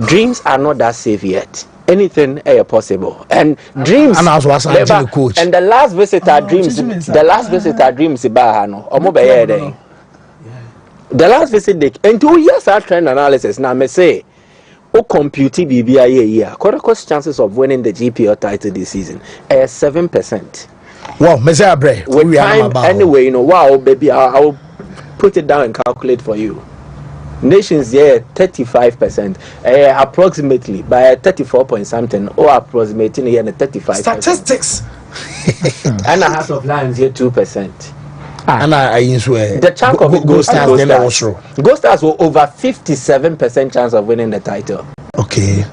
Dreams are not that safe yet. Anything is possible. And dreams. And I was actually coach. And the last visitor dreams. The last visitor dreams. The last visit. And 2 years after trend analysis. Now me say, compute BBI Kotoko's chances of winning the GPL title this season are 7%. Wow, Messiah Bray. With time, anyway, wow, baby, I'll put it down and calculate for you. Nations 35%, approximately by 34 point something, or approximating here 35%. Statistics. And a House of Lions here 2%. And I swear the chance of Ghost Stars Ghost Stars were over 57% chance of winning the title. Okay.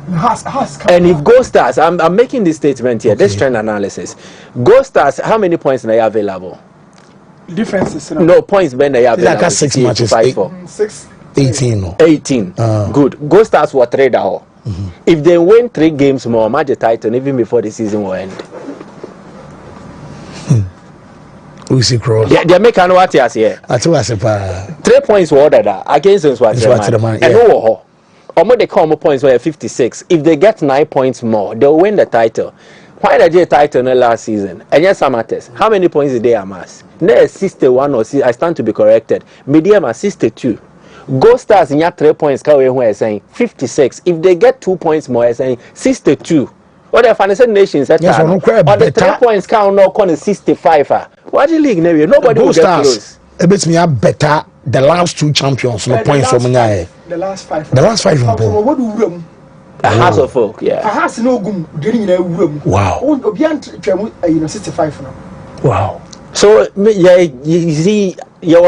And if Gold Stars, I'm making this statement here, this trend analysis. Gold Stars, how many points are they available? Differences. No points when they available. Like 6 matches. 18. 18. Good. Gold Stars were 3 down. If they win 3 games more, match the title even before the season will end. We see cross. Yeah, they make an what here. I told us 3 points were ordered against Swatman. And who? They come points were 56. If they get 9 points more, they'll win the title. Why did they title last season? And yes, Amates. How many points did they amass? No, 61 or I stand to be corrected. Medium are 62. Gold Stars in 3 points. We're saying 56. If they get 2 points more, we're saying 62. Or the financial nations at the 3 points count no corner 65. What the league nobody will get close. A bit me are better the last 2 champions no points from the last 5. The last 5 what do room? A house of folk, yeah. A house no gum during the room. Wow. Oh, beyond 65 now. Wow. So yeah, you see, you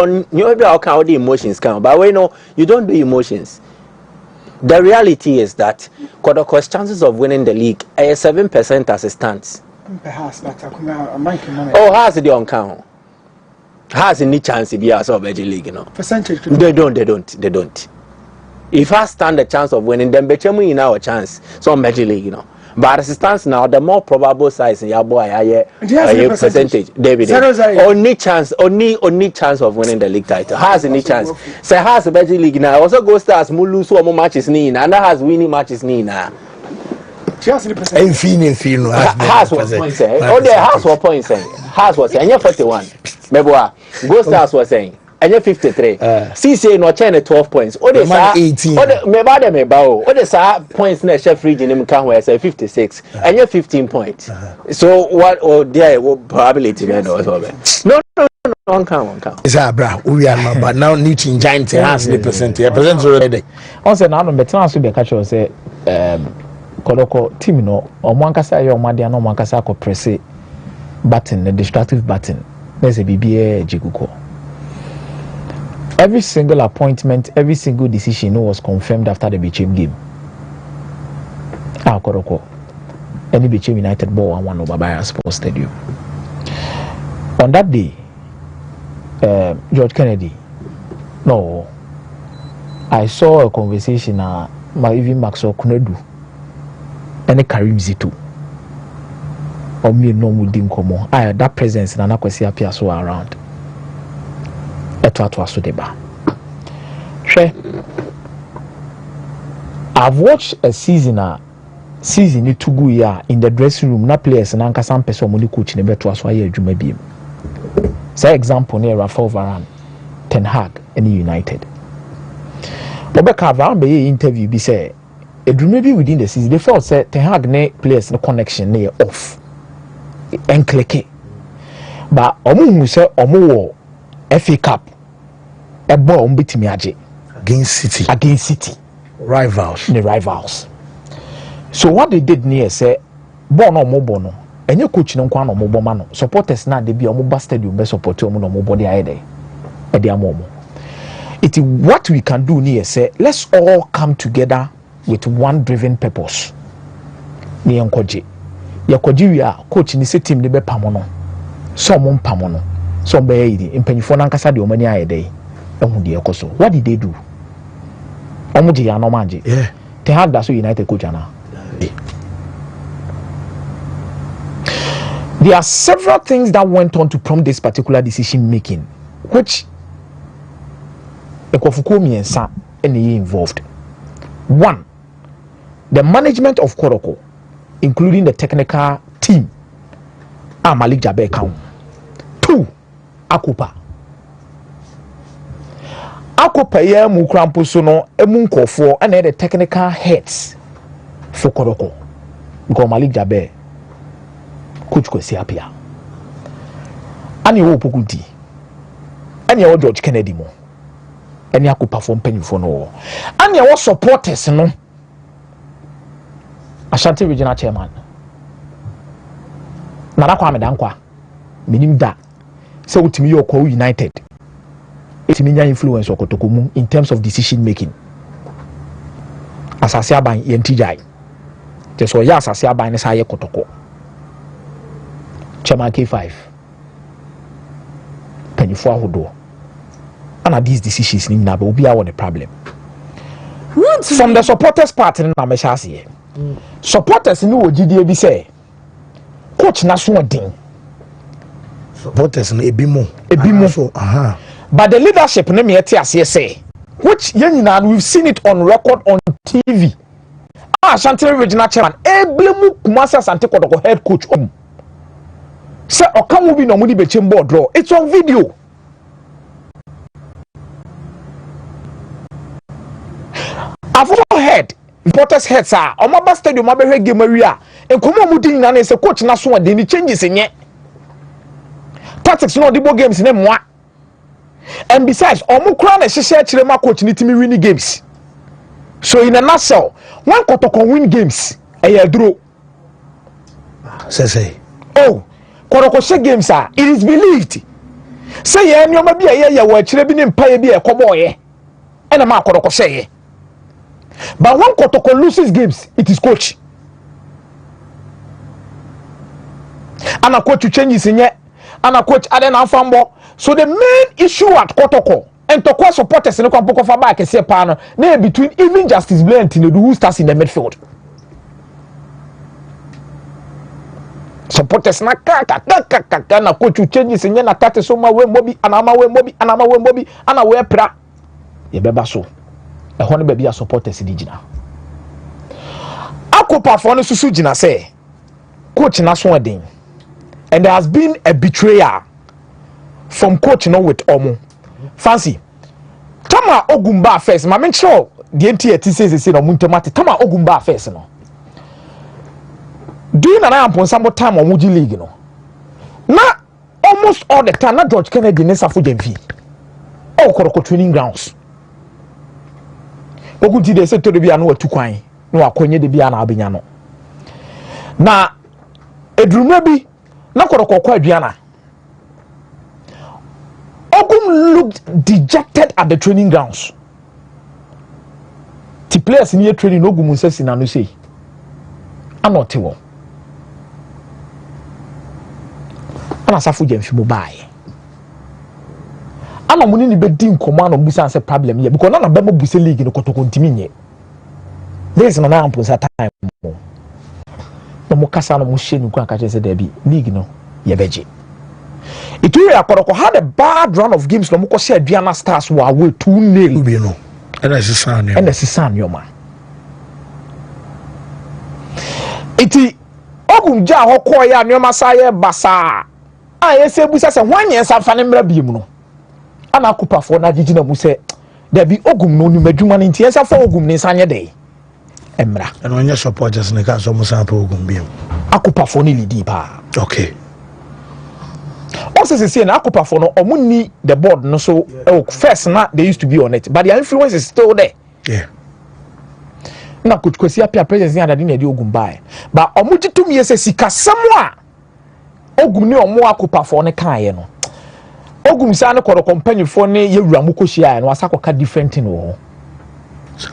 how the emotions come, but we know you don't do emotions. The reality is that Kotoko's chances of winning the league are 7% as it stands. Perhaps, but I'm making money. Oh, how's the on count? Has any chance to be a Belgian league, you know? Percentage. They don't. If I stand a chance of winning, then Betchamu in our chance. So Belgian league, you know. But as it stands now, the more probable size in your boy, percentage. David, only chance of winning the league title. Has any chance? Say has a Belgian league now. Also Gold Stars lose some matches ni and that has winning matches ni now. Has what points? Oh, the house what points saying? Has was saying 41. Meboa Gold Stars was saying. And you're 53. CCA no change 12 points. Oh, they say 18. Oh, the points in the chef region in Canada say 56. And you're 15 points. So what? Oh, there probability then also. No, one count. It's a bra. We are but now need to giant has the percentage. Percentage already. Also, now the better be catch us say Kotoko team no. Omankasa yo madia no omankasa ko press button, the destructive button. There's a BBA jiguko. Every single appointment, every single decision was confirmed after the Bichim game. Kotoko. Any Bichim United ball and 1 over Babaya Sports Stadium. On that day, George Kennedy, no, I saw a conversation, even Maxwell Kunedu, and Karim Zito. Or me no mudim komo. That presence na nakwesi appear so around. Eto so deba. I've watched a season ni tugu ya in the dressing room na players na nka some person money coach ne beto aso aye adwuma biem. Say example near Rafael Varane, Ten Hag in United. Obeka Varane be interview be say adwuma bi within the season they felt say Ten Hag ne players no connection ne off. And click it. But omu say omu wo FA Cup a ball beatimi age against City rivals. So what they did near say ball no mo no enye coach no kwa no mo boma no supporters na de bi omu ba stadium be support omu no mo body aye dey e dey amomo. It is what we can do near say let's all come together with one driven purpose. Ni encourage yakojiria coach ni team ni be pamo no so mo pamo no so be yi impanyifo na nkasa de omani aye dey ehun de ekoso. What did they do? Omuji ya no manje. Yeah. Ten Hag that so United coach ana. There are several things that went on to prompt this particular decision making, which ekofuko miensa ene involved. One, the management of Kotoko, including the technical team, Malik Jaber count. 2, Akupa ye mu krampo so no emu nkofo and the technical heads for Kotoko. Because Malik Jaber coach Kwesi Appiah. Ani wo pokuti. Ani wo George Kennedy mo. Ani Akupa for mpanyifo no. Ani wo supporters no. Ashanti regional chairman Nana Kwame Dankwa minim da se utimi yo kwa United itimi nya influence Kotoko mu in terms of decision making asase aban yenti jai te so ya asase aban ne sa ye Kotoko chama K5 penifo ahodo and these decisions ni na be obi a the problem from the supporters part na me sha se supporters ni ogidie bi say coach na so odin supporters no ebimo so but the leadership ne me ete ase say which yenina we've seen it on record on TV Ashanti regional chairman eblemu Kumasi Asante Kotoko head coach say okamu bi no mu di be board draw it's on video I've heard reporters head sir Omaba stadium abehwe game area enkomo mu di nyina na say coach na so de ni changes nye tactics no dibo games ne moa and besides omukura na hihye chirema coach ni timi win games so in a nutshell when Kotoko win games duro say oh Kotoko share games it is believed say ye nyoma bi ye wo chire bi ni mpaye bi ekoboye ena ma Kotoko share but when Kotoko loses games it is coach and a coach changes in ye and a coach aden afambo. So the main issue at Kotoko and Tokwa supporters in the Kwapoko for back say panel now between even Justice Blaine and who starts in the midfield. Supporters na kaka na coach changes in na tate so ma we mobi anama we mobi ana we pra ye beba so e ho ne ba bia supporters di gina akopa for no susu gina say coach na so den and there has been a betrayal from coach no with Omo fancy Tama Ogumba first ma make sure the NTT says no muntemati Tama Ogumba first no during an ample some time on Muji League no na almost all the time na George Kennedy ne Safo Jemfi all Kotoko training grounds Ogunti de say to de bia no atu kwan no akonye de bia na abenya no na edruma bi na Kotoko kwa aduana Ogum looked dejected at the training grounds. The players in here training Ogum says in anu say, I'm not tewo. Ana safu jemfi mo buy. Ana muni ni be din command on busa say problem here because na be mo busa league no Kotoko ntimi nye. There is no na amponsa time mo. No mo kasa no mo hye ni kwa ka say there be league no ye beje. Ituria Kotoko had a bad run of games no moko se aduana stars wa away 2-0 bi no ena sisan yoma iti Ogum ja hokọ ya nyoma saye basa a yese busa se hwanye nsa ne mra biem no ana akupa fo na gigi na mu se da bi Ogum no nimadwuma ne nti yesa fo Ogum ne nsa nye dey emra eno anya supporters ne ka so mu sa pa Ogum biem akupa fo ne lidi pa okay also say na akopa for no omuni the board no so first na they used to be on it but their influence is still there na coach Kwesi Appiah presence ni adade na di Ogum bae but omujitum yese sika samwa Ogum ni omo akopa for ne kan ye no Ogum sa ne Kotoko company for ne yewura mu kohia no asakoka different thing wo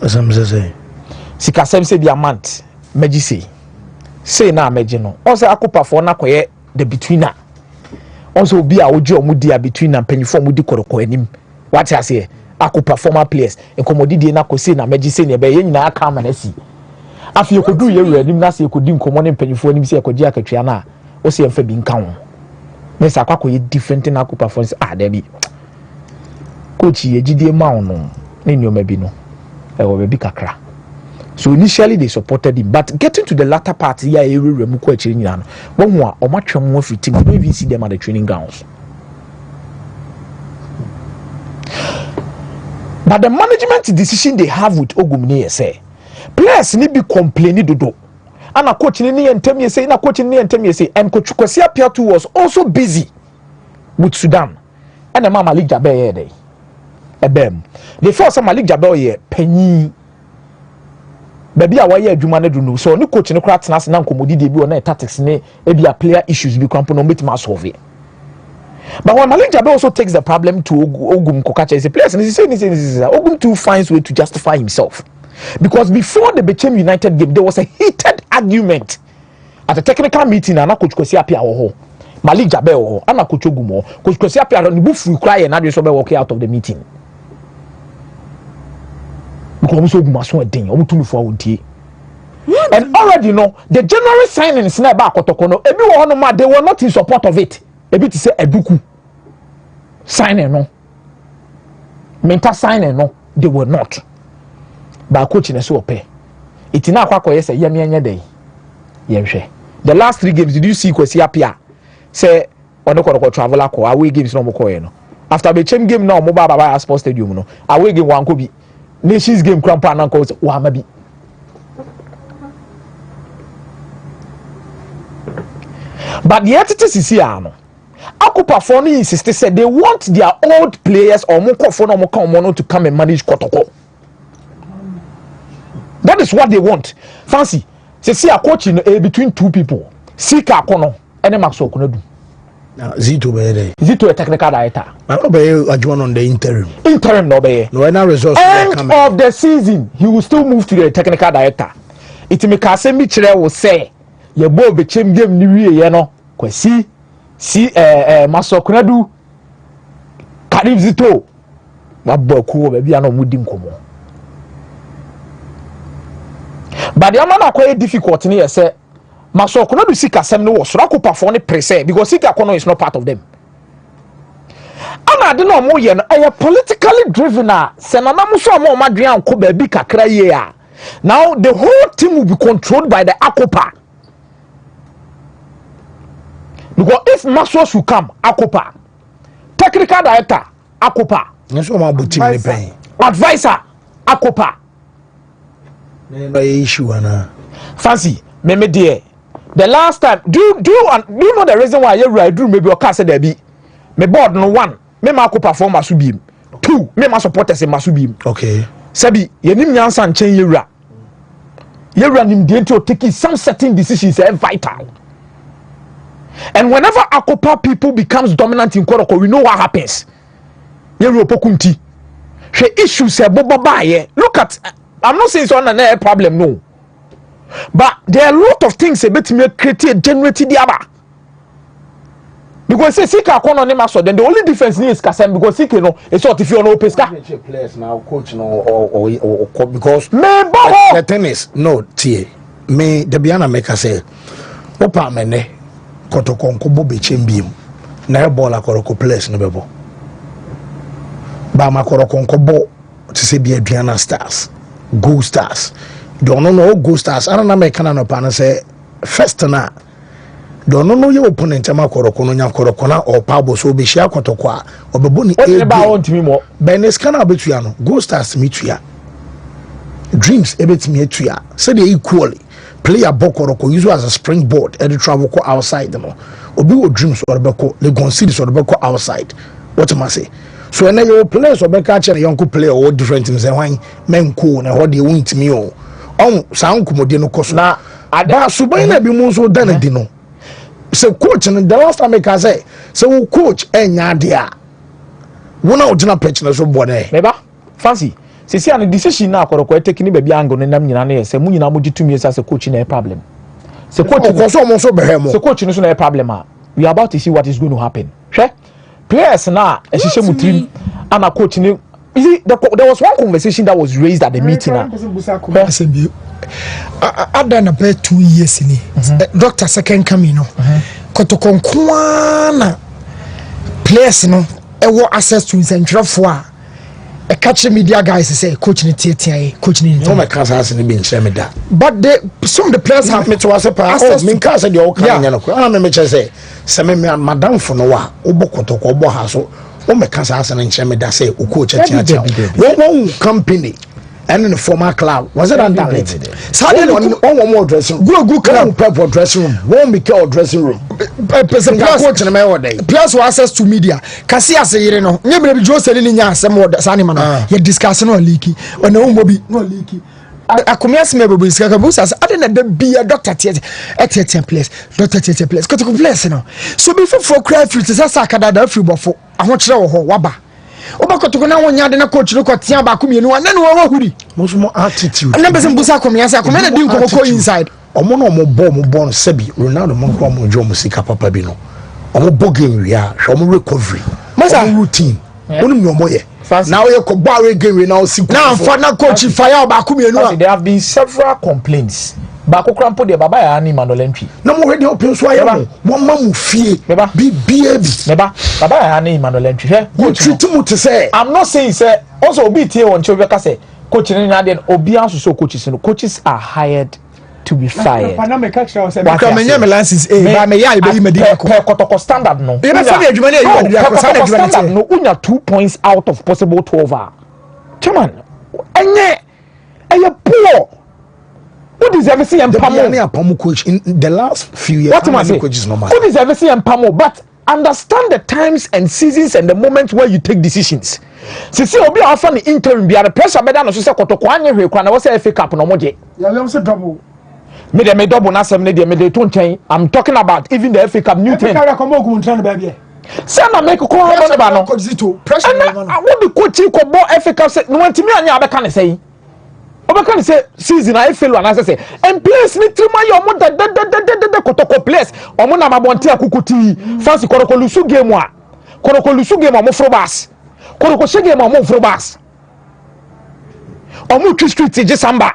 some say sika sem say diamant meji say na meji no also akopa for na koye the betweener also be a oji omudia between na penifo mudi Kotoko anim what I say akupa former players enkomodidie na kosi na meji se ne be ye nyina aka ma na si afi ekodu ye wura anim na se ekodi nkomo ne penifo anim se ekodi akatwa na o se emfa bi nka ho me sa akwa ye different na akupa for da bi coach ye gidie ma ono ne nyoma bi no e wo be kakra. So initially they supported him, but getting to the latter part, yeah, one who are much more free team. You don't even see them at the training grounds. But the management decision they have with Ogum say, players need be complaining do. And a coach ni and tell me say, na coach ni and tell me say, and coach Kwesi Appiah too was also busy with Sudan. And the Mama League Jabe day. Ebem. The first Malik Jabe ye penny. Baby awaye adwuma ne do no so ne coach ne kra tena se na nkomodi de bi na tactics ne e bia player issues bi kwampo no metima solve. But when Malik Jabe also takes the problem to Ogum Kokacha, is a players and he say Ogum too finds way to justify himself. because before the Bechem United game there was a heated argument at a technical meeting and coach Kwesi Appiah wo ho Malik Jabe wo ho ana coach Ogumo coach Kwesi Appiah no bu free cry na dey so be walk out of the meeting because Ogumo so den omutumi fo awontie. And already know the January signings na ba Kotoko no ebi wo no ma they were not in support of it. Ebi to say Eduku signing no. Mental signing no they were not. Ba coach na so pay. It na akwa koye say yemi anya dey. Yehwe. The last 3 games did you see Kwesi Appiah say ono Kotoko travel akọ away games no mo koye no. After the Bechem game now mo ba Baba Sports Stadium no. Away game wan ko bi. Nations game crampa na ko wa ma bi. But the entities is here no. Akupa for no insist said they want their old players or moko for no mono to come and manage Kotoko. That is what they want. Fancy. See a coach in between 2 people. Sika Kono and Maxwell Kono. Zito be Zito a technical director. I no be adjourn on the interim. Interim no be. No any results. End of the season, he will still move to the technical director. It make Asemi Chere will say, "Ye bo Bechem game ni wie no." Kwesi si Maso Kunadu Karim Zito wabbo ku be bia no mudi nkomo. But the man akwa difficult ni say Maso Kunadu sika sem no was rako perform ni pressure because sika kono is not part of them. Ana de no mo ye no politically driven se na mo so mo madwan ko ba bi kakra ye a. Now the whole team will be controlled by the Akopa. Because if Maxwell should come, Akopa. Technical director, Akopa. Advisor, Akopa. Issue Fancy, me dear. The last time, do you know the reason why you do maybe your cast there be? Me board no 1, me ma Akopa for Masubim. 2, me ma supporters in Masubim. Okay. Sabi, ye nim nyansa nchen yewura. Yewura nim de to take some certain decisions are vital. And whenever Akopa people becomes dominant in Kotoko, we know what happens. Yewura pokunti. She issues say boba ye. Look at, I'm not saying it's on a problem no. But there are a lot of things a bit me create generated diaba. Because say Sika kono ne maso then the only difference is Kasem because Sika no it's what if you no pesca players now coach no or because me the thing is no tie me the biana make say opa me ne Kotoko nko bo be chembiem na e ball akoroko players no bebo ba makoroko nko bo to say be aduana stars go stars don't know go stars ana na me kana no pa na say first na don't know your opponent ama Koroko no nya Koroko na or Pabo so be share Kotoko a obebo ni e ba want me more Benes kana betua no go stars metua dreams ebetimi atua say they equally player Koroko use as a springboard and travel ko outside no obi o dreams or beko le consider or beko outside what am I say so na your players or beka che na young player or different things say wan men ko na ho de wintimi o on san komode no koso na ada suban na bi mu so dan di no. So coach and the last time I can say so coach enya dia wona odina pitch na so bone meba fancy see an decision na Koroko take ni baby angle nam nyina na say mu nyina mo ditumi say coach na problem so coach so behemo so coach no so na problem we are about to see what is going to happen hwe players na ehihye mutrim ana coach ni you see there was one conversation that was raised at the meeting I've done about 2 years in it. Doctor second coming no. Kotoko nkwana players no e wo access to centrafo a catch media guys say coach ni tie coach ni no my cancer has been shame da but some of the players have me to was access me cancer the okay nya no ko me say me madam for no wa obo Kotoko obo ha so o me cancer has been shame da say o coach tia one company and in the former club was it under it sadly on more dressing room go club prep dressing room won't be called dressing room plus access to media kasi aseyire no nye bre bi jo sele ni nya asem wo sani ma no ye discuss no leaky on no mo bi no leaky akomias me bebo iska ka busa ade na da bia doctor tie place doctor tie place Kotoko place no so before cry free say sakada da free bofo ahokere wo ho waba Kotoko na wonya de na coach no kwatia ba kumienu na no wa huri most more attitude na be busa komia say komia na din ko inside omo no mo bo no sebi Ronaldo mo ko mo jo mo sika papa bi no omo bo game wi a hwe omo recovery masa routine onum yo mo ye now you ko bo away game now si now for na coach fire ba kumienu there have been several complaints ba ko krampo de baba ya ni manolentwi na mo ready open so aye mo mamu fie bi baba ya ni manolentwi he you treat mu to say I'm not saying say also obi tie won chobeka say coach ni na den obi anso so coaches are hired to be fired. Me license ba me ya be me di ko Kotoko standard no. You say the adwuma na you dey Kotoko standard no unya 2 points out of possible 12. Chairman, enye poor. Who deserve to see Empamo coach in the last few years? What am I saying? Who deserve to see Empamo? But understand the times and seasons and the moments where you take decisions. See, obi offer the interim be the pressure better no say Kotoko anye hwe kwa na wo say FA Cup no moje. Yeah, we say double. Me double na sem me de to nchen. I'm talking about even the FA Cup Newton. FA Cup come ogun tran ba bia. Say na make ko ho ba no. Pressure no. I want the coach ko bo FA Cup say no ntimi anya abeka ne say. Obeka say season I fail and I say and players ni trima yo mo da Kotoko players omo na mabonte akukuti fancy Kotoko lusu game a Kotoko lusu game mo frobas Kotoko she game mo frobas omo twi street je samba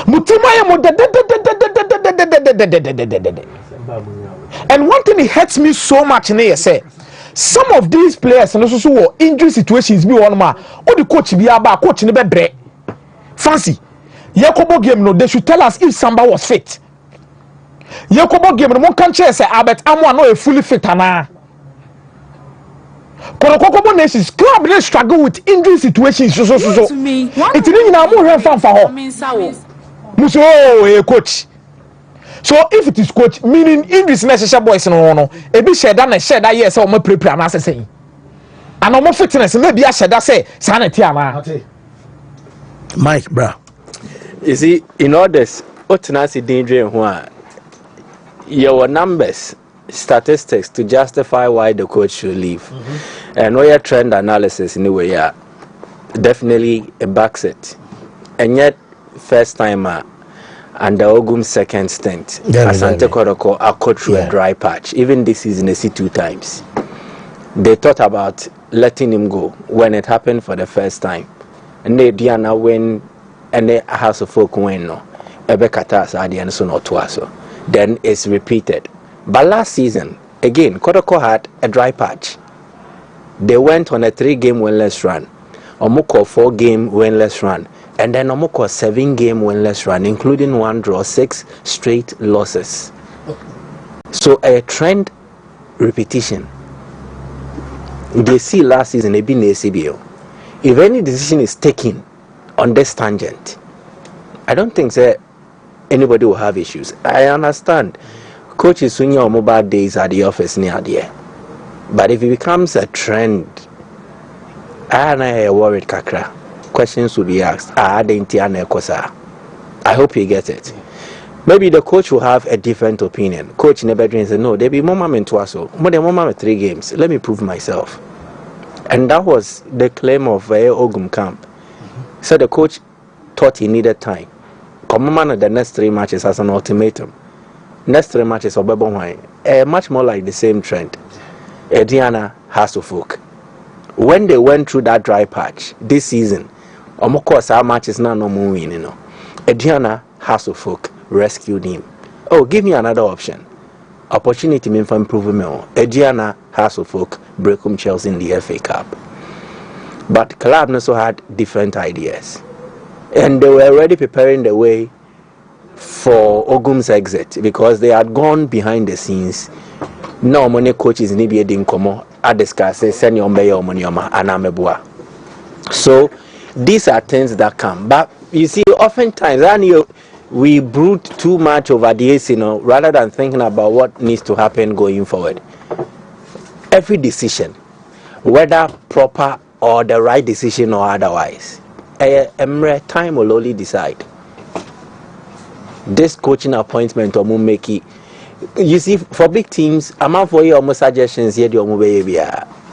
mutima ya mo da and one thing it hurts me so much na say some of these players and also were injury situations be one ma o the coach be aba coach ne be bre fancy Yakobo game no they should tell us if Samba was fit Yakobo game no can chance say Albert Amo no fully fit ana Kotoko nations club they struggle with injury situations so it didn't na mo run fan for ho muso coach. So if it is coach, meaning English necessary boys no, e be share that yes o ma prepare na say. And no fitness maybe I share that say sanity ama. Mike bra. You see in orders otenasi danger ho a your numbers statistics to justify why the coach should leave. And no your trend analysis anyway yeah definitely a backset. And yet first timer and the Ogum's second stint, Asante Kotoko are caught through a dry patch. Even this season, they see 2 times. They thought about letting him go when it happened for the first time. And they Diana win, and the House of Folk win. No, Ebekatas Adian so not twice. Then it's repeated. But last season, again, Kotoko had a dry patch. They went on a 3-game winless run, Omuko 4-game winless run. And then Omoko 7-game winless run, including 1 draw, 6 straight losses. So a trend repetition. They see last season they been ACBO. If any decision is taken on this tangent, I don't think that anybody will have issues. I understand coaches when your mobile days at the office near there. But if it becomes a trend, I am worried kakra. Questions will be asked. I hope you get it. Maybe the coach will have a different opinion. Coach never dreams no, there be more moment to us. More than 1 3 games. Let me prove myself. And that was the claim of Ogum camp. So the coach thought he needed time. Come on, the next 3 matches as an ultimatum. Next 3 matches of much more like the same trend. Ediana has to folk. When they went through that dry patch this season, of course our matches now no more winning. Ediana Hasselfolk rescued him. Oh, give me another option. Opportunity mean for improvement. Ediana Hasselfolk break Chelsea in the FA Cup. But club also had different ideas. And they were already preparing the way for Ogum's exit because they had gone behind the scenes. No money coaches in Ibia didn't come I discuss send your money and so these are things that come. But you see, oftentimes we brood too much over this, rather than thinking about what needs to happen going forward. Every decision, whether proper or the right decision or otherwise, time will only decide. This coaching appointment or make it. You see, for big teams, I'm out for your suggestions here.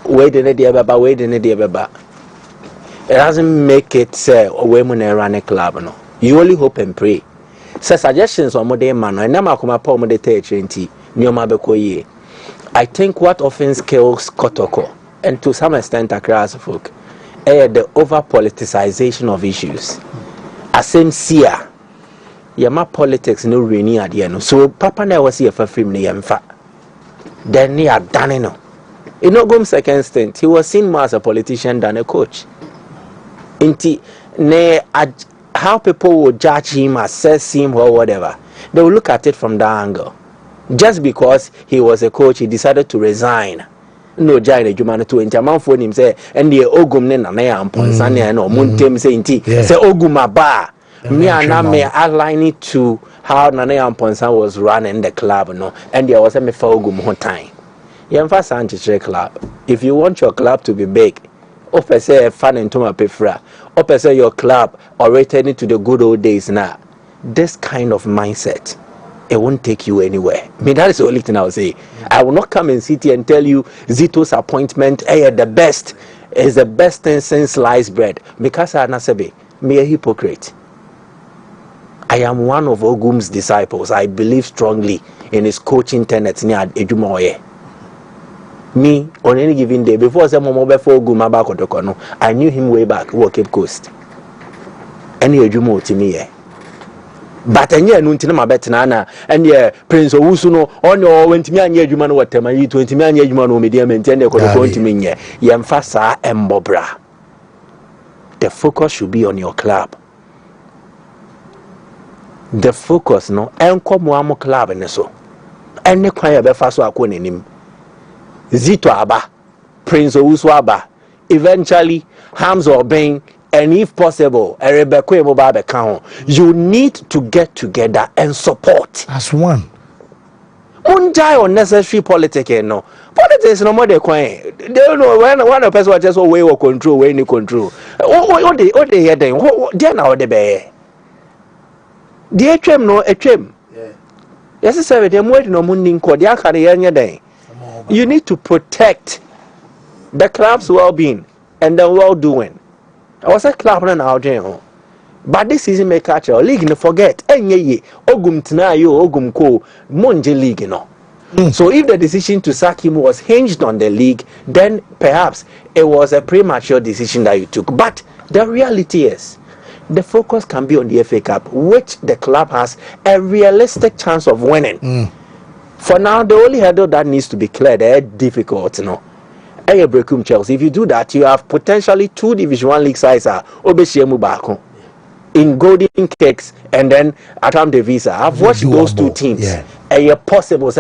wait in the it doesn't make it say women run a club. No, you only hope and pray. So suggestions on modern man, and now come up on the 20 Nyoma. I think what often kills Kotoko, and to some extent across folk, the over politicization of issues. As same seer, yama politics no really at the end. So Papa never see a film near Yamfa. Then he had done it. In Ogum's second stint, he was seen more as a politician than a coach. How people will judge him, assess him, or whatever, they will look at it from that angle. Just because he was a coach, he decided to resign. No, Jai Jumana to Intaman for him say, and the Ogum Nana and Ponsania no Muntem Sainti say Oguma Ba. Me and I may outline it to how Nana and Ponsan was running the club, no, and there was a Ogum one time. Yamfa Sanchez club. If you want your club to be big, or say fan into my pefra, or say your club or returning to the good old days now, this kind of mindset, it won't take you anywhere. I mean, that is the only thing I'll say. I will not come and sit here and tell you Zito's appointment the best is the best thing since sliced bread. Because I'm not me a hypocrite. I am one of Ogum's disciples. I believe strongly in his coaching tenets near Ejumoye. Me, on any given day, before some more before Ogum about Kotoko, I knew him way back, Cape Coast. Any Ejumo to me, but and yeah, no tinama betinana, and yeah, Prince Owusuno, on your 20 million Yajuman, what time you 20 million Yajuman, medium and tender Kotoko to me, Yamfasa and Bobra. The focus should be on your club. The focus, no, and come one more club and so. And the choir befaso akon him. Zito Aba, Prince Owusu Aba, eventually Hams or Bain, and if possible, a Rebecca Mobile account. You need to get together and support as one. Unjust unnecessary politics, no. Politics no more the coin. They don't know when one person just away or control, any control. What they hear then? They are now the bear. The HM no HM. Yes, sir, they're waiting on Munding Code. They are carrying day. You need to protect the club's well-being and the well-doing. I was a club now, but this season may catch your league. No forget, Ogum Tnayo, Ogum Ko, Monje League, no. So if the decision to sack him was hinged on the league, then perhaps it was a premature decision that you took. But the reality is, the focus can be on the FA Cup, which the club has a realistic chance of winning. For now, the only hurdle that needs to be cleared is difficult, no. Breakum Chelsea. If you do that, you have potentially 2 Division 1 league sides in Golden Cakes and then Atam Devisa. I've watched those 2 teams. Possible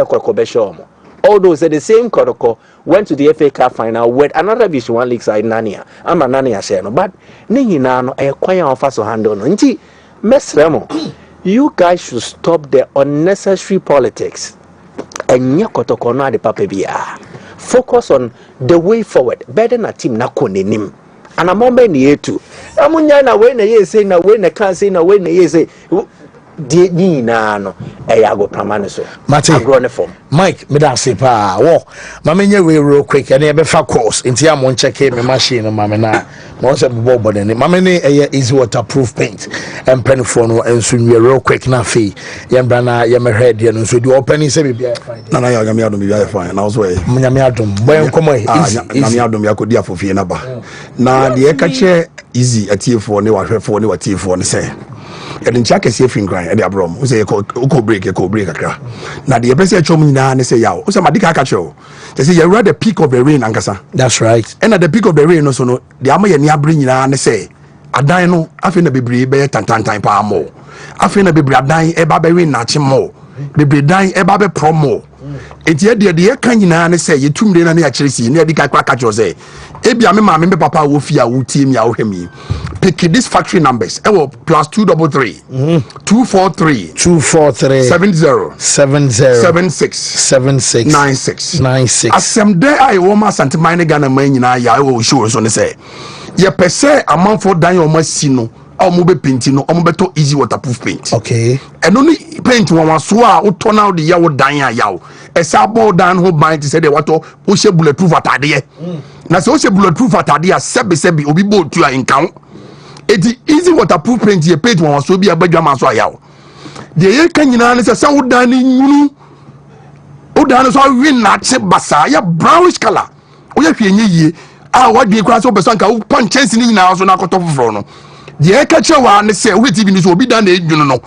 although it's the same Kotoko went to the FA Cup final with another Division 1 league side Nania. I'm a Nania Shano, but Ninginano a choir of us handle. You guys should stop the unnecessary politics. And Kotoko na the papa bia. Focus on the way forward. Better na team na konenim. And I'm on many too. Amunya na we na ye say na we na can say na we na ye say di ni na no go pramane so. Agrone form. Mike, me da say pa wo. Ma menye we real quick and e be fa course. Nti am on check me machine no ma me na. Ma say bobo body ni. Ma me ni easy waterproof paint. And pen for no enso we real quick na fi. Yembra na ye me head ye no so di opening say be fine. Na na ya nyame adom be fine. Na so e. Nyame adom. Boy nkomo e. Nyame adom yakodi afofie na ba. Na de e ka che easy atiefo ne wahwefo ne watiefo ne say. And in Chaka Safing Grind at the Abrom, who say, Oko break akra. Now the Ebesia Chomina and say, Yao, so Madika Cacho. They say, you're at the peak of the rain, Ankasa. That's right. And at the peak of the rain, also, no, the Amaya near bring you and say, I dino, I feel a baby bear tantan time pa more. I feel a baby dying a baby natching more. Baby dying a baby promo. It's yet the Kanyina and say, you two million actually see near the Kakacho say, Ebi Amima, member Papa Wofia, who team Yao Hemi. Pick these factory numbers. Plus 233 243 243 70 76 96. As some day I almost sent my Ghana man I will show us on the say. Ye per se a month for dying on my sino. Or mobile painting, or mobile easy waterproof paint. Okay. And only paint one was who turn out the yaw dying yaw. A sabo down who bind to say the water push a bulletproof at idea. na so she bulletproof atade a sebi obi bo tu a nkan eti easy waterproof paint ye paint won so bi abadwa ma so ayawo de ye kan nyina ne se wodan ni nyunu wodan so win na che basa ya brownish color o ya hwe nye a wadwe kwa so beso nka wo pon chance ni nyina so na akoto foforo no de ye ka che wa ne se we TV ni so obi dan na edwunu no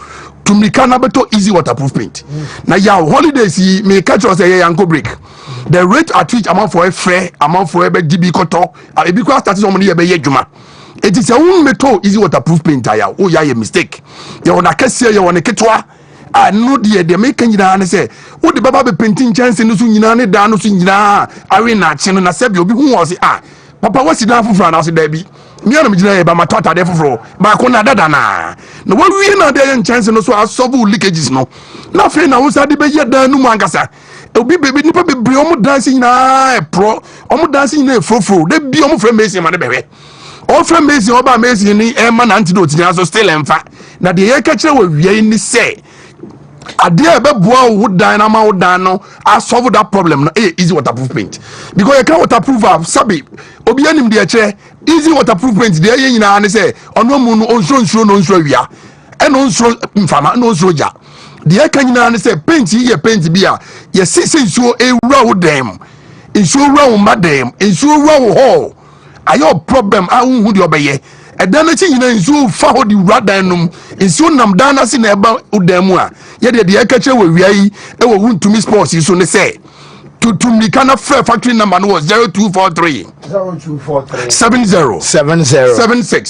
tumika na beto easy waterproof paint na ya holidays yi me catch us say yanko break the rate at which amount for a fair amount for a GB koto e bi kwa start some ye be adwuma it is a meto easy waterproof paint aya o ya mistake ye wona kase ye wona ketwa no de make nyina ne say wo de baba be painting chance no so nyina ne da no so nyina awe na che no na se bi obi hu wo se papa wasi dan foforo na so da bi me ana me gina ye ba ma tota de foforo ba ko na dada na wo wie na de chance no so asolve leakages no na fe na wo sa de be ye dan no mu ankasa obi baby nipa be bre omo dancing na pro omo dancing na foforo de bi omo frame Messi ma de behwe o frame Messi oba Messi ni e ma na antidote nya so still enfa na de ye ka kire wo wie ni say ade e be boa wo dan na ma wo dan no a solve that problem no easy waterproof paint because you can waterproof sabi obi anim de kire easy waterproof paint de ye nyina ne say ono mu no onso no nso awia e no nso mfama no nso ja de aka nyina ne say paint ye paint bia ye sisi nsuo ewura wo dem nsuo wura wo madem nsuo wura wo ho ayo problem a hu de obeye edan na chi nyina nsuo fa ho di wura dan num nsuo nam dan na si na eba udam mu a ye de aka che wo wia yi e wo Wontumi sports yi so ne say to kana factory number was 0243 70 76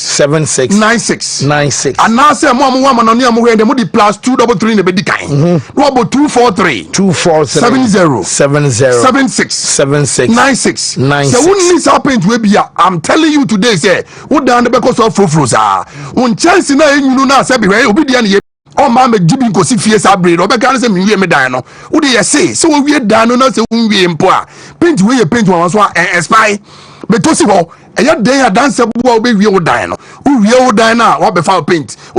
96 and now say mo wa no ne mo hwe de mo di plus 233 ne be di kan no about 243 70 76 96 so won need to paint we bia I'm telling you today say wo down the because of frofros won chance na enyunu na say be we obi dia ne o ma me jibi nkosi fie sa breed obeka na se me wie me dan no wo de ye say se wo wie dan no na se wo wie mpo a paint we ye paint won so expire be to si ho eya den ya dan se bo wo be wie wo dan no wo wie wo dan na wo be fa paint